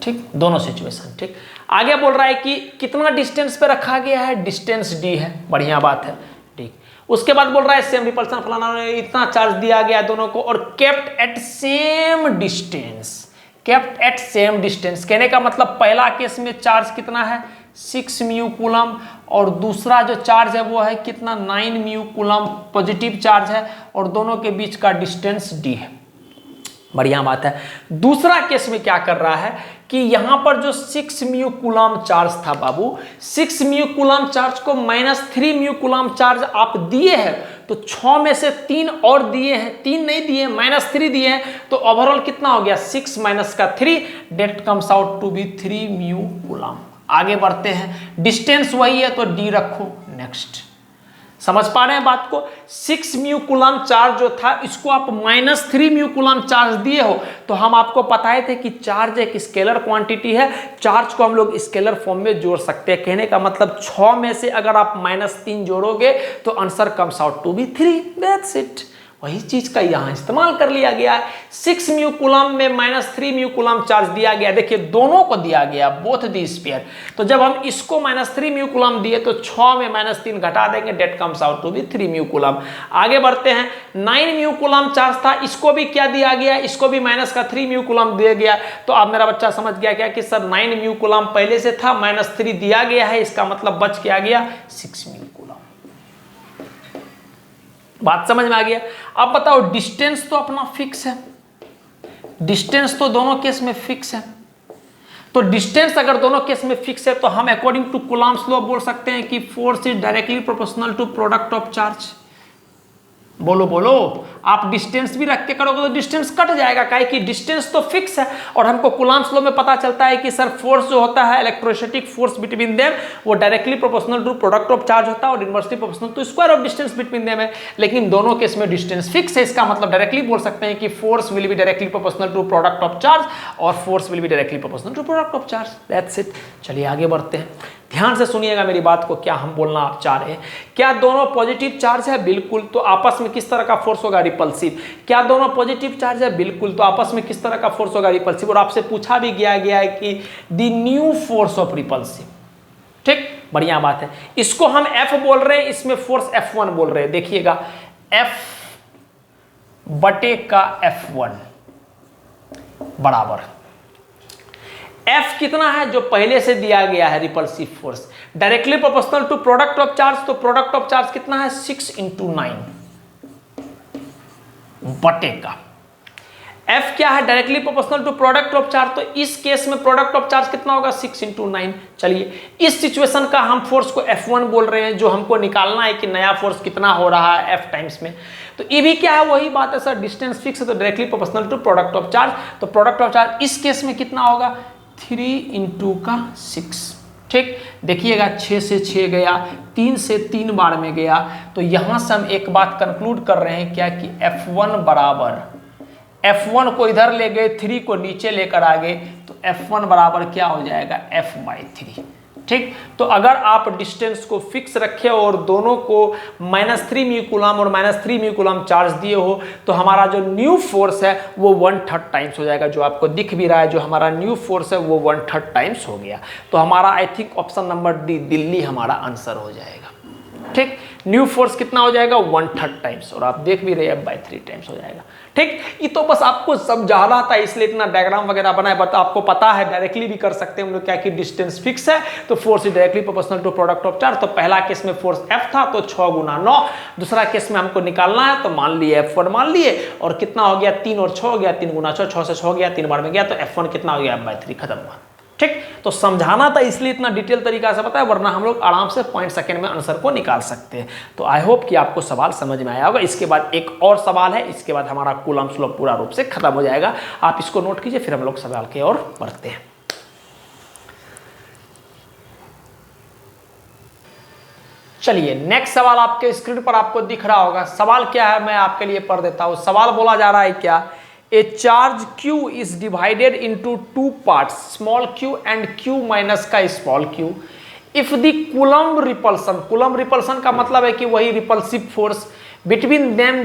A: ठीक, दोनों सिचुएशन। ठीक, आगे बोल रहा है कि कितना डिस्टेंस पे रखा गया है, डिस्टेंस डी है, बढ़िया बात है। ठीक, उसके बाद बोल रहा है सेम रिपल्सन फलाना, इतना चार्ज दिया गया है दोनों को, और kept at same distance. Kept at same distance कहने का मतलब पहला केस में चार्ज कितना है, 6 म्यू कूलम, और दूसरा जो चार्ज है वो है कितना, 9 म्यू कूलम पॉजिटिव चार्ज है, और दोनों के बीच का डिस्टेंस डी है। बढ़िया बात है। दूसरा केस में क्या कर रहा है कि यहां पर जो 6 म्यू कूलम चार्ज था बाबू, 6 म्यू कूलम चार्ज को -3 म्यू कूलम चार्ज आप दिए हैं, तो 6 में से 3 और दिए हैं, 3 नहीं दिए, -3 दिए हैं, तो ओवरऑल कितना हो गया, 6 माइनस का 3, that comes out to be 3 mu coulomb. आगे बढ़ते हैं, डिस्टेंस वही है तो डी रखो। नेक्स्ट, समझ पा रहे हैं बात को। 6 म्यू कूलम चार्ज जो था, इसको आप -3 म्यू कूलम चार्ज दिए हो, तो हम आपको बताए थे कि चार्ज एक स्केलर क्वांटिटी है, चार्ज को हम लोग स्केलर फॉर्म में जोड़ सकते हैं। कहने का मतलब 6 में से अगर आप -3 जोड़ोगे तो answer comes out to be 3, that's it. वही चीज का यहां इस्तेमाल कर लिया गया है। 6 म्यू कूलम में -3 म्यू कूलम चार्ज दिया गया, देखिए दोनों को दिया गया, बोथ दी स्फीयर। तो जब हम इसको -3 म्यू कूलम दिए तो 6 में -3 घटा देंगे, that comes out to be 3 mu coulomb. आगे बढ़ते हैं, 9 म्यू कूलम चार्ज था, इसको भी क्या दिया गया, इसको भी -3 म्यू कूलम दिया गया। तो अब मेरा बच्चा समझ गया क्या कि सर 9 म्यू कूलम पहले से था, -3 दिया गया है, इसका मतलब बच के आ गया 6 म्यू कूलम। बात समझ में आ गया। अब बताओ, डिस्टेंस तो अपना फिक्स है, डिस्टेंस तो दोनों केस में फिक्स है। तो डिस्टेंस अगर दोनों केस में फिक्स है तो हम अकॉर्डिंग टू कूलम्स लॉ बोल सकते हैं कि force is directly proportional to product of charge. बोलो बोलो, आप डिस्टेंस भी रख के करोगे तो डिस्टेंस कट जाएगा, काहे कि डिस्टेंस तो फिक्स है। और हमको कूलम्स लॉ में पता चलता है कि सर फोर्स जो होता है, इलेक्ट्रोस्टैटिक फोर्स बिटवीन देम, वो directly proportional to product of charge होता है, और inversely proportional to square of distance between them है। लेकिन दोनों केस में डिस्टेंस फिक्स है, इसका मतलब डायरेक्टली बोल सकते हैं कि force will be directly proportional to product of charge, और force will be directly proportional to product of charge, that's it. चलिए आगे बढ़ते हैं, ध्यान से सुनिएगा मेरी बात को, क्या हम बोलना चाह रहे हैं। क्या दोनों पॉजिटिव चार्ज है, बिल्कुल, तो आपस में किस तरह का फोर्स होगा, रिपल्सिव। क्या दोनों पॉजिटिव चार्ज है, बिल्कुल, तो आपस में किस तरह का फोर्स होगा, रिपल्सिव। और आपसे पूछा भी गया है कि the new force of repulsive, ठीक, बढ़िया बात है। इसको हम F बोल रहे हैं, इसमें फोर्स F1 बोल रहे हैं। देखिएगा F बटे का F1 बराबर F कितना है जो पहले से दिया गया है, repulsive force directly proportional to product of charge. तो प्रोडक्ट ऑफ चार्ज कितना है 6 × 9 बटे का F क्या है, directly proportional to product of charge. तो इस केस में प्रोडक्ट ऑफ चार्ज कितना होगा 6 × 9। चलिए इस सिचुएशन का हम फोर्स को F1 बोल रहे हैं, जो हमको निकालना है कि नया फोर्स कितना हो रहा है F टाइम्स में। तो ये भी क्या है, वही बात है सर, डिस्टेंस फिक्स है तो directly proportional to product of charge. तो प्रोडक्ट ऑफ चार्ज इस केस में कितना होगा 3 × 6। ठीक, देखिएगा 6 से 6 गया, 3 से 3 बार में गया। तो यहां से हम एक बात कंक्लूड कर रहे हैं क्या कि F1 बराबर, F1 को इधर ले गए, 3 को नीचे लेकर आ गए, तो F1 बराबर क्या हो जाएगा F/3। ठीक, तो अगर आप डिस्टेंस को फिक्स रखे और दोनों को -3 म्यू कूलम और -3 म्यू कूलम चार्ज दिए हो, तो हमारा जो न्यू फोर्स है वो 1/3 टाइम्स हो जाएगा। जो आपको दिख भी रहा है, जो हमारा न्यू फोर्स है वो 1/3 टाइम्स हो गया। तो हमारा आई think option number D, Delhi हमारा आंसर हो जाएगा। ठीक, न्यू फोर्स कितना हो जाएगा 1/3 टाइम्स, और आप देख भी रहे हैं F/3 टाइम्स हो जाएगा। ठीक, ये तो बस आपको समझाना था, इसलिए इतना डायग्राम वगैरह बनाए। बट आपको पता है डायरेक्टली भी कर सकते हैं हम लोग क्या कि डिस्टेंस फिक्स है तो force is directly proportional to product of charge. तो पहला केस में फोर्स F था तो 6 × 9, दूसरा केस में हमको निकालना है तो मान लिए F1 मान लिए, और कितना हो गया 3 और 6 हो गया, 3 × 6, 6 से 6 गया, 3 बार में गया, तो F1 कितना हो गया F/3, खत्म हुआ। ठीक, तो समझाना था इसलिए इतना डिटेल तरीका से पता है, वरना हम लोग आराम से पॉइंट सेकंड में आंसर को निकाल सकते हैं। तो आई होप कि आपको सवाल समझ में आया होगा। इसके बाद एक और सवाल है, इसके बाद हमारा कूलम स्लो पूरा रूप से खत्म हो जाएगा। आप इसको नोट कीजिए, फिर हम लोग सवाल की ओर बढ़ते हैं। चलिए नेक्स्ट सवाल आपके स्क्रीन पर आपको दिख रहा होगा। सवाल क्या है मैं आपके लिए पढ़ देता हूं। सवाल बोला जा रहा है क्या, A charge Q is divided into 2 parts, small q and q minus का small q. If the Coulomb repulsion का मतलब है कि वही repulsive force between them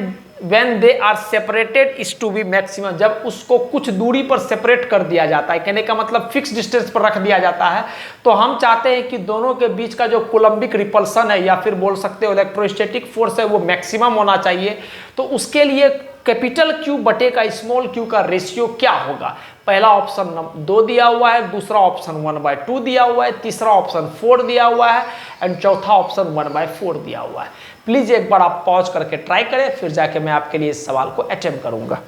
A: when they are separated is to be maximum। जब उसको कुछ दूरी पर सेपरेट कर दिया जाता है, कहने का मतलब फिक्स डिस्टेंस पर रख दिया जाता है, तो हम चाहते हैं कि दोनों के बीच का जो कोलम्बिक रिपल्सन है या फिर बोल सकते हो इलेक्ट्रोस्टैटिक फोर्स है वो मैक्सिमम होना चाहिए। तो उसके लिए कैपिटल Q बटे का स्मॉल q का रेशियो क्या होगा। पहला ऑप्शन 2 दिया हुआ है, दूसरा ऑप्शन 1/2 दिया हुआ है, तीसरा ऑप्शन 4 दिया हुआ है एंड चौथा ऑप्शन 1/4 दिया हुआ है। प्लीज एक बार आप पॉज करके ट्राई करें, फिर जाके मैं आपके लिए इस सवाल को अटेम्प्ट करूंगा।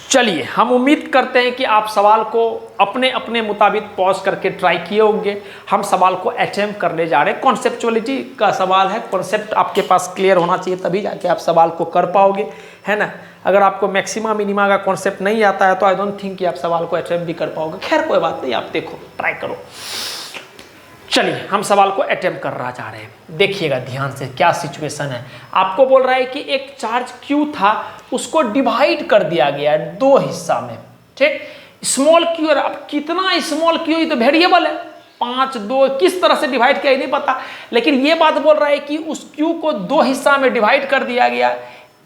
A: चलिए हम उम्मीद करते हैं कि आप सवाल को अपने अपने मुताबिक पॉज करके ट्राई किए होंगे। हम सवाल को अटेम्प्ट करने जा रहे हैं। कॉन्सेप्चुअलिटी का सवाल है, कॉन्सेप्ट आपके पास क्लियर होना चाहिए तभी जाके आप सवाल को कर पाओगे, है ना। अगर आपको मैक्सिमा मिनिमा का कॉन्सेप्ट नहीं आता है तो आई डोंट थिंक कि आप सवाल को अटेम्प्ट भी कर पाओगे। खैर कोई बात नहीं, आप देखो ट्राई करो। चलिए हम सवाल को अटेम्प्ट कर रहा जा रहे हैं। देखिएगा ध्यान से क्या सिचुएशन है। आपको बोल रहा है कि एक चार्ज Q था, उसको डिवाइड कर दिया गया है 2 हिस्सा में। ठीक, स्मॉल Q, और अब कितना स्मॉल Q ये तो वेरिएबल है, 5, 2 किस तरह से डिवाइड किया नहीं पता, लेकिन ये बात बोल रहा है कि उस Q को 2 हिस्सा में डिवाइड कर दिया गया।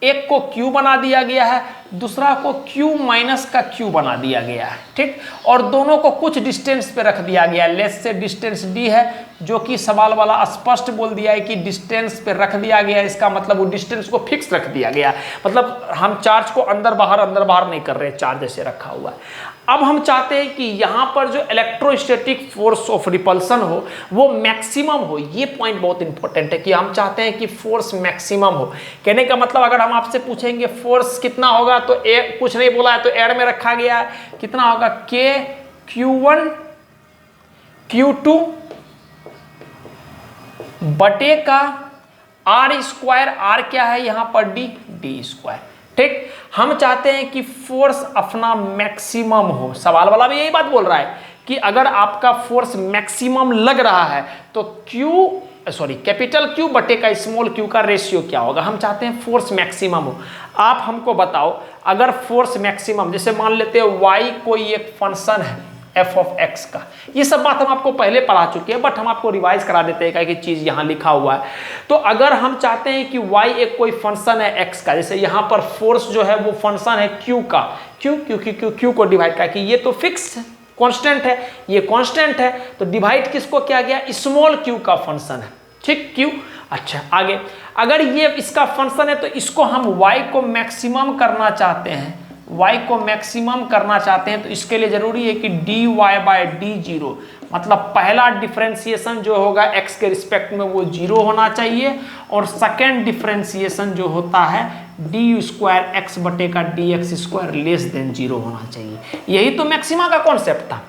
A: एक को Q बना दिया गया है, दूसरा को Q माइनस का Q बना दिया गया है। ठीक, और दोनों को कुछ डिस्टेंस पे रख दिया गया है। लेट्स से डिस्टेंस D है, जो कि सवाल वाला स्पष्ट बोल दिया है कि डिस्टेंस पे रख दिया गया है। इसका मतलब वो डिस्टेंस को फिक्स रख दिया गया, मतलब हम चार्ज को अंदर बाहर नहीं कर रहे, चार्ज ऐसे रखा हुआ है। अब हम चाहते हैं कि यहाँ पर जो इलेक्ट्रोस्टैटिक फोर्स ऑफ रिपल्सन हो वो मैक्सिमम हो। ये पॉइंट बहुत इंपॉर्टेंट है कि हम चाहते हैं कि फोर्स मैक्सिमम हो। कहने का मतलब अगर हम आपसे पूछेंगे फोर्स कितना होगा तो कुछ नहीं बोला है तो एयर में रखा गया है, कितना होगा K Q1 Q2 बटे का R²। R क्या है यहाँ पर D²। ठीक, हम चाहते हैं कि फोर्स अपना मैक्सिमम हो। सवाल वाला भी यही बात बोल रहा है कि अगर आपका फोर्स मैक्सिमम लग रहा है तो कैपिटल Q बटे का स्मॉल q का रेशियो क्या होगा। हम चाहते हैं फोर्स मैक्सिमम हो। आप हमको बताओ, अगर फोर्स मैक्सिमम, जैसे मान लेते हैं y कोई एक फंक्शन है एफ ऑफ एक्स का। ये सब बात हम आपको पहले पढ़ा चुके हैं, बट हम आपको रिवाइज करा देते हैं कि चीज यहाँ लिखा हुआ है। तो अगर हम चाहते हैं कि y एक कोई फंक्शन है x का, जैसे यहाँ पर फोर्स जो है वो फंक्शन है q का, q को डिवाइड करके, ये तो फिक्स है, कांस्टेंट है, ये कांस्टेंट है, तो डिवाइड किसको किया गया, स्मॉल q का फंक्शन है, ठीक, q। अच्छा आगे, अगर ये इसका फंक्शन है तो इसको हम y को मैक्सिमम करना चाहते हैं, y को मैक्सिमम करना चाहते हैं तो इसके लिए जरूरी है कि dy बाय डी जीरो, मतलब पहला डिफरेंशिएशन जो होगा x के रिस्पेक्ट में वो जीरो होना चाहिए, और सेकेंड डिफरेंशिएशन जो होता है डी स्क्वायर एक्स बटे का D x square less than zero होना चाहिए। यही तो मैक्सिमा का कॉन्सेप्ट था।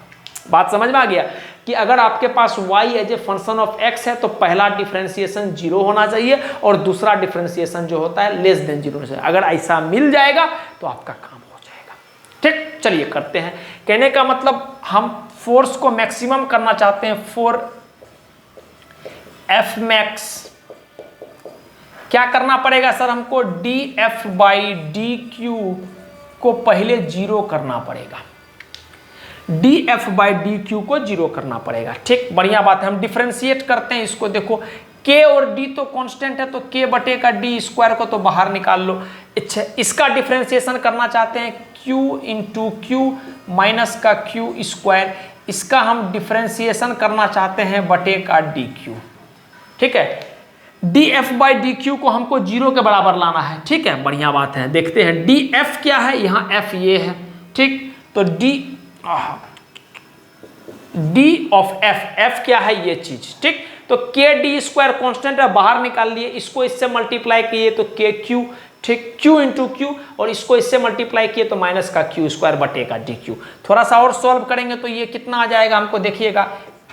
A: बात समझ में आ गया कि अगर आपके पास y as a function of x है तो पहला डिफरेंशिएशन जीरो होना चाहिए और दूसरा डिफरेंशिएशन जो होता है लेस देन जीरो होना चाहिए। अगर ऐसा मिल जाएगा तो आपका काम हो जाएगा। ठीक, चलिए करते हैं। कहने का मतलब हम फोर्स को मैक्सिमम करना चाहते हैं फॉर एफ मैक्स, क्या करना पड़ेगा सर, हमको D F by D Q को पहले जीरो करना पड़ेगा, D F by D Q को जीरो करना पड़ेगा। ठीक, बढ़िया बात है। हम डिफ्रेंशिएट करते हैं इसको, देखो k और d तो कांस्टेंट है तो k बटे का डी स्क्वायर को तो बाहर निकाल लो। अच्छा, इसका डिफ्रेंशिएशन करना चाहते हैं q इंटू क्यू माइनस का क्यू स्क्वायर, इसका हम डिफ्रेंशिएशन करना चाहते हैं बटे का डी क्यू। ठीक है, D F by D Q को हमको जीरो के बराबर लाना है। ठीक है, बढ़िया बात है। देखते हैं डी एफ क्या है, यहाँ एफ ये है। ठीक, तो डी ऑफ एफ, एफ क्या है ये चीज। ठीक, तो के डी स्क्वायर कॉन्स्टेंट है, बाहर निकाल लिए, इसको इससे मल्टीप्लाई किए तो के क्यू, ठीक, क्यू इंटू क्यू, और इसको इससे मल्टीप्लाई किए तो माइनस का क्यू स्क्वायर बटे का डी क्यू। थोड़ा सा और सॉल्व करेंगे तो ये कितना आ जाएगा हमको देखिएगा,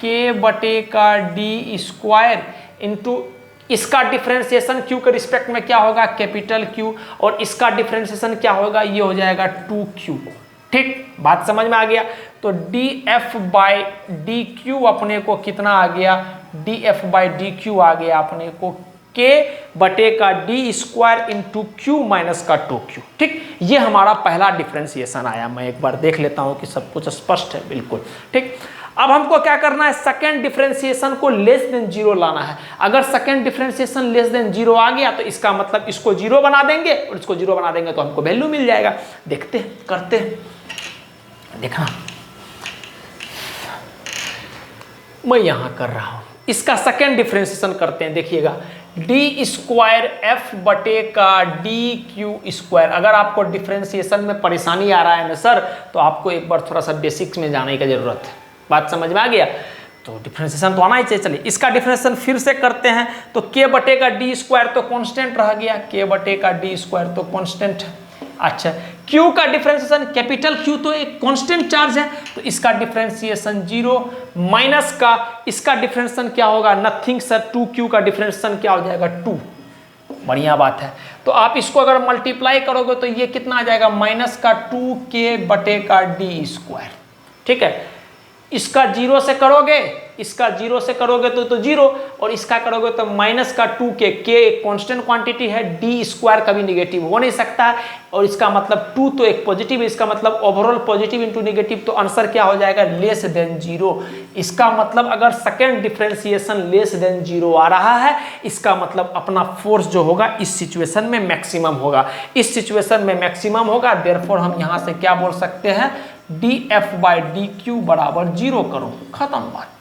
A: के बटे का डी स्क्वायर इंटू इसका डिफरेंशिएशन क्यू के रिस्पेक्ट में क्या होगा, कैपिटल क्यू, और इसका डिफरेंशिएशन क्या होगा, ये हो जाएगा 2q। ठीक, बात समझ में आ गया। तो D F by D Q अपने को कितना आ गया, D F by D Q आ गया अपने को के बटे का D square into Q minus का 2q। ठीक, ये हमारा पहला डिफरेंशिएशन आया। मैं एक बार देख लेता हूं कि सब कुछ स्पष्ट है बिल्कुल। ठीक, अब हमको क्या करना है, सेकेंड डिफरेंशिएशन को लेस देन जीरो लाना है। अगर second differentiation less than zero आ गया तो इसका मतलब इसको जीरो बना देंगे, और इसको जीरो बना देंगे तो हमको वैल्यू मिल जाएगा। देखते हैं, करते हैं, देखना मैं यहां कर रहा हूं। इसका सेकेंड डिफरेंशिएशन करते हैं, देखिएगा डी स्क्वायर एफ बटे का डी क्यू स्क्वायर। अगर आपको डिफरेंशिएशन में परेशानी आ रहा है ना सर, तो आपको एक बार थोड़ा सा बेसिक्स में जाने की जरूरत है। बात समझ में आ गया, तो डिफरेंशिएशन तो आना ही चाहिए। चलिए इसका डिफरेंशिएशन फिर से करते हैं। तो के बटे का डी स्क्वायर तो कांस्टेंट रह गया, के बटे का डी स्क्वायर तो कांस्टेंट है। अच्छा, क्यू का डिफरेंशिएशन, कैपिटल क्यू तो एक कांस्टेंट चार्ज है, तो इसका डिफरेंशिएशन जीरो, माइनस का इसका डिफरेंशिएशन क्या होगा, नथिंग सर, 2q का डिफरेंशिएशन क्या हो जाएगा, 2। बढ़िया बात है। तो आप इसको अगर मल्टीप्लाई करोगे तो ये कितना आ जाएगा, माइनस का 2k बटे का डी स्क्वायर। ठीक है, इसका जीरो से करोगे, इसका जीरो से करोगे तो जीरो, और इसका करोगे तो माइनस का 2k, के एक कांस्टेंट क्वांटिटी है, डी स्क्वायर कभी निगेटिव हो नहीं सकता, और इसका मतलब 2 तो एक पॉजिटिव है, इसका मतलब ओवरऑल पॉजिटिव इंटू निगेटिव, तो आंसर क्या हो जाएगा, लेस देन जीरो। इसका मतलब अगर second differentiation less than zero आ रहा है, इसका मतलब अपना फोर्स जो होगा इस सिचुएशन में मैक्सिमम होगा, इस सिचुएशन में मैक्सिमम होगा। देयरफॉर हम यहाँ से क्या बोल सकते हैं, D F by D Q बराबर जीरो करो, खत्म बात।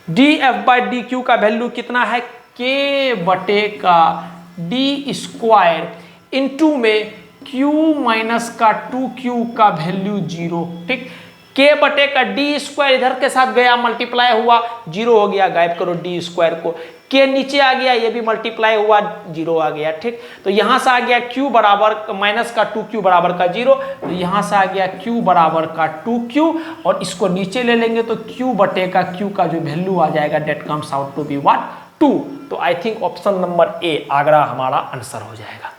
A: D F by D Q का वैल्यू कितना है, के बटे का डी स्क्वायर इंटू में क्यू माइनस का 2q का वैल्यू जीरो। ठीक, के बटे का डी स्क्वायर इधर के साथ गया, मल्टीप्लाई हुआ, जीरो हो गया, गायब करो डी स्क्वायर को, के नीचे आ गया, ये भी मल्टीप्लाई हुआ, जीरो आ गया। ठीक, तो यहां से आ गया q बराबर माइनस का 2q बराबर का जीरो, तो यहां से आ गया q बराबर का 2q, और इसको नीचे ले लेंगे तो q बटे का q का जो वैल्यू आ जाएगा, that comes out to be what, 2। तो I think option number a आगरा हमारा आंसर हो जाएगा।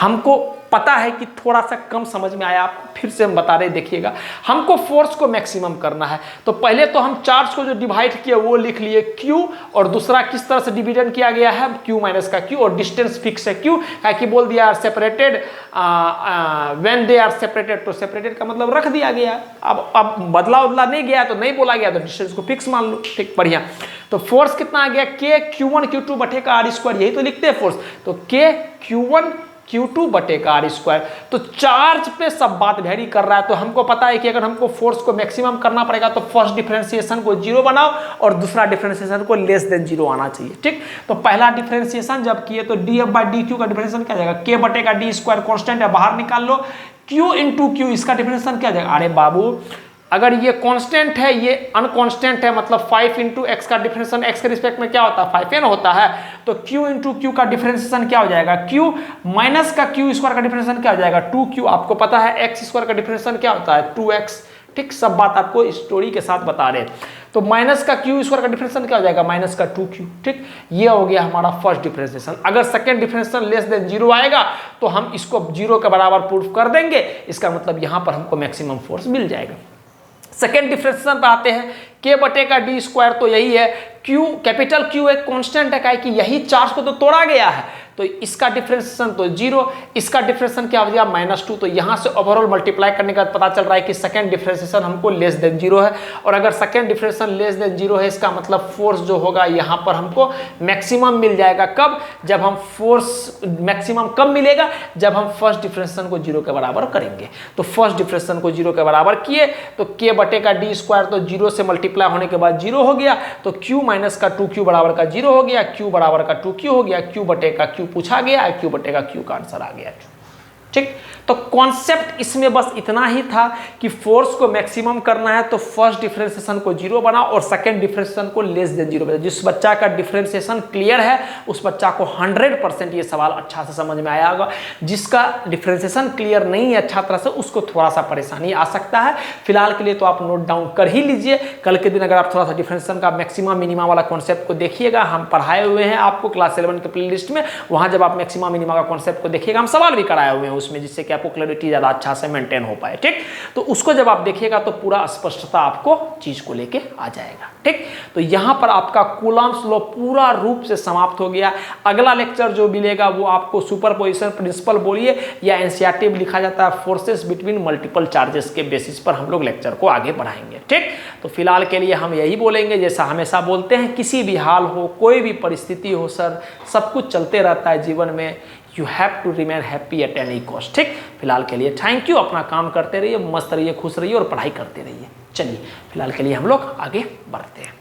A: हमको पता है कि थोड़ा सा कम समझ में आया आपको, फिर से हम बता रहे देखिएगा। हमको फोर्स को मैक्सिमम करना है, तो पहले तो हम चार्ज को जो डिवाइड किया वो लिख लिए Q, और दूसरा किस तरह से डिवीजन किया गया है Q माइनस का Q, और डिस्टेंस फिक्स है Q, कि बोल दिया are separated when they are separated, तो सेपरेटेड का मतलब रख दिया गया। अब बदला नहीं गया तो नहीं बोला गया, तो डिस्टेंस को फिक्स मान लो। ठीक, बढ़िया। तो फोर्स कितना आ गया K Q1 Q2 बटे का आर स्क्वायर, यही तो लिखते हैं फोर्स। तो K Q1 Q2 बटे का आर स्क्वायर। तो चार्ज पे सब बात वेरी कर रहा है, तो हमको पता है कि अगर हमको फोर्स को मैक्सिमम करना पड़ेगा तो फर्स्ट डिफरेंशिएशन को 0 बनाओ और दूसरा डिफरेंशिएशन को लेस देन 0 आना चाहिए। ठीक, तो पहला डिफरेंशिएशन जब किए तो df बाई डी का डिफरेंशिएशन क्या जाएगा, K बटे का डी स्क्वायर कॉन्स्टेंट है, बाहर निकाल लो। Q इंटू Q, इसका डिफरेंशिएशन क्या जाएगा, अरे बाबू अगर ये कांस्टेंट है ये अनकांस्टेंट है, मतलब 5 इंटू एक्स का डिफरेंशिएशन एक्स के रिस्पेक्ट में क्या होता है 5n होता है, तो Q इंटू Q का डिफरेंशिएशन क्या हो जाएगा, Q माइनस का Q स्क्वायर का डिफरेंशिएशन क्या हो जाएगा 2Q। आपको पता है एक्स स्क्वायर का डिफरेंशिएशन क्या होता है 2x। ठीक, सब बात आपको स्टोरी के साथ बता रहे हैं। तो माइनस का Q स्क्वायर का डिफरेंशिएशन क्या हो जाएगा माइनस का 2Q। ठीक, ये हो गया हमारा फर्स्ट डिफरेंशिएशन। अगर सेकंड डिफरेंशिएशन लेस देन 0 आएगा तो हम इसको 0 के बराबर प्रूफ कर देंगे, इसका मतलब यहां पर हमको मैक्सिमम फोर्स मिल जाएगा। सेकेंड डिफरेंशिएशन पे आते हैं, K बटे का डी स्क्वायर, तो यही है Q, कैपिटल Q एक कांस्टेंट है, कि यही चार्ज को तो तोड़ा गया है, तो इसका डिफरेंशिएशन तो 0, इसका डिफरेंशिएशन क्या हो गया -2। तो यहाँ से ओवरऑल मल्टीप्लाई करने का पता चल रहा है कि सेकंड डिफरेंशिएशन हमको लेस देन 0 है, और अगर सेकंड डिफरेंशिएशन लेस देन 0 है इसका मतलब फोर्स जो होगा यहाँ पर हमको मैक्सिमम मिल जाएगा। कब, जब हम फोर्स मैक्सिमम कब मिलेगा, जब हम फर्स्ट डिफरेंशिएशन को 0 के बराबर करेंगे। तो फर्स्ट डिफरेंशिएशन को 0 के बराबर किए तो K बटे का डी स्क्वायर तो 0 से मल्टीप्लाई होने के बाद 0 हो गया, तो Q माइनस का 2Q बराबर का 0 हो गया, Q बराबर का 2Q हो गया, Q बटे का Q पूछा गया, Q बटे का Q का आंसर आ गया। ठीक, तो कॉन्सेप्ट इसमें बस इतना ही था कि फोर्स को मैक्सिमम करना है तो फर्स्ट डिफरेंशिएशन को 0 बनाओ और सेकंड डिफरेंशिएशन को लेस देन 0 बनाओ। जिस बच्चा का डिफरेंशिएशन क्लियर है उस बच्चा को 100% ये सवाल अच्छा से समझ में आया होगा। जिसका डिफरेंशिएशन क्लियर नहीं है अच्छा तरह से उसको थोड़ा सा परेशानी आ सकता है। फिलहाल के लिए तो आप नोट डाउन कर ही लीजिए, कल के दिन अगर आप थोड़ा सा डिफरेंशिएशन का मैक्सिमा मिनिमा वाला कॉन्सेप्ट को देखिएगा, हम पढ़ाए हुए हैं आपको क्लास 11 के प्ले लिस्ट में, वहां जब आप मैक्सिमा मिनिमा का कॉन्सेप्ट को देखिएगा, हम सवाल भी कराए हुए हैं उसमें, जिससे कि आपको क्लैरिटी ज्यादा अच्छा से मेंटेन हो पाए। ठीक, तो उसको जब आप देखिएगा तो पूरा स्पष्टता आपको चीज को लेके आ जाएगा। ठीक, तो यहां पर आपका कूलम्ब्स लॉ पूरा रूप से समाप्त हो गया। अगला लेक्चर जो मिलेगा वो आपको सुपरपोजिशन प्रिंसिपल बोलिए या एनसीईआरटी में लिखा जाता है फोर्सेस बिटवीन मल्टीपल चार्जेस के बेसिस पर हम लोग लेक्चर को आगे बढ़ाएंगे। ठीक, तो फिलहाल के लिए हम यही बोलेंगे जैसा हमेशा बोलते हैं, किसी भी हाल हो कोई भी परिस्थिति हो सर, सब कुछ चलते रहता है जीवन में, you have to remain happy at any cost. ठीक, फिलहाल के लिए थैंक यू, अपना काम करते रहिए, मस्त रहिए, खुश रहिए और पढ़ाई करते रहिए। चलिए फिलहाल के लिए हम लोग आगे बढ़ते हैं।